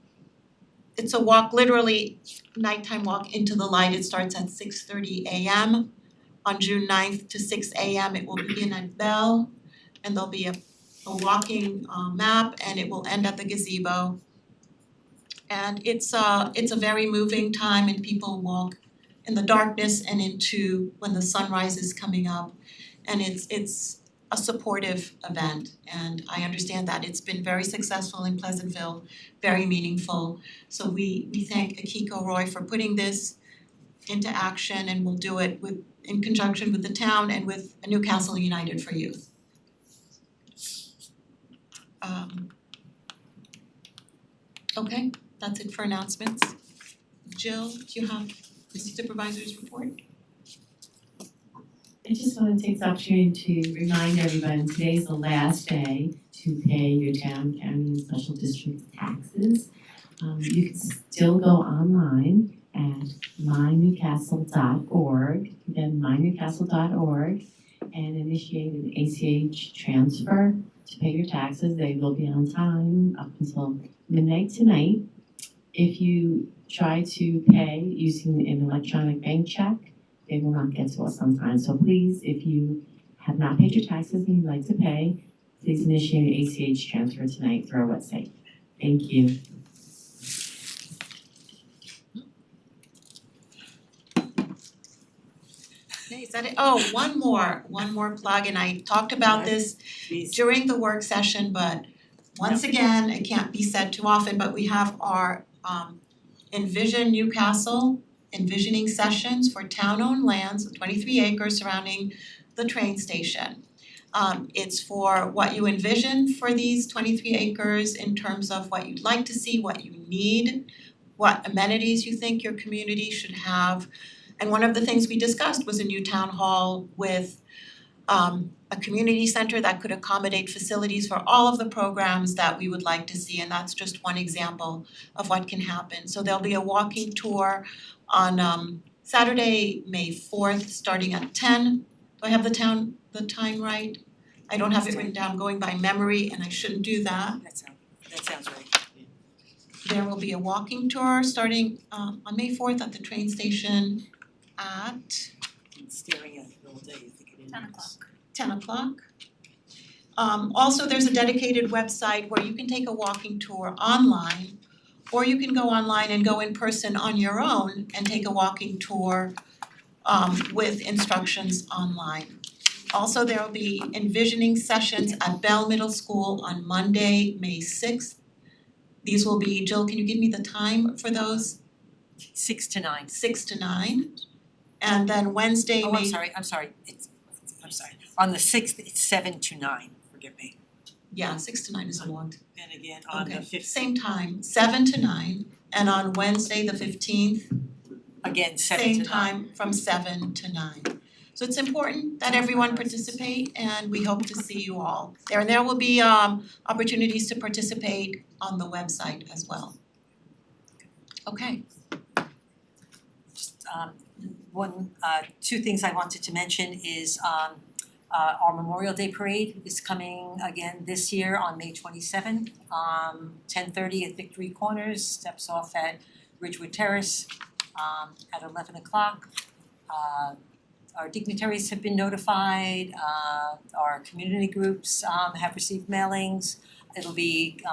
walk, literally nighttime walk into the light. It starts at 6:30 a.m. on June 9th to 6 a.m. It will begin at Bell, and there'll be a walking map, and it will end at the gazebo. And it's a very moving time, and people walk in the darkness and into when the sunrise is coming up. And it's a supportive event, and I understand that it's been very successful in Pleasantville, very meaningful. So we thank Akiko Roy for putting this into action, and we'll do it in conjunction with the town and with Newcastle United for Youth. Okay, that's it for announcements. Jill, do you have the supervisor's report? I just want to take this opportunity to remind everyone, today's the last day to pay your town, county, and special district taxes. You can still go online at mynewcastle.org, again, mynewcastle.org, and initiate an ACH transfer to pay your taxes. They will be on time up until midnight tonight. If you try to pay using an electronic bank check, they will not get to us on time. So please, if you have not paid your taxes and you'd like to pay, please initiate an ACH transfer tonight through our website. Thank you. Okay, is that it? Oh, one more plug, and I talked about this during the work session, but once again, it can't be said too often, but we have our Envision Newcastle envisioning sessions for town-owned lands, 23 acres surrounding the train station. It's for what you envision for these 23 acres in terms of what you'd like to see, what you need, what amenities you think your community should have. And one of the things we discussed was a new town hall with a community center that could accommodate facilities for all of the programs that we would like to see, and that's just one example of what can happen. So there'll be a walking tour on Saturday, May 4th, starting at 10. Do I have the time right? I don't have it written down, going by memory, and I shouldn't do that. That sounds right. There will be a walking tour starting on May 4th at the train station at I'm staring at it all day, you think it is. 10 o'clock. Also, there's a dedicated website where you can take a walking tour online, or you can go online and go in person on your own and take a walking tour with instructions online. Also, there will be envisioning sessions at Bell Middle School on Monday, May 6th. These will be, Jill, can you give me the time for those? 6 to 9. 6 to 9. And then Wednesday, Oh, May I'm sorry. I'm sorry. On the 6th, it's 7 to 9, forgive me. Yeah, 6 to 9 is a long. And again, on the 15th. Same time, 7 to 9, and on Wednesday, the 15th, Again, 7 to 9. same time from 7 to 9. So it's important that everyone participate, and we hope to see you all there. And there will be opportunities to participate on the website as well. Okay. Just two things I wanted to mention is Our Memorial Day Parade is coming again this year on May 27th, 10:30 at Victory Corners, steps off at Ridgewood Terrace at 11 o'clock. Our dignitaries have been notified, our community groups have received mailings. It'll be,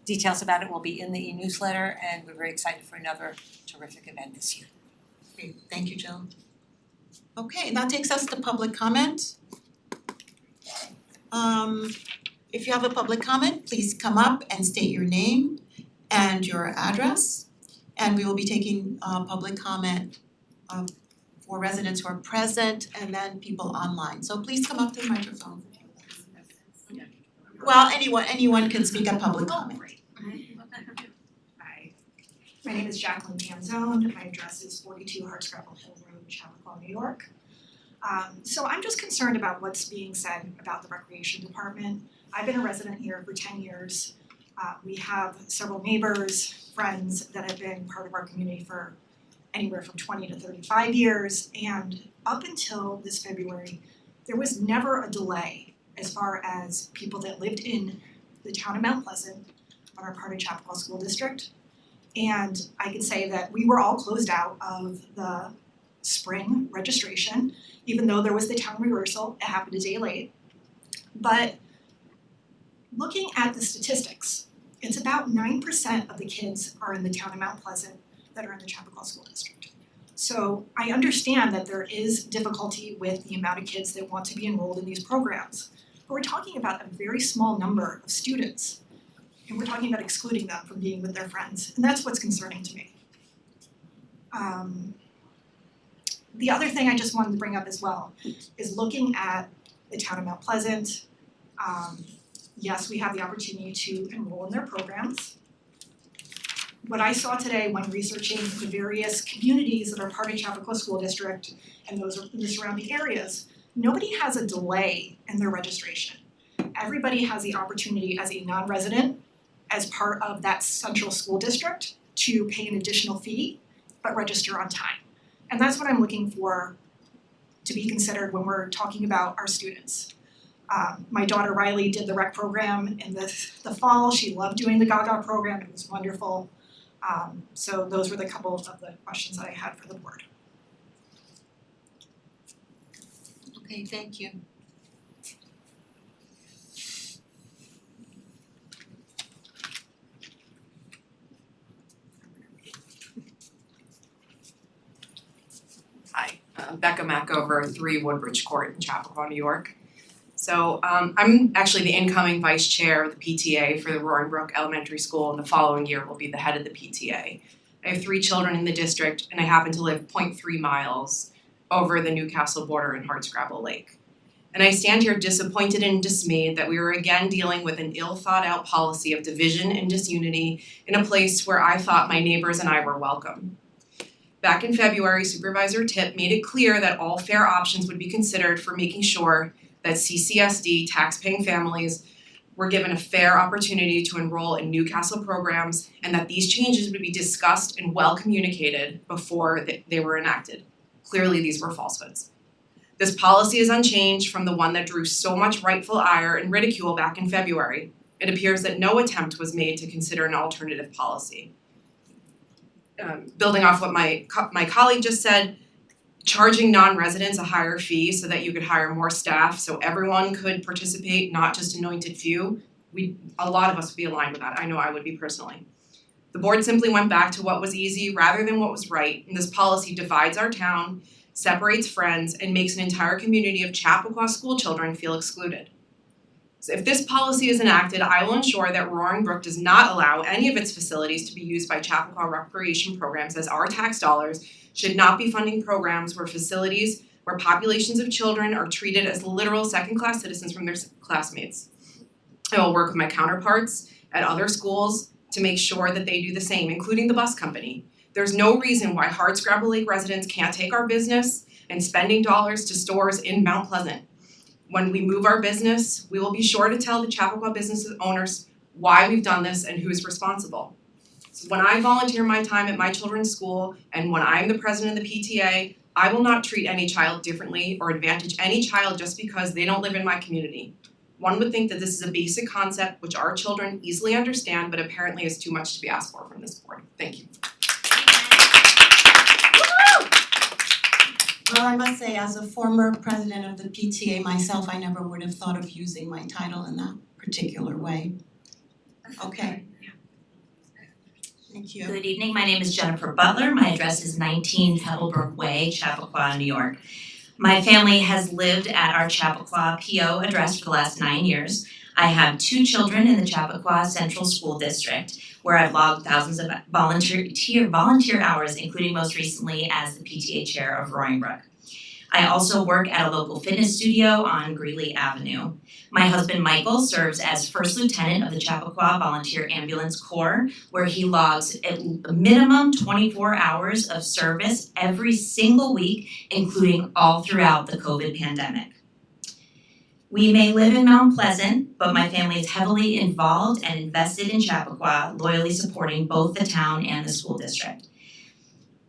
details about it will be in the e-newsletter, and we're very excited for another terrific event this year. Great, thank you, Jill. Okay, that takes us to public comment. If you have a public comment, please come up and state your name and your address. And we will be taking public comment for residents who are present and then people online. So please come up to the microphone. Well, anyone can speak at public comment. Hi, my name is Jacqueline Panzone, my address is 42 Hardscrabble Hill Road, Chappaqua, New York. So I'm just concerned about what's being said about the recreation department. I've been a resident here for 10 years. We have several neighbors, friends that have been part of our community for anywhere from 20 to 35 years, and up until this February, there was never a delay as far as people that lived in the town of Mount Pleasant are a part of Chappaqua School District. And I can say that we were all closed out of the spring registration, even though there was the town rehearsal, it happened a day late. But looking at the statistics, it's about 9% of the kids are in the town of Mount Pleasant that are in the Chappaqua School District. So I understand that there is difficulty with the amount of kids that want to be enrolled in these programs. But we're talking about a very small number of students. And we're talking about excluding them from being with their friends. And that's what's concerning to me. The other thing I just wanted to bring up as well is looking at the town of Mount Pleasant. Yes, we have the opportunity to enroll in their programs. What I saw today when researching the various communities that are part of Chappaqua School District and those in the surrounding areas, nobody has a delay in their registration. Everybody has the opportunity as a non-resident, as part of that central school district, to pay an additional fee, but register on time. And that's what I'm looking for to be considered when we're talking about our students. My daughter Riley did the rec program in the fall. She loved doing the Gaga program. It was wonderful. So those were the couple of the questions that I had for the board. Okay, thank you. Hi, Becca Mackover, 3 Woodbridge Court in Chappaqua, New York. So I'm actually the incoming vice chair of the PTA for the Roaring Brook Elementary School, and the following year will be the head of the PTA. I have 3 children in the district, and I happen to live 0.3 miles over the Newcastle border in Hardscrabble Lake. And I stand here disappointed and dismayed that we are again dealing with an ill-thought-out policy of division and disunity in a place where I thought my neighbors and I were welcome. Back in February, Supervisor Tipp made it clear that all fair options would be considered for making sure that CCSD tax-paying families were given a fair opportunity to enroll in Newcastle programs, and that these changes would be discussed and well communicated before they were enacted. Clearly, these were falsehoods. This policy is unchanged from the one that drew so much rightful ire and ridicule back in February. It appears that no attempt was made to consider an alternative policy. Building off what my colleague just said, charging non-residents a higher fee so that you could hire more staff so everyone could participate, not just anointed few, a lot of us would be aligned with that. I know I would be personally. The board simply went back to what was easy rather than what was right, and this policy divides our town, separates friends, and makes an entire community of Chappaqua school children feel excluded. So if this policy is enacted, I will ensure that Roaring Brook does not allow any of its facilities to be used by Chappaqua recreation programs, as our tax dollars should not be funding programs where populations of children are treated as literal second-class citizens from their classmates. I will work with my counterparts at other schools to make sure that they do the same, including the bus company. There's no reason why Hardscrabble Lake residents can't take our business and spending dollars to stores in Mount Pleasant. When we move our business, we will be sure to tell the Chappaqua business owners why we've done this and who's responsible. So when I volunteer my time at my children's school and when I'm the president of the PTA, I will not treat any child differently or advantage any child just because they don't live in my community. One would think that this is a basic concept which our children easily understand, but apparently is too much to be asked for from this board. Thank you. Well, I must say, as a former president of the PTA myself, I never would have thought of using my title in that particular way. Okay. Thank you. Good evening, my name is Jennifer Butler, my address is 19 Pebblebrook Way, Chappaqua, New York. My family has lived at our Chappaqua PO address for the last 9 years. I have 2 children in the Chappaqua Central School District, where I've logged thousands of volunteer hours, including most recently as the PTA chair of Roaring Brook. I also work at a local fitness studio on Greeley Avenue. My husband Michael serves as first lieutenant of the Chappaqua Volunteer Ambulance Corps, where he logs a minimum 24 hours of service every single week, including all throughout the COVID pandemic. We may live in Mount Pleasant, but my family is heavily involved and invested in Chappaqua, loyally supporting both the town and the school district.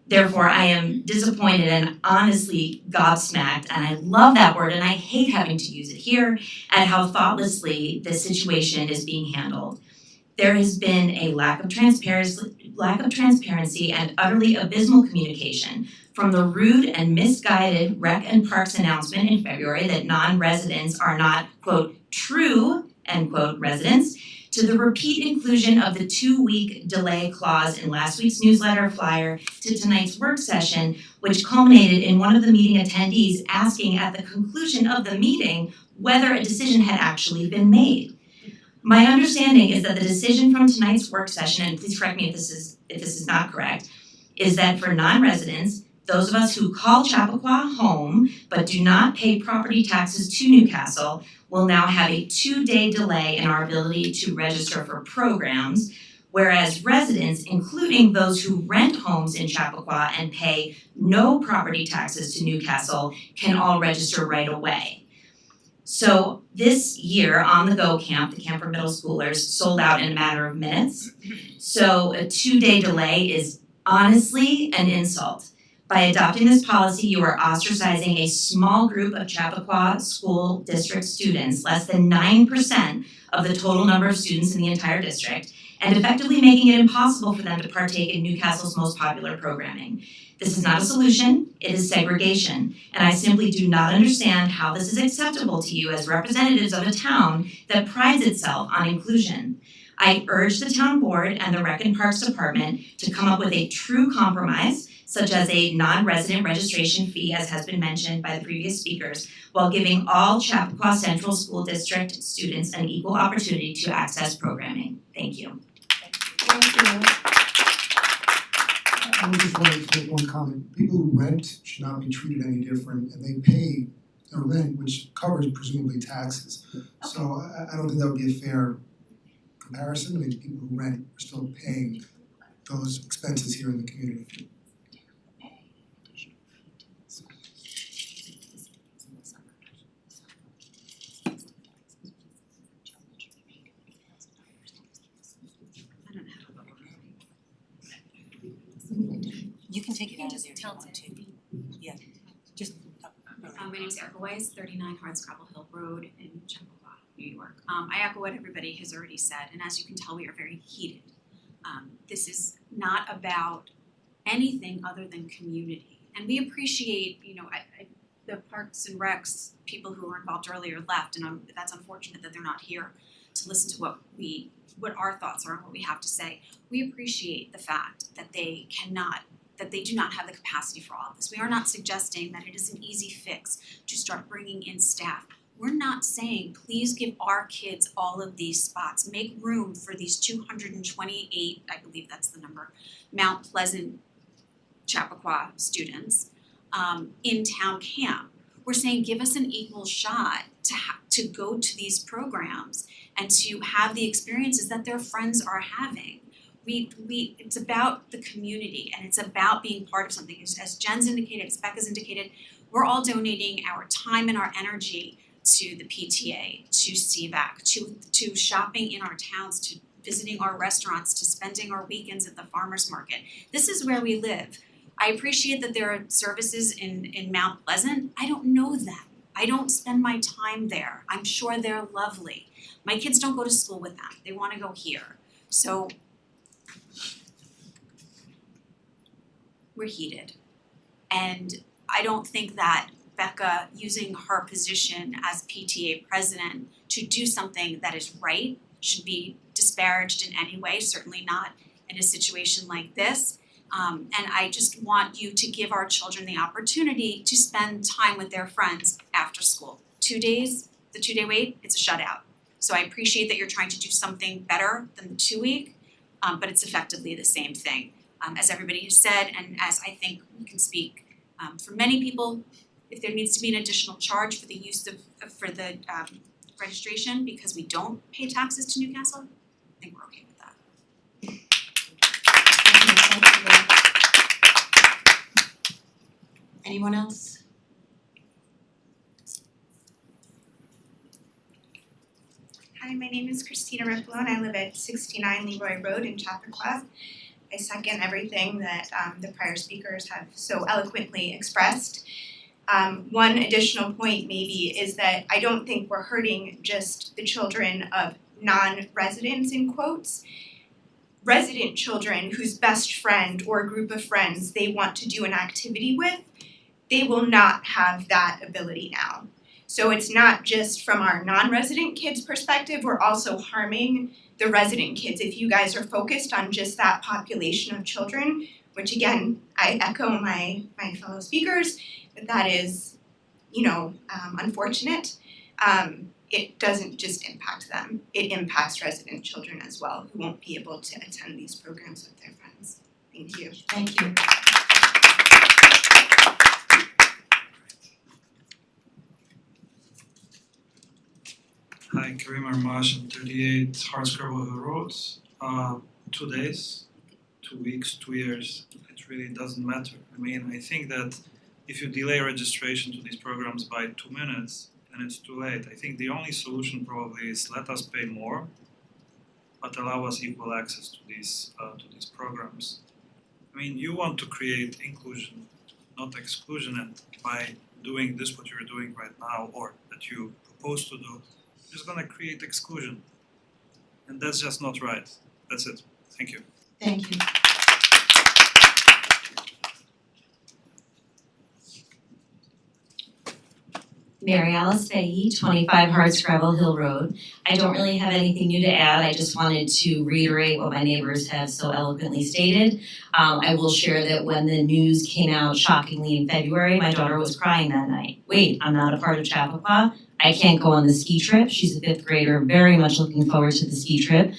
Therefore, I am disappointed and honestly gobsmacked, and I love that word and I hate having to use it here, at how thoughtlessly this situation is being handled. There has been a lack of transparency and utterly abysmal communication, from the rude and misguided Rec and Parks announcement in February that non-residents are not, quote, true, end quote, residents, to the repeat inclusion of the 2-week delay clause in last week's newsletter flyer, to tonight's work session, which culminated in one of the meeting attendees asking at the conclusion of the meeting whether a decision had actually been made. My understanding is that the decision from tonight's work session, and please correct me if this is not correct, is that for non-residents, those of us who call Chappaqua home but do not pay property taxes to Newcastle will now have a 2-day delay in our ability to register for programs, whereas residents, including those who rent homes in Chappaqua and pay no property taxes to Newcastle, can all register right away. So this year on the Go Camp, the camp for middle schoolers, sold out in a matter of minutes. So a 2-day delay is honestly an insult. By adopting this policy, you are ostracizing a small group of Chappaqua School District students, less than 9% of the total number of students in the entire district, and effectively making it impossible for them to partake in Newcastle's most popular programming. This is not a solution, it is segregation, and I simply do not understand how this is acceptable to you as representatives of a town that prides itself on inclusion. I urge the town board and the Rec and Parks Department to come up with a true compromise, such as a non-resident registration fee, as has been mentioned by the previous speakers, while giving all Chappaqua Central School District students an equal opportunity to access programming. Thank you. I would just like to make one comment. People who rent should not be treated any different, and they pay their rent, which covers presumably taxes. So I don't think that would be a fair comparison. I mean, people who rent are still paying those expenses here in the community. You can take it out of there if you want to. Yeah, just. My name is Erica Weiss, 39 Hardscrabble Hill Road in Chappaqua, New York. I echo what everybody has already said, and as you can tell, we are very heated. This is not about anything other than community, and we appreciate, the Parks and Recs people who were involved earlier left, and that's unfortunate that they're not here to listen to what our thoughts are and what we have to say. We appreciate the fact that they do not have the capacity for all of this. We are not suggesting that it is an easy fix to start bringing in staff. We're not saying, please give our kids all of these spots. Make room for these 228, I believe that's the number, Mount Pleasant Chappaqua students in town camp. We're saying give us an equal shot to go to these programs and to have the experiences that their friends are having. It's about the community and it's about being part of something. As Jen's indicated, as Becca's indicated, we're all donating our time and our energy to the PTA, to CVAC, to shopping in our towns, to visiting our restaurants, to spending our weekends at the farmer's market. This is where we live. I appreciate that there are services in Mount Pleasant. I don't know them. I don't spend my time there. I'm sure they're lovely. My kids don't go to school with them. They wanna go here. So we're heated. And I don't think that Becca, using her position as PTA president to do something that is right, should be disparaged in any way, certainly not in a situation like this. And I just want you to give our children the opportunity to spend time with their friends after school. 2 days, the 2-day wait, it's a shutout. So I appreciate that you're trying to do something better than the 2-week, but it's effectively the same thing. As everybody has said, and as I think we can speak for many people, if there needs to be an additional charge for the use of for the registration because we don't pay taxes to Newcastle, I think we're okay with that. Anyone else? Hi, my name is Christina Riplo and I live at 69 Leroy Road in Chappaqua. I second everything that the prior speakers have so eloquently expressed. One additional point maybe is that I don't think we're hurting just the children of non-residents in quotes. Resident children whose best friend or group of friends they want to do an activity with, they will not have that ability now. So it's not just from our non-resident kids' perspective, we're also harming the resident kids. If you guys are focused on just that population of children, which again, I echo my fellow speakers, that is, unfortunate. It doesn't just impact them, it impacts resident children as well who won't be able to attend these programs with their friends. Thank you. Thank you. Hi, Karim Armash, 38 Hardscrabble Hill Road. 2 days, 2 weeks, 2 years, it really doesn't matter. I mean, I think that if you delay registration to these programs by 2 minutes, then it's too late. I think the only solution probably is let us pay more, but allow us equal access to these programs. I mean, you want to create inclusion, not exclusion, and by doing this, what you're doing right now, or that you propose to do, is going to create exclusion, and that's just not right. That's it. Thank you. Thank you. Mary Alice Fahey, 25 Hardscrabble Hill Road. I don't really have anything new to add. I just wanted to reiterate what my neighbors have so eloquently stated. I will share that when the news came out shockingly in February, my daughter was crying that night. Wait, I'm not a part of Chappaqua. I can't go on the ski trip. She's a 5th grader, very much looking forward to the ski trip,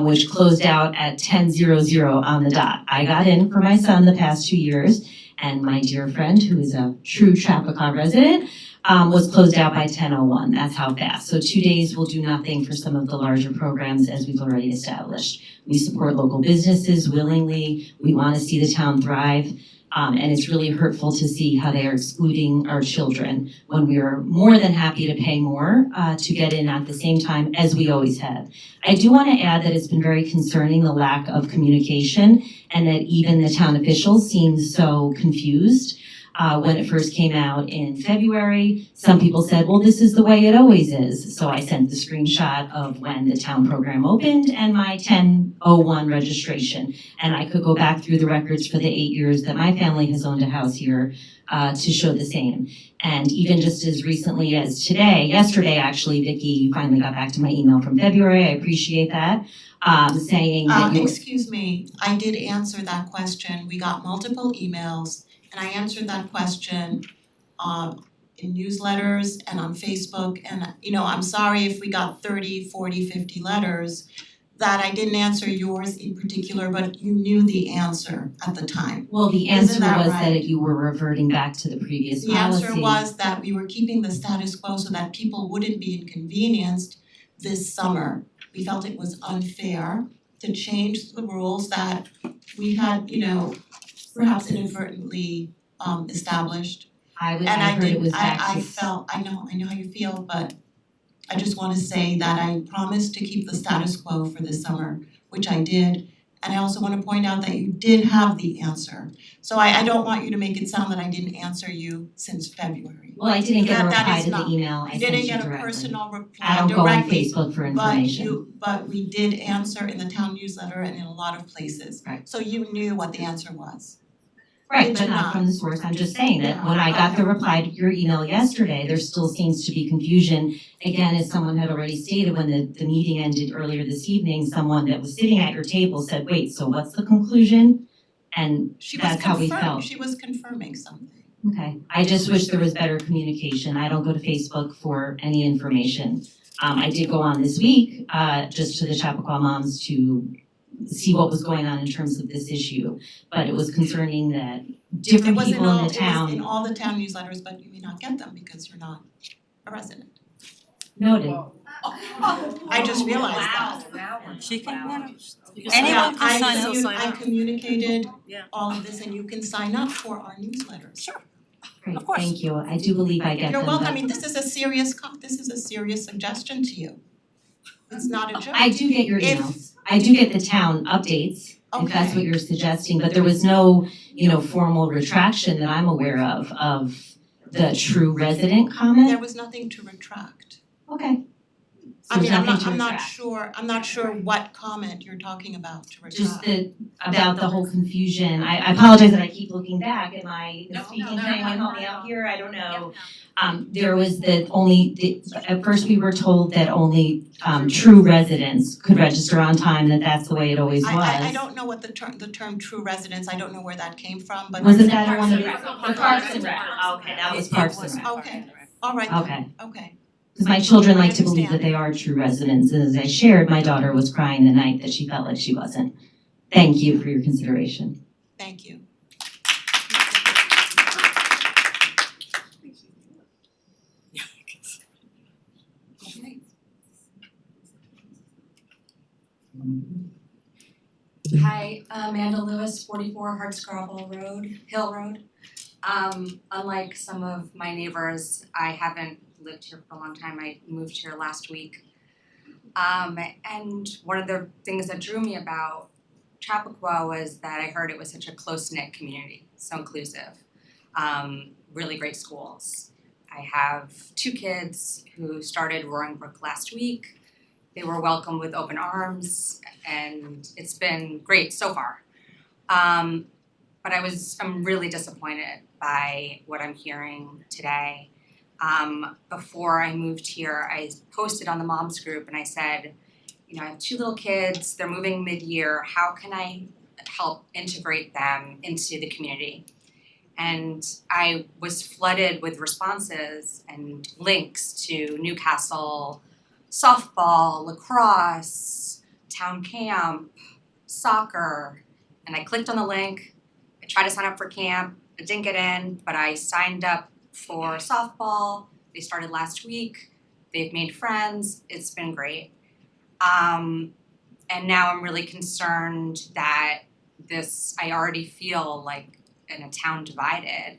which closed out at 10:00 on the dot. I got in for my son the past 2 years, and my dear friend, who is a true Chappaqua resident, was closed out by 10:01. That's how fast. So 2 days will do nothing for some of the larger programs as we've already established. We support local businesses willingly. We want to see the town thrive. And it's really hurtful to see how they are excluding our children when we are more than happy to pay more to get in at the same time as we always have. I do want to add that it's been very concerning, the lack of communication, and that even the town officials seem so confused. When it first came out in February, some people said, well, this is the way it always is. So I sent the screenshot of when the town program opened and my 10:01 registration. And I could go back through the records for the 8 years that my family has owned a house here to show the same. And even just as recently as yesterday actually, Vicki, you finally got back to my email from February. I appreciate that. Saying that you Excuse me, I did answer that question. We got multiple emails. And I answered that question in newsletters and on Facebook. And, I'm sorry if we got 30, 40, 50 letters that I didn't answer yours in particular, but you knew the answer at the time. Well, the answer Isn't that was right? that you were reverting back to the previous The policy. answer was that we were keeping the status quo so that people wouldn't be inconvenienced this summer. We felt it was unfair to change the rules that we had, perhaps inadvertently established. I heard it was back to I know how you feel, but I just wanna say that I promised to keep the status quo for this summer, which I did, And I also wanna point out that you did have the answer. So I don't want you to make it sound that I didn't answer you since February. Well, I didn't get a That reply is to the not- email I You sent didn't you get a directly. personal reply I don't go on directly, Facebook for information. but we did answer in the town newsletter and in a lot of places. Right. So you knew what the answer was. Right, Did but you not not? from the source, I'm just saying that when I got the reply to your email yesterday, there still seems to be confusion. Again, as someone had already stated, when the meeting ended earlier this evening, someone that was sitting at your table said, wait, so what's the conclusion? And that's how we felt. She was confirming something. Okay, I just wish there was better communication. I don't go to Facebook for any information. I did go on this week, just to the Chappaqua Moms to see what was going on in terms of this issue. But it was concerning that different people in the town. It was in all the town newsletters, but you may not get them because you're not a resident. Noted. I just realized that. She can, Yeah, anyone can sign up. I communicated all of this and you can sign up for our newsletters. Sure. Great, thank you. I do believe I get You're them, welcome, but- I mean, this is a serious suggestion to you. It's not a joke. I do get your If- emails. I do get the town updates, if that's what you're suggesting, but there was no, formal retraction that I'm aware of the true resident comment. There was nothing to retract. Okay. So I mean, there's nothing to I'm not retract. I'm not sure what comment you're talking about to retract. Just about the whole confusion. I apologize that I keep looking back. Am I speaking? Can anyone help me out here? I don't know. There was at first we were told that only true residents could register on time, that's the way it always was. I don't know what the term true residents, I don't know where that came from, but. Wasn't that one of the Parks and Rec? Okay, that was Parks and Rec. Okay, all right, okay. Because my children like to believe that they are true residents, and as I shared, my daughter was crying the night that she felt like she wasn't. Thank you for your consideration. Thank you. Hi, Amanda Lewis, 44 Hardscrabble Hill Road. Unlike some of my neighbors, I haven't lived here for a long time. I moved here last week. And one of the things that drew me about Chappaqua was that I heard it was such a close-knit community, so inclusive, really great schools. I have 2 kids who started Roaring Brook last week. They were welcomed with open arms, and it's been great so far. But I'm really disappointed by what I'm hearing today. Before I moved here, I posted on the moms group and I said, I have 2 little kids, they're moving mid-year, how can I help integrate them into the community? And I was flooded with responses and links to Newcastle softball, lacrosse, town camp, soccer, and I clicked on the link. I tried to sign up for camp, I didn't get in, but I signed up for softball. They started last week. They've made friends. It's been great. And now I'm really concerned that I already feel like in a town divided.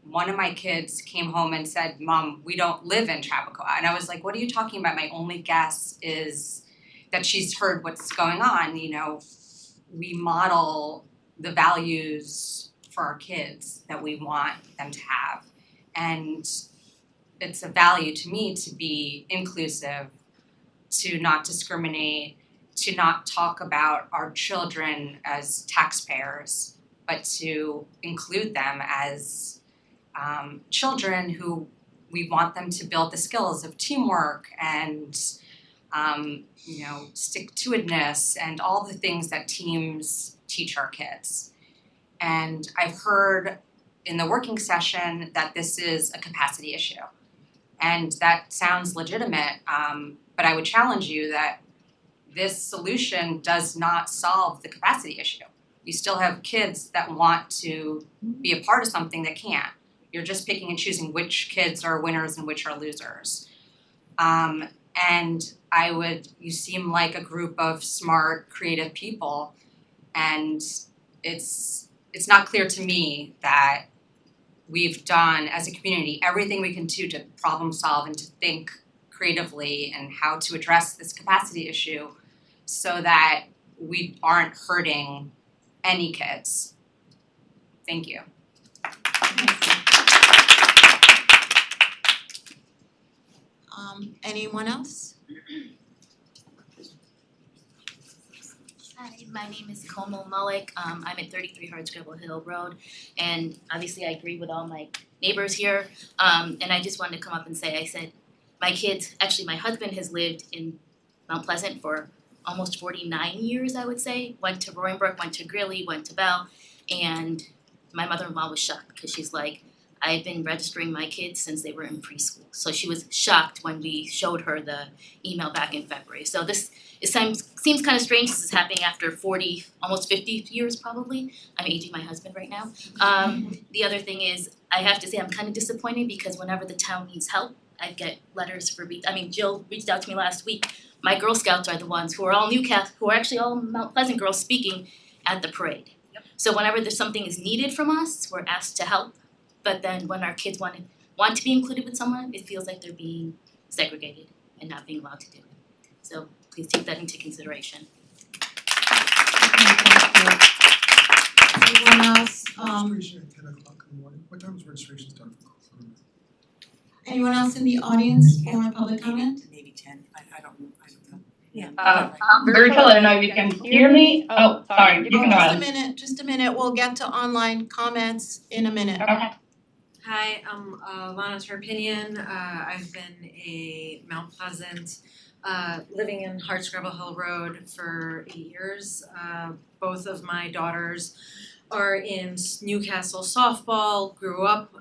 One of my kids came home and said, Mom, we don't live in Chappaqua. And I was like, what are you talking about? My only guess is that she's heard what's going on. We model the values for our kids that we want them to have. And it's a value to me to be inclusive, to not discriminate, to not talk about our children as taxpayers, but to include them as children who we want them to build the skills of teamwork and stick-to-itiveness and all the things that teams teach our kids. And I've heard in the working session that this is a capacity issue. And that sounds legitimate, but I would challenge you that this solution does not solve the capacity issue. You still have kids that want to be a part of something that can't. You're just picking and choosing which kids are winners and which are losers. And you seem like a group of smart, creative people, and it's not clear to me that we've done as a community everything we can do to problem solve and to think creatively and how to address this capacity issue so that we aren't hurting any kids. Thank you. Anyone else? Hi, my name is Komal Malik. I'm at 33 Hardscrabble Hill Road, and obviously I agree with all my neighbors here. And I just wanted to come up and say, I said, my kids, actually my husband has lived in Mount Pleasant for almost 49 years, I would say. Went to Roaring Brook, went to Greeley, went to Bell, and my mother-in-law was shocked because she's like, I've been registering my kids since they were in preschool. So she was shocked when we showed her the email back in February. So this seems kind of strange. This is happening after 40, almost 50 years probably. I'm aging my husband right now. The other thing is, I have to say I'm kind of disappointed because whenever the town needs help, I get letters for, Jill reached out to me last week. My Girl Scouts are the ones who are all who are actually all Mount Pleasant girls speaking at the parade. So whenever there's something is needed from us, we're asked to help. But then when our kids want to be included with someone, it feels like they're being segregated and not being allowed to do it. So please take that into consideration. Anyone else? Registration at 10 o'clock in the morning. What time does registration start? Anyone else in the audience for public comment? Maybe 10, I don't know. Virtual, I don't know if you can hear me. Oh, sorry, you can go ahead. Just a minute, we'll get to online comments in a minute. Okay. Hi, I'm Lana Turpinian. I've been a Mount Pleasant, living in Hardscrabble Hill Road for 8 years. Both of my daughters are in Newcastle softball, grew up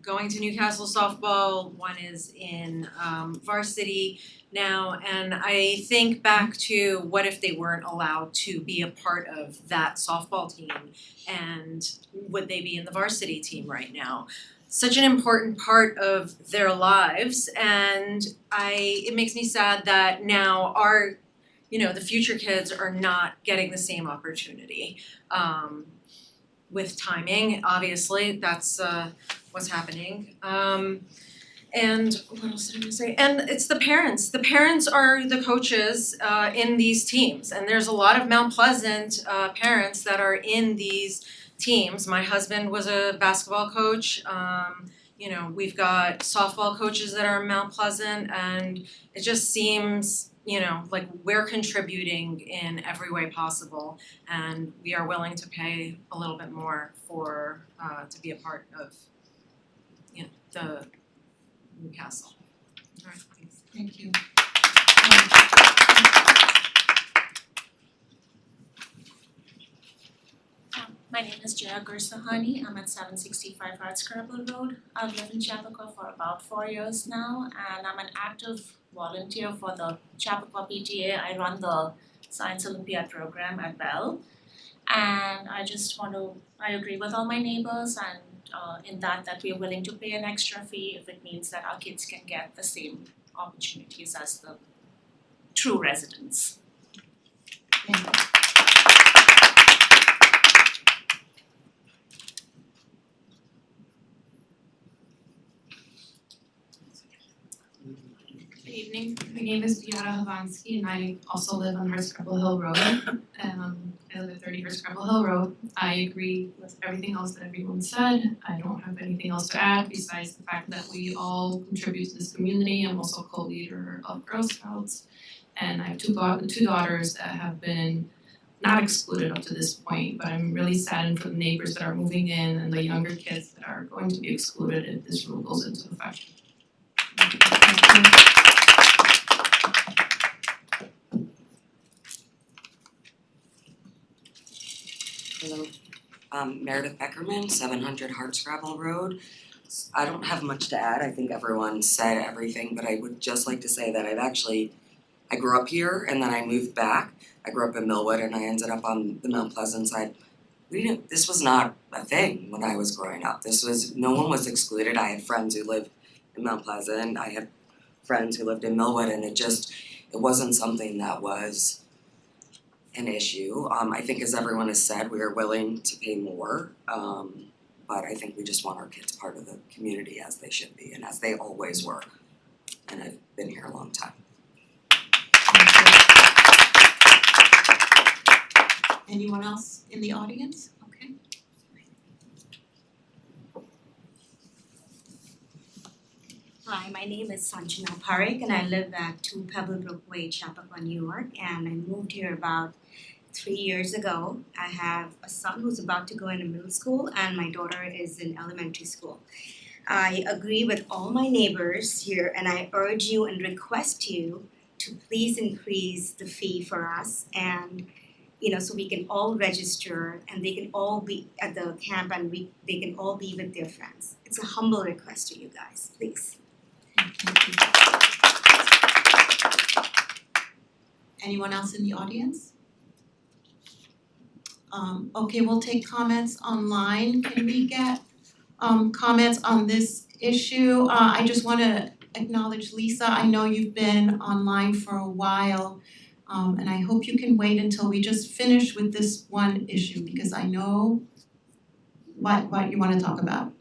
going to Newcastle softball. One is in varsity now, and I think back to what if they weren't allowed to be a part of that softball team, and would they be in the varsity team right now? Such an important part of their lives, and it makes me sad that now our, the future kids are not getting the same opportunity. With timing, obviously, that's what's happening. And what else did I want to say? And it's the parents. The parents are the coaches in these teams, and there's a lot of Mount Pleasant parents that are in these teams. My husband was a basketball coach. We've got softball coaches that are in Mount Pleasant, and it just seems, like we're contributing in every way possible, and we are willing to pay a little bit more for to be a part of, the Newcastle. All right, thanks. Thank you. My name is Jaya Gursahani. I'm at 765 Hardscrabble Road. I've lived in Chappaqua for about 4 years now, and I'm an active volunteer for the Chappaqua PTA. I run the Science Olympiad program at Bell. And I agree with all my neighbors and in that we are willing to pay an extra fee if it means that our kids can get the same opportunities as the true residents. Thank you. Good evening, my name is Beata Havansky and I also live on Hardscrabble Hill Road. I live at 30 Hardscrabble Hill Road. I agree with everything else that everyone said. I don't have anything else to add besides the fact that we all contribute to this community. I'm also co-leader of Girl Scouts, and I have two daughters that have been not excluded up to this point, but I'm really saddened for the neighbors that are moving in and the younger kids that are going to be excluded if this rule goes into effect. Hello, Meredith Beckerman, 700 Hardscrabble Road. I don't have much to add. I think everyone said everything, but I would just like to say that I grew up here and then I moved back. I grew up in Millwood and I ended up on the Mount Pleasant side. This was not a thing when I was growing up. No one was excluded. I had friends who lived in Mount Pleasant. I had friends who lived in Millwood, and it wasn't something that was an issue. I think, as everyone has said, we are willing to pay more, but I think we just want our kids part of the community as they should be and as they always were. And I've been here a long time. Anyone else in the audience? Okay. Hi, my name is Sanjana Parekh and I live at 2 Pebblebrook Way, Chappaqua, New York, and I moved here about 3 years ago. I have a son who's about to go into middle school and my daughter is in elementary school. I agree with all my neighbors here and I urge you and request you to please increase the fee for us and so we can all register and they can all be at the camp and they can all be with their friends. It's a humble request to you guys, please. Anyone else in the audience? Okay, we'll take comments online. Can we get comments on this issue? I just wanna acknowledge Lisa. I know you've been online for a while. And I hope you can wait until we just finish with this one issue because I know what you wanna talk about.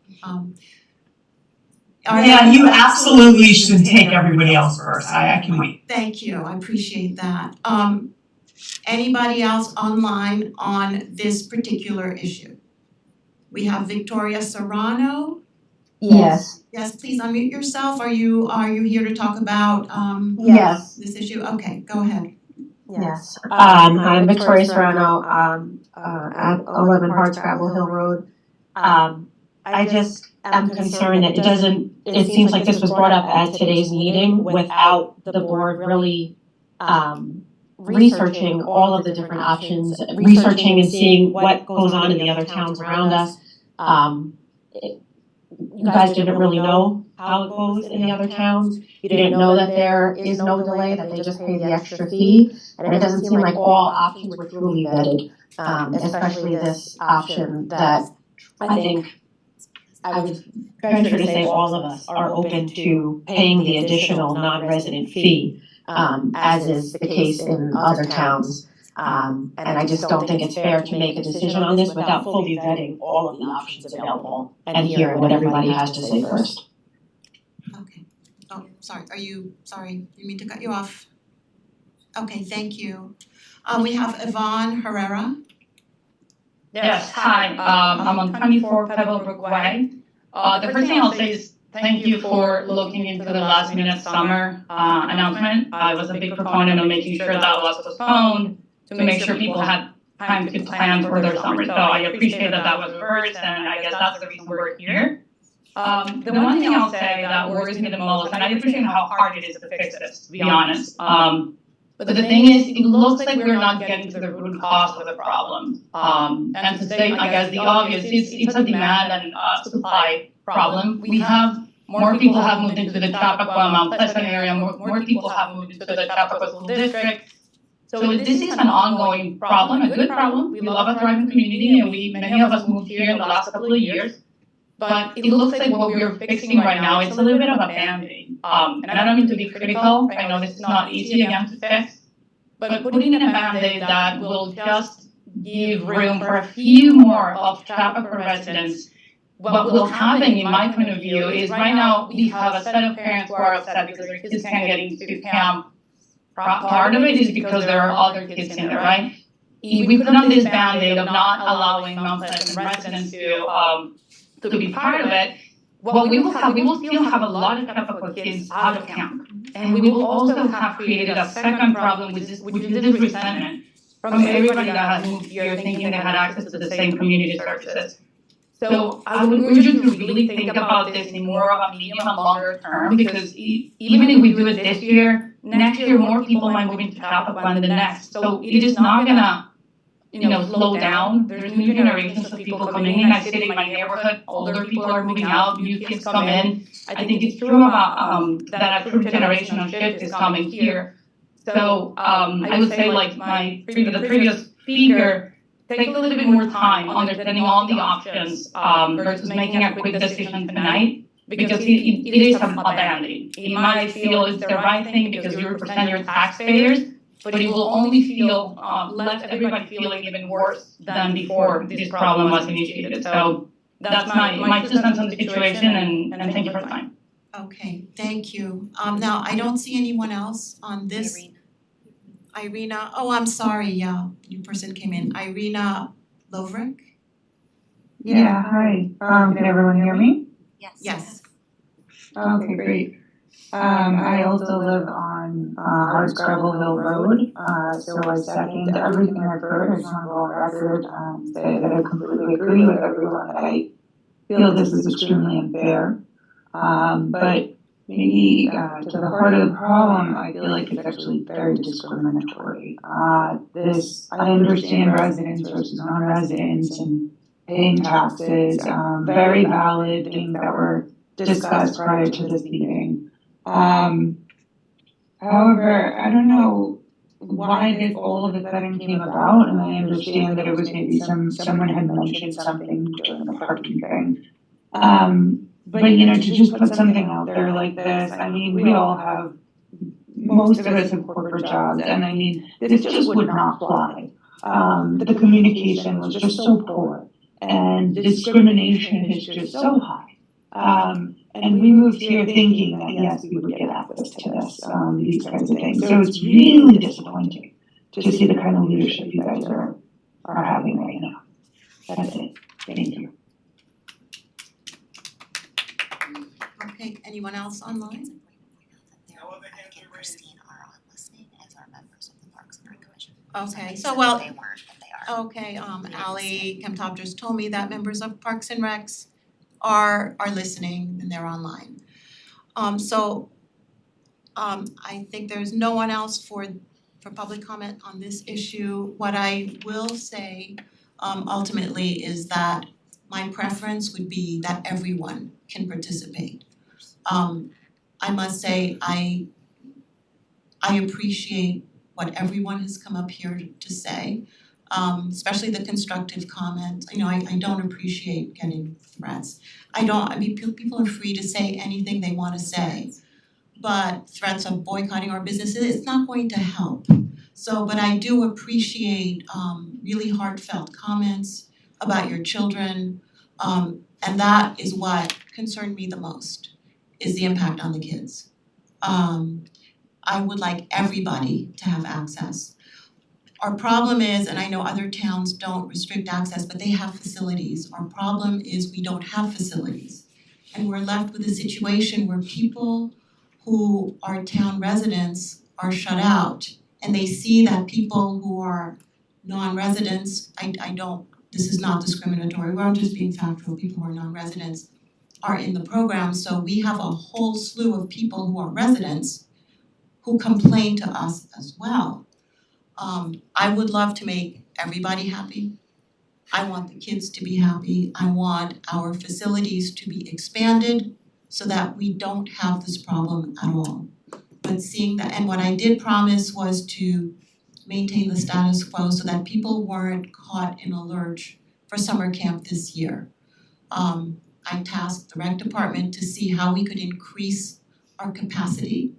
Yeah, you absolutely should take everybody else first. I can wait. Thank you, I appreciate that. Anybody else online on this particular issue? We have Victoria Serrano. Yes. Yes, please unmute yourself. Are you here to talk about Yes. this issue? Okay, go ahead. Yes. I'm Victoria Serrano, at 11 Hardscrabble Hill Road. I just am concerned that it seems like this was brought up at today's meeting without the board really researching all of the different options, researching and seeing what goes on in the other towns around us. You guys didn't really know how it goes in the other towns. You didn't know that there is no delay, that they just pay the extra fee. And it doesn't seem like all options were truly vetted, especially this option that I think I would venture to say all of us are open to paying the additional non-resident fee, as is the case in other towns. And I just don't think it's fair to make a decision on this without fully vetting all of the options available and hearing what everybody has to say first. Okay. Oh, sorry, didn't mean to cut you off. Okay, thank you. We have Yvonne Herrera. Yes, hi, I'm on 24 Pebblebrook Way. The first thing I'll say is thank you for looking into the last minute summer announcement. I was a big proponent of making sure that was postponed to make sure people had time to plan for their summer. So I appreciate that was reversed and I guess that's the reason we're here. The one thing I'll say that worries me the most, and I appreciate how hard it is to fix this, to be honest. But the thing is, it looks like we're not getting to the root cause of the problem. And to state, I guess, the obvious, it's a demand and supply problem. We have more people have moved into the Chappaqua, Mount Pleasant area, more people have moved into the Chappaqua School District. So this is an ongoing problem, a good problem. We love a thriving community and many of us moved here in the last couple of years. But it looks like what we're fixing right now, it's a little bit of a band-aid. And I don't mean to be critical, I know this is not easy again to fix. But putting in a band-aid that will just give room for a few more of Chappaqua residents, what will happen in my point of view is right now we have a set of parents who are upset because their kids can't get into camp. Part of it is because there are other kids in there, right? If we put on this band-aid of not allowing Mount Pleasant residents to be part of it, what we will still have a lot of Chappaqua kids out of camp. And we will also have created a second problem, which is this resentment from everybody that has moved here thinking they had access to the same community services. So I would urge you to really think about this in more of a medium and longer term, because even if we do it this year, next year more people might move into Chappaqua and the next. So it is not gonna slow down. There's new generations of people coming in. I sit in my neighborhood, older people are moving out, new kids come in. I think it's true about that a true generational shift is coming here. So I would say like the previous speaker, take a little bit more time understanding all the options versus making a quick decision tonight, because it is a band-aid. It might feel it's the right thing because you represent your taxpayers, but it will only feel left everybody feeling even worse than before this problem was initiated. So that's my 2 cents on the situation, and thank you for the time. Okay, thank you. Now I don't see anyone else on this. Irina, oh, I'm sorry, yeah, new person came in, Irina Lovrick? Yeah, hi. Can everyone hear me? Yes. Okay, great. I also live on Hardscrabble Hill Road, so I second everything I've heard. I just want to go on record, say that I completely agree with everyone, that I feel this is extremely unfair. But maybe to the heart of the problem, I feel like it's actually very discriminatory. I understand residents versus non-residents and paying taxes, very valid things that were discussed prior to this meeting. However, I don't know why this all of a sudden came about, and I understand that it was maybe someone had mentioned something during the parking thing. But to just put something out there like this, I mean, we all have, most of us have corporate jobs, and I mean, this just would not fly. The communication was just so poor, and the discrimination is just so high. And we moved here thinking that yes, we would get access to this, these kinds of things. So it's really disappointing to see the kind of leadership you guys are having right now. That's it. Thank you. Okay, anyone else online? Okay, so well, okay, Ally Kemtop just told me that members of Parks and Recs are listening and they're online. I think there's no one else for public comment on this issue. What I will say ultimately is that my preference would be that everyone can participate. I must say I appreciate what everyone has come up here to say, especially the constructive comments. I don't appreciate getting threats. People are free to say anything they want to say, but threats of boycotting our businesses, it's not going to help. But I do appreciate really heartfelt comments about your children, and that is what concerned me the most, is the impact on the kids. I would like everybody to have access. Our problem is, and I know other towns don't restrict access, but they have facilities. Our problem is we don't have facilities. And we're left with a situation where people who are town residents are shut out. And they see that people who are non-residents, this is not discriminatory, we're just being factual, people who are non-residents are in the program. So we have a whole slew of people who are residents who complain to us as well. I would love to make everybody happy. I want the kids to be happy. I want our facilities to be expanded so that we don't have this problem at all. But seeing that, and what I did promise was to maintain the status quo so that people weren't caught in a lurch for summer camp this year. I tasked the rec department to see how we could increase our capacity.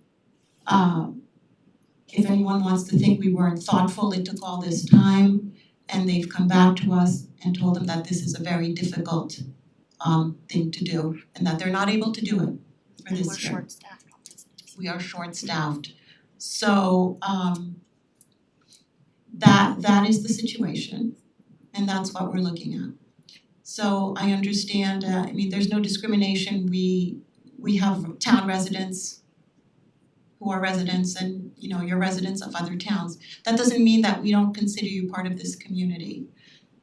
If anyone wants to think we weren't thoughtful, it took all this time, and they've come back to us and told them that this is a very difficult thing to do, and that they're not able to do it for this year. We are short-staffed. So that is the situation, and that's what we're looking at. So I understand, there's no discrimination. We have town residents who are residents, and you're residents of other towns. That doesn't mean that we don't consider you part of this community.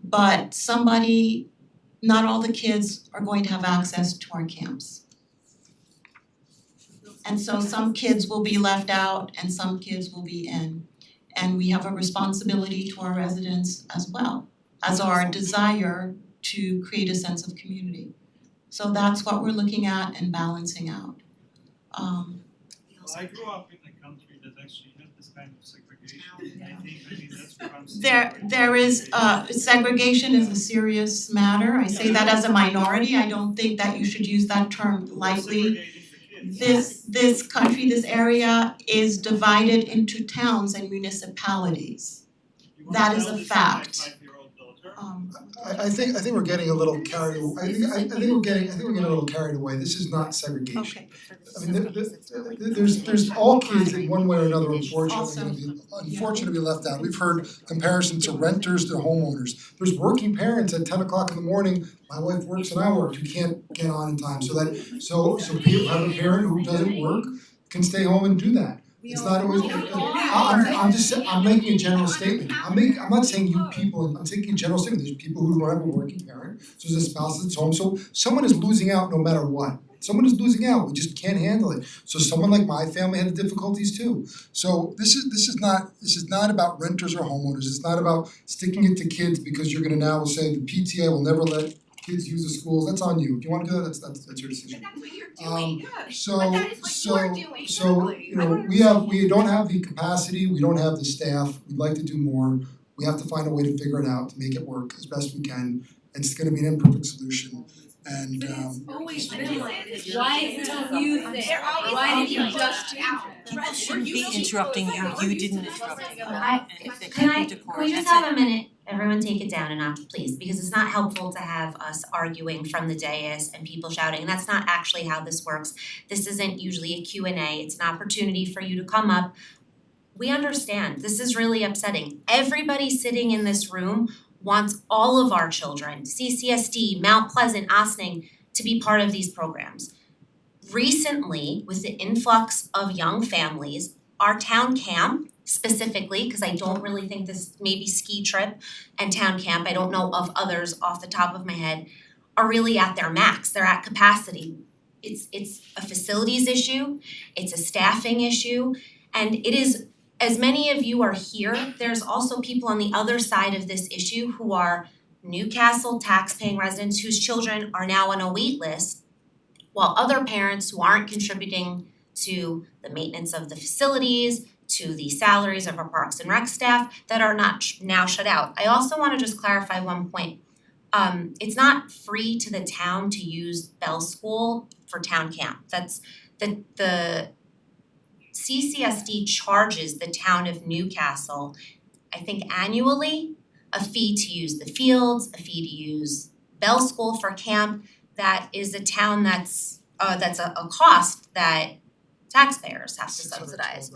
But not all the kids are going to have access to our camps. And so some kids will be left out and some kids will be in. And we have a responsibility to our residents as well, as our desire to create a sense of community. So that's what we're looking at and balancing out. I grew up in a country that actually had this kind of segregation. I think that's what I'm seeing. There is segregation is a serious matter. I say that as a minority. I don't think that you should use that term lightly. This country, this area is divided into towns and municipalities. That is a fact. I think we're getting a little carried away. I think we're getting a little carried away. This is not segregation. I mean, there's all kids in one way or another unfortunately left out. We've heard comparisons to renters to homeowners. There's working parents at 10 o'clock in the morning. My wife works and I work. You can't get on in time. So people have a parent who doesn't work can stay home and do that. It's not always. I'm making a general statement. I'm not saying you people. I'm taking a general statement. There's people who don't have a working parent. So there's a spouse that's home. So someone is losing out no matter what. Someone is losing out. We just can't handle it. So someone like my family had difficulties too. So this is not about renters or homeowners. It's not about sticking it to kids because you're going to now say the PTA will never let kids use the schools. That's on you. If you want to do that, that's your decision. But that's what you're doing. So you know we don't have the capacity. We don't have the staff. We'd like to do more. We have to find a way to figure it out to make it work as best we can. It's going to be an imperfect solution. And Always been like this. Why don't you think? Why did you just change it? People shouldn't be interrupting you, you didn't interrupt them. Can we just have a minute, everyone take it down a notch, please, because it's not helpful to have us arguing from the dais and people shouting, and that's not actually how this works. This isn't usually a Q&A, it's an opportunity for you to come up. We understand, this is really upsetting. Everybody sitting in this room wants all of our children, CCSD, Mount Pleasant, Ossining, to be part of these programs. Recently, with the influx of young families, our town camp specifically, because I don't really think this maybe ski trip and town camp, I don't know of others off the top of my head, are really at their max, they're at capacity. It's a facilities issue, it's a staffing issue, and it is, as many of you are here, there's also people on the other side of this issue who are Newcastle tax-paying residents whose children are now on a wait list, while other parents who aren't contributing to the maintenance of the facilities, to the salaries of our Parks and Rec staff that are not now shut out. I also want to just clarify one point. It's not free to the town to use Bell School for town camp. That's the CCSD charges the town of Newcastle, I think annually, a fee to use the fields, a fee to use Bell School for camp. That is a town that's a cost that taxpayers have to subsidize.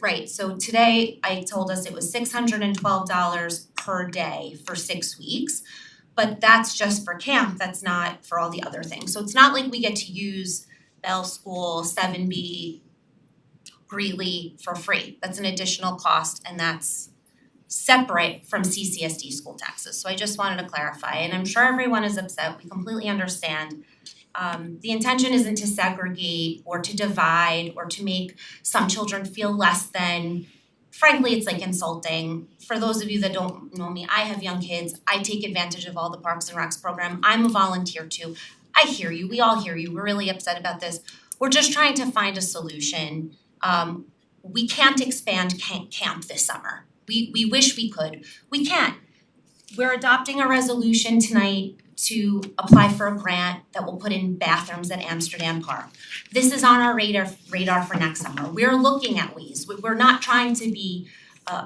Right, so today I told us it was $612 per day for 6 weeks, but that's just for camp, that's not for all the other things. So it's not like we get to use Bell School, 7B, Greeley for free. That's an additional cost and that's separate from CCSD school taxes. So I just wanted to clarify, and I'm sure everyone is upset, we completely understand. The intention isn't to segregate or to divide or to make some children feel less than. Frankly, it's like insulting. For those of you that don't know me, I have young kids. I take advantage of all the Parks and Recs program. I'm a volunteer too. I hear you, we all hear you, we're really upset about this. We're just trying to find a solution. We can't expand camp this summer. We wish we could. We can't. We're adopting a resolution tonight to apply for a grant that will put in bathrooms at Amsterdam Park. This is on our radar for next summer. We're looking at ways. We're not trying to be,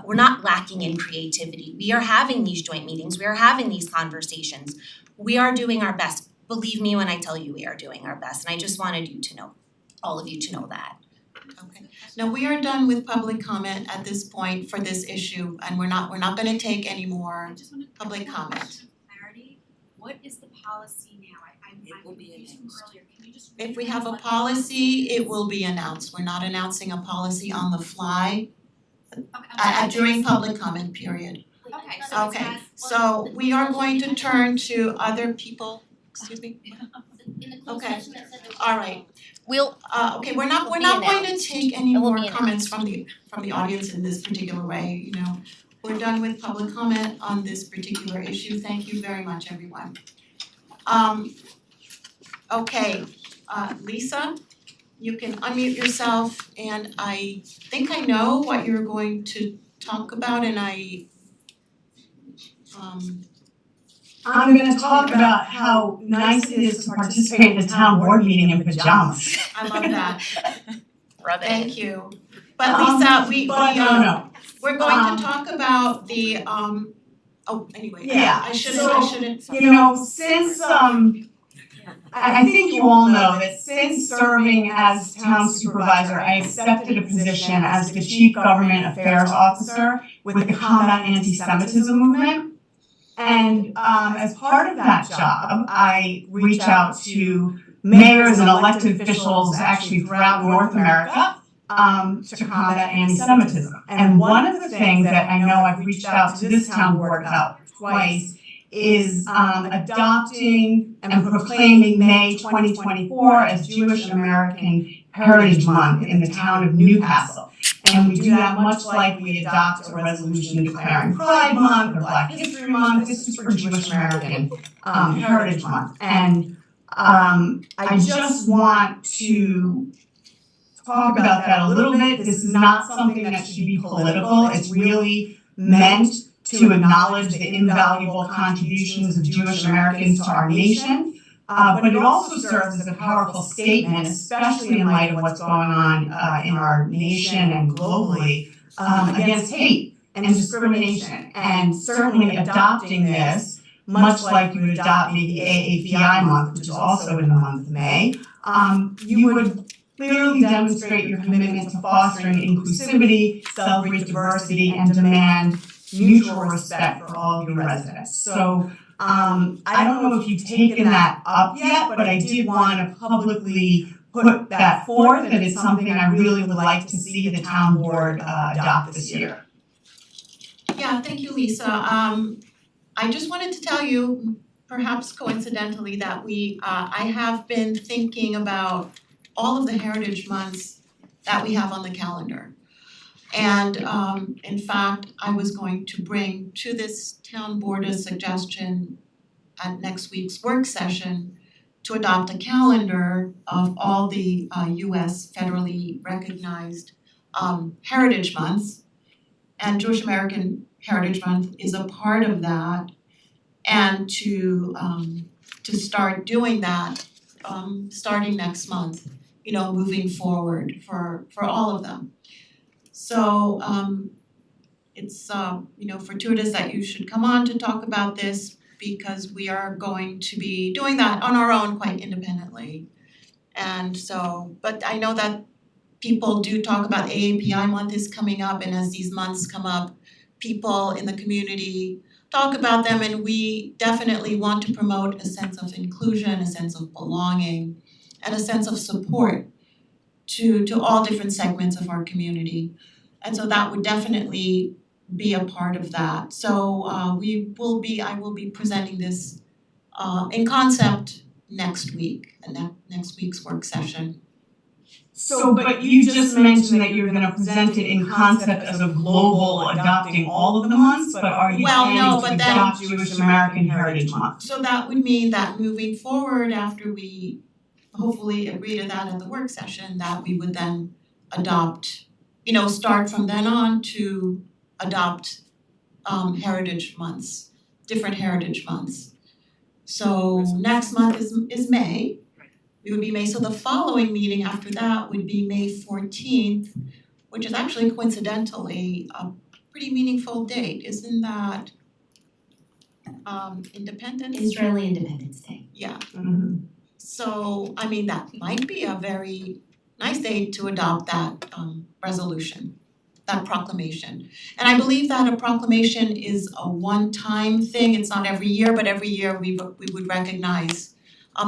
we're not lacking in creativity. We are having these joint meetings. We are having these conversations. We are doing our best. Believe me when I tell you we are doing our best. And I just wanted you to know, all of you to know that. Okay. Now we are done with public comment at this point for this issue, and we're not gonna take any more public comment. Clarity, what is the policy now? I'm confused from earlier, can you just? If we have a policy, it will be announced. We're not announcing a policy on the fly during public comment period. Okay, so we are going to turn to other people, excuse me? Okay, all right. We'll Okay, we're not going to take any more comments from the audience in this particular way, you know. We're done with public comment on this particular issue. Thank you very much, everyone. Okay, Lisa, you can unmute yourself, and I think I know what you're going to talk about, and I'm gonna talk about how nice it is to participate in a town board meeting in pajamas. I love that. Rub it. Thank you. But Lisa, But no. we're going to talk about the Oh, anyway, Yeah, I so, shouldn't. since I think you all know that since serving as town supervisor, I accepted a position as the chief government affairs officer with the Combat Anti-Semitism movement. And as part of that job, I reach out to mayors and elected officials actually throughout North America to combat anti-Semitism. And one of the things that I know I've reached out to this town board about twice is adopting and proclaiming May 2024 as Jewish American Heritage Month in the town of Newcastle. And we do that much like we adopt a resolution declaring Pride Month or Black History Month. This is for Jewish American Heritage Month. And I just want to talk about that a little bit. This is not something that should be political. It's really meant to acknowledge the invaluable contributions of Jewish Americans to our nation. But it also serves as a powerful statement, especially in light of what's going on in our nation and globally, against hate and discrimination. And certainly adopting this, much like you would adopt maybe AAPI month, which is also in the month of May, you would clearly demonstrate your commitment to fostering inclusivity, celebrate diversity, and demand mutual respect for all of your residents. So I don't know if you've taken that up yet, but I did want to publicly put that forth, that it's something I really would like to see the town board adopt this year. Yeah, thank you, Lisa. I just wanted to tell you, perhaps coincidentally, that I have been thinking about all of the heritage months that we have on the calendar. And in fact, I was going to bring to this town board a suggestion at next week's work session to adopt a calendar of all the US federally recognized heritage months. And Jewish American Heritage Month is a part of that. And to start doing that starting next month, moving forward for all of them. So it's fortuitous that you should come on to talk about this, because we are going to be doing that on our own quite independently. And so, but I know that people do talk about AAPI month is coming up, and as these months come up, people in the community talk about them, and we definitely want to promote a sense of inclusion, a sense of belonging, and a sense of support to all different segments of our community. And so that would definitely be a part of that. So I will be presenting this in concept next week, and next week's work session. So, but you just mentioned that you're gonna present it in concept as a global adopting all of the months, but are you planning to adopt Jewish American Heritage Month? So that would mean that moving forward, after we hopefully agree to that at the work session, that we would then adopt, start from then on to adopt heritage months, different heritage months. So next month is May. It would be May, so the following meeting after that would be May 14th, which is actually coincidentally a pretty meaningful date. Isn't that Independence? Israeli Independence Day. Yeah. So, I mean, that might be a very nice date to adopt that resolution, that proclamation. And I believe that a proclamation is a one-time thing. It's not every year, but every year we would recognize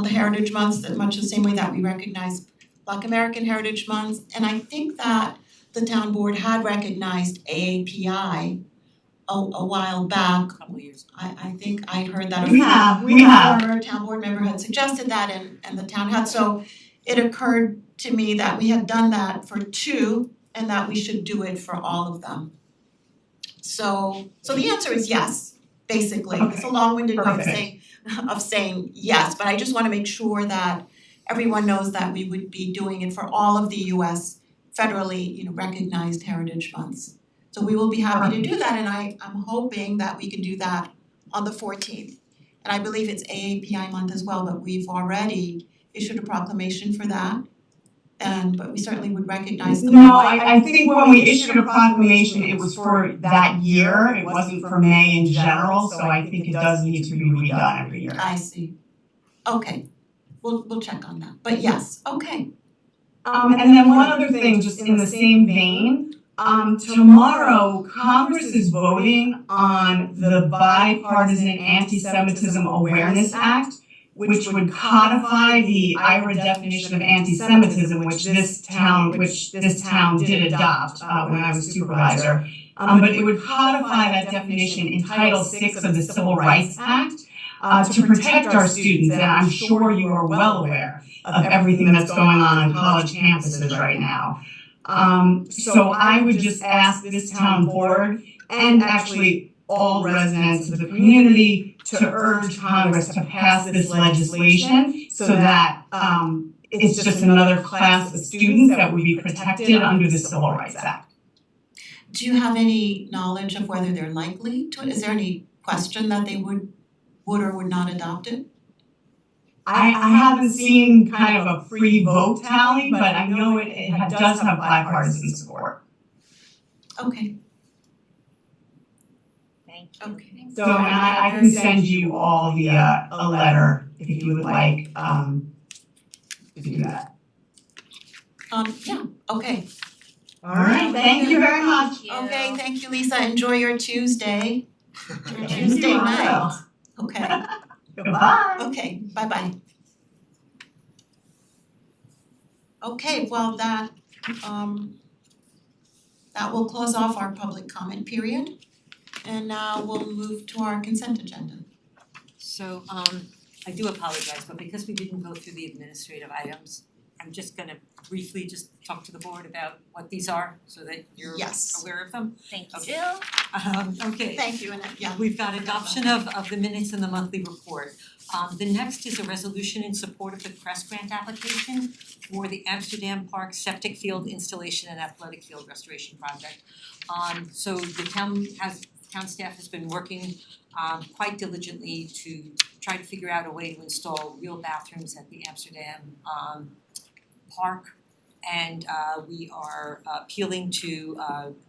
the Heritage Months, much the same way that we recognize Black American Heritage Months. And I think that the town board had recognized AAPI a while back. A couple years ago. I think I heard that We have. a former town board member had suggested that, and the town had. So it occurred to me that we had done that for two, and that we should do it for all of them. So the answer is yes, basically. Okay. It's a long-winded way of saying yes, but I just want to make sure that everyone knows that we would be doing it for all of the US federally, recognized heritage months. So we will be happy to do that, and I'm hoping that we can do that on the 14th. And I believe it's AAPI month as well, but we've already issued a proclamation for that. but we certainly would recognize the. No, I think when we issued a proclamation, it was for that year, it wasn't for May in general, so I think it does need to be redone every year. I see. Okay, we'll check on that, but yes, okay. And then one other thing, just in the same vein, tomorrow Congress is voting on the Bipartisan Anti-Semitism Awareness Act, which would codify the IRA definition of anti-Semitism, which this town did adopt when I was supervisor. But it would codify that definition in Title VI of the Civil Rights Act to protect our students, and I'm sure you are well aware of everything that's going on college campuses right now. So I would just ask this town board and actually all residents of the community to urge Congress to pass this legislation so that it's just another class of students that would be protected under the Civil Rights Act. Do you have any knowledge of whether they're likely to? Is there any question that they would or would not adopt it? I haven't seen kind of a free vote tally, but I know it does have bipartisan support. Okay. Thank you. Okay. So, and I can send you all via a letter if you would like to do that. Yeah, okay. All right, thank you very much. Okay, thank you, Lisa. Enjoy your Tuesday. Your Thank Tuesday you, I night. will. Okay. Goodbye. Okay, bye-bye. Okay, well, that will close off our public comment period. And now we'll move to our consent agenda. So I do apologize, but because we didn't go through the administrative items, I'm just gonna briefly just talk to the board about what these are so that you're Yes. aware of them. Thank you. Okay. Okay. Thank you, Annette, yeah. We've got adoption of the minutes and the monthly report. The next is a resolution in support of the CREST grant application for the Amsterdam Park septic field installation and athletic field restoration project. So the town staff has been working quite diligently to try to figure out a way to install real bathrooms at the Amsterdam Park. And we are appealing to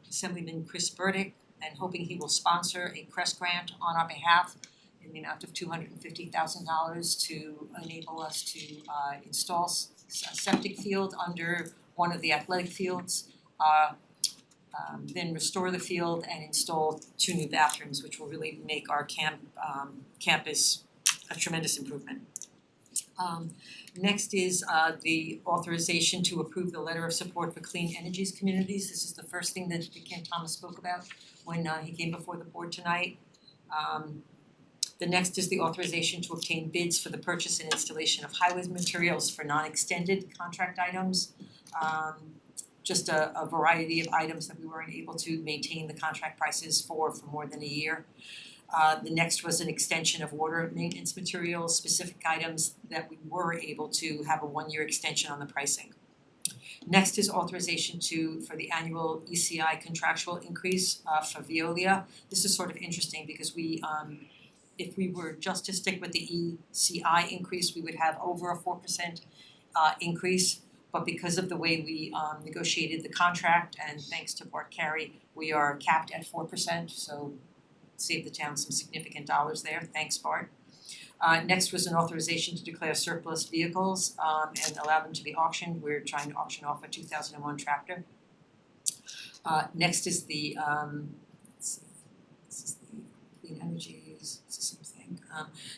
Assemblyman Chris Burdick and hoping he will sponsor a CREST grant on our behalf in the amount of $250,000 to enable us to install a septic field under one of the athletic fields, then restore the field and install 2 new bathrooms, which will really make our campus a tremendous improvement. Next is the authorization to approve the letter of support for clean energies communities. This is the first thing that Ken Thomas spoke about when he came before the board tonight. The next is the authorization to obtain bids for the purchase and installation of highways materials for non-extended contract items. Just a variety of items that we weren't able to maintain the contract prices for more than a year. The next was an extension of water maintenance materials, specific items that we were able to have a 1-year extension on the pricing. Next is authorization for the annual ECI contractual increase for Veolia. This is sort of interesting because if we were just to stick with the ECI increase, we would have over a 4% increase. But because of the way we negotiated the contract, and thanks to Bart Carey, we are capped at 4%, so save the town some significant dollars there. Thanks, Bart. Next was an authorization to declare surplus vehicles and allow them to be auctioned. We're trying to auction off a 2001 tractor. Next is the this is the clean energies. It's the same thing.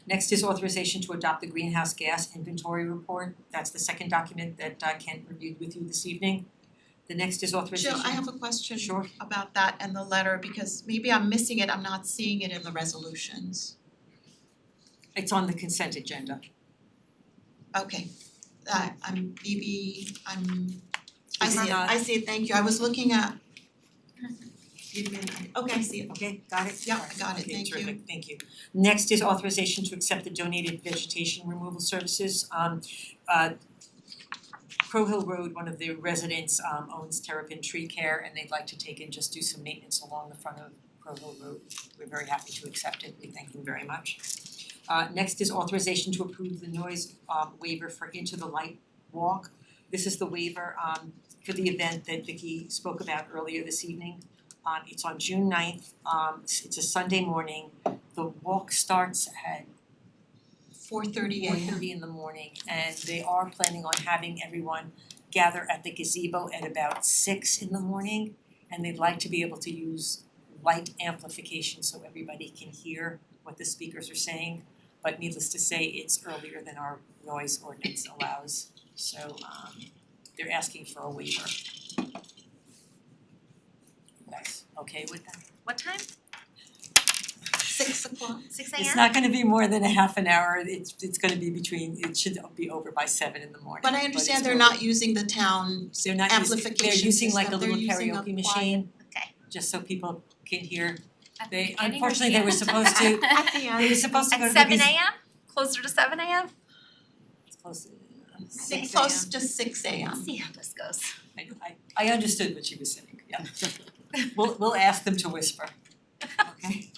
Next is authorization to adopt the greenhouse gas inventory report. That's the second document that Kent reviewed with you this evening. The next is authorization. Jill, I have a question Sure. about that and the letter because maybe I'm missing it, I'm not seeing it in the resolutions. It's on the consent agenda. Okay, I see it, not- I see it, thank you, I was looking at. Okay, I see it. Okay, got it? Yeah, I got it, Okay, thank you. terrific, thank you. Next is authorization to accept the donated vegetation removal services. Crow Hill Road, one of the residents owns Terrapin Tree Care and they'd like to take and just do some maintenance along the front of Crow Hill Road. We're very happy to accept it, we thank them very much. Next is authorization to approve the noise waiver for Into the Light Walk. This is the waiver for the event that Vicky spoke about earlier this evening. It's on June 9th. It's a Sunday morning. The walk starts at 4:30 a.m. 4:30 in the morning, and they are planning on having everyone gather at the gazebo at about 6 in the morning, and they'd like to be able to use light amplification so everybody can hear what the speakers are saying. But needless to say, it's earlier than our noise ordinance allows, so they're asking for a waiver. You guys okay with that? What time? 6 o'clock. 6 a.m.? It's not gonna be more than a half an hour, it's gonna be it should be over by 7 in the morning. But I understand they're not using the town amplification They're using like a system. They're little using a karaoke machine, Okay. just so people can hear. At They the beginning or unfortunately the they were end? supposed to, At the end. they were supposed to go to At the 7 a.m.? Closer to 7 a.m.? It's close to Close to 6 a.m. Let's see how this goes. I understood what she was saying, yeah. We'll ask them to whisper, okay?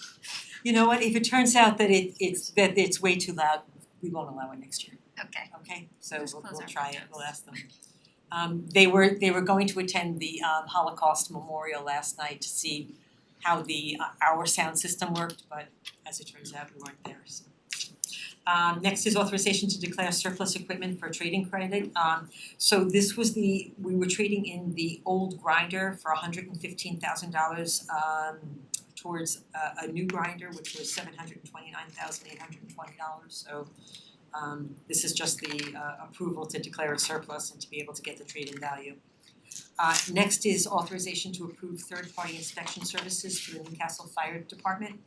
You know what, if it turns out that it's way too loud, we won't allow it next year, Okay. okay? So Just we'll close our try it, windows. we'll ask them. They were going to attend the Holocaust Memorial last night to see how the our sound system worked, but as it turns out, we weren't there, so. Next is authorization to declare surplus equipment for trading credit. So this was we were trading in the old grinder for $115,000 towards a new grinder, which was $729,820. So this is just the approval to declare it surplus and to be able to get the trade-in value. Next is authorization to approve third-party inspection services for the Newcastle Fire Department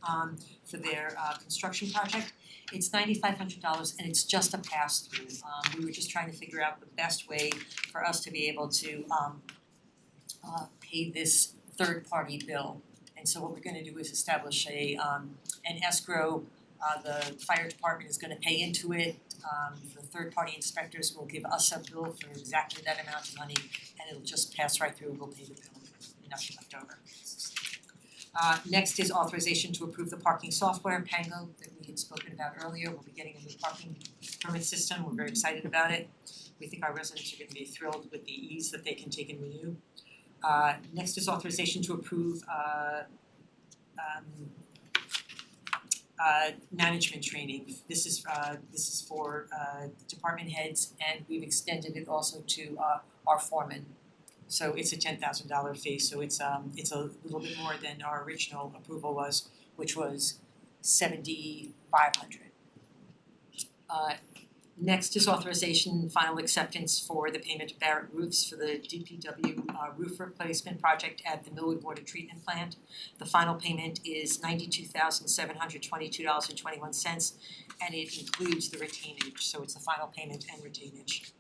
for their construction project. It's $9,500 and it's just a pass-through. We were just trying to figure out the best way for us to be able to pay this third-party bill. And so what we're gonna do is establish an escrow. The fire department is gonna pay into it. The third-party inspectors will give us a bill for exactly that amount of money, and it'll just pass right through. We'll pay the bill, nothing left over. Next is authorization to approve the parking software, Pango, that we had spoken about earlier. We'll be getting a new parking permit system. We're very excited about it. We think our residents are gonna be thrilled with the ease that they can take and renew. Next is authorization to approve management training. This is for department heads, and we've extended it also to our foremen. So it's a $10,000 fee, so it's a little bit more than our original approval was, which was $7,500. Next is authorization, final acceptance for the payment of Barrett Roofs for the DPW roof replacement project at the Millwood Water Treatment Plant. The final payment is $92,722.21, and it includes the retainage, so it's the final payment and retainage.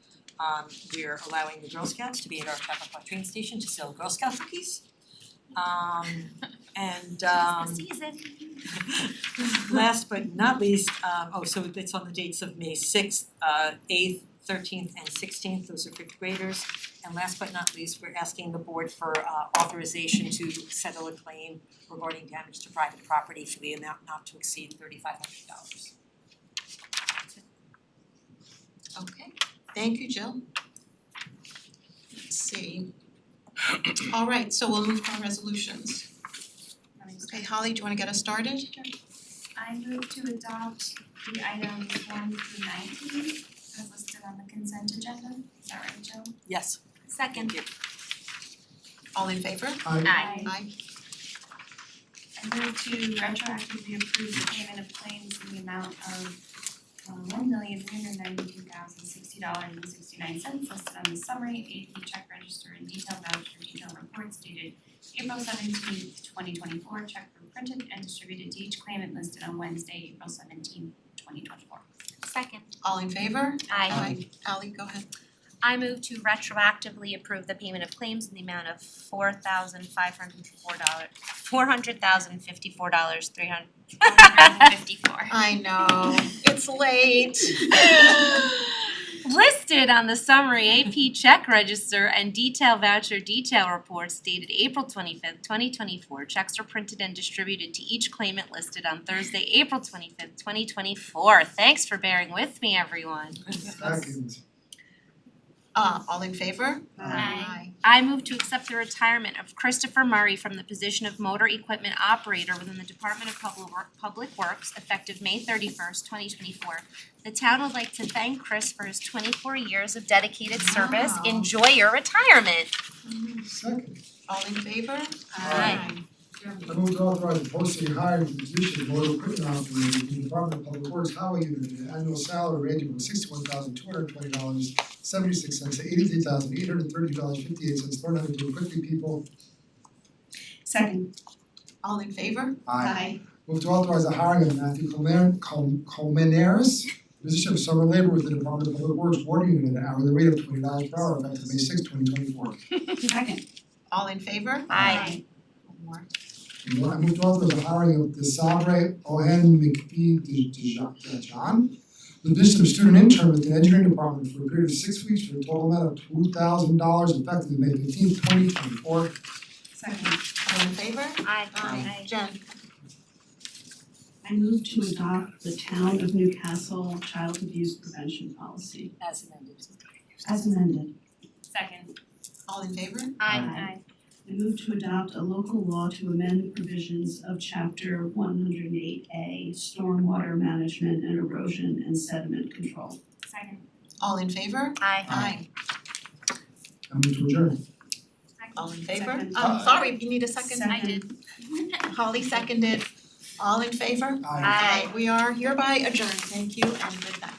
We're allowing the Girl Scouts to be at our Chappaqua train station to sell Girl Scout cookies. Last but not least, so it's on the dates of May 6th, 8th, 13th, and 16th, those are 5th graders. And last but not least, we're asking the board for authorization to settle a claim regarding damage to private property for the amount not to exceed $3,500. Okay, thank you, Jill. Let's see. All right, so we'll move to our resolutions. Okay, Holly, do you wanna get us started? I move to adopt the items 1 through 19 as listed on the consent agenda. Is that right, Jill? Yes. Second. All in favor? Aye. Aye. I move to retroactively approve the payment of claims in the amount of $1,392,060.69 listed on the summary, AP check register and detailed voucher detail reports dated April 17th, 2024. Check were printed and distributed to each claimant listed on Wednesday, April 17th, 2024. Second. All in favor? Aye. Ally, go ahead. I move to retroactively approve the payment of claims in the amount of $4,054.354. I know, it's late. Listed on the summary AP check register and detail voucher detail reports dated April 25th, 2024. Checks were printed and distributed to each claimant listed on Thursday, April 25th, 2024. Thanks for bearing with me, everyone. All in favor? Aye. I move to accept the retirement of Christopher Murray from the position of motor equipment operator within the Department of Public Works effective May 31st, 2024. The town would like to thank Chris for his 24 years of dedicated service. Enjoy your retirement. Second. All in favor? Aye. I move to authorize the posting and hiring for the position of motor equipment operator in the Department of Public Works Highway Unit at an annual salary ranging from $61,220.76 to $83,830.58 thrown out to quickly people. Second. All in favor? Aye. Move to authorize the hiring of Matthew Colmenares, position of summer labor with the Department of Public Works Water Unit at an hourly rate of $20 per hour effective May 6, 2024. Second. All in favor? Aye. One more. I move to authorize the hiring of Desabre Ohen McPhee Dejan, the position of student intern with the engineering department for a period of 6 weeks for a total amount of $2,000 effective May 15, 2024. Second. All in favor? Aye. Jen. I move to adopt the Town of Newcastle Child Abuse Prevention Policy As amended. as amended. Second. All in favor? Aye. I move to adopt a local law to amend provisions of Chapter 108A, Stormwater Management and Erosion and Sediment Control. Second. All in favor? Aye. I move to adjourn. All in favor? Second. Sorry, you need a second? Second. Holly seconded. All in favor? Aye. We are hereby adjourned. Thank you and good night.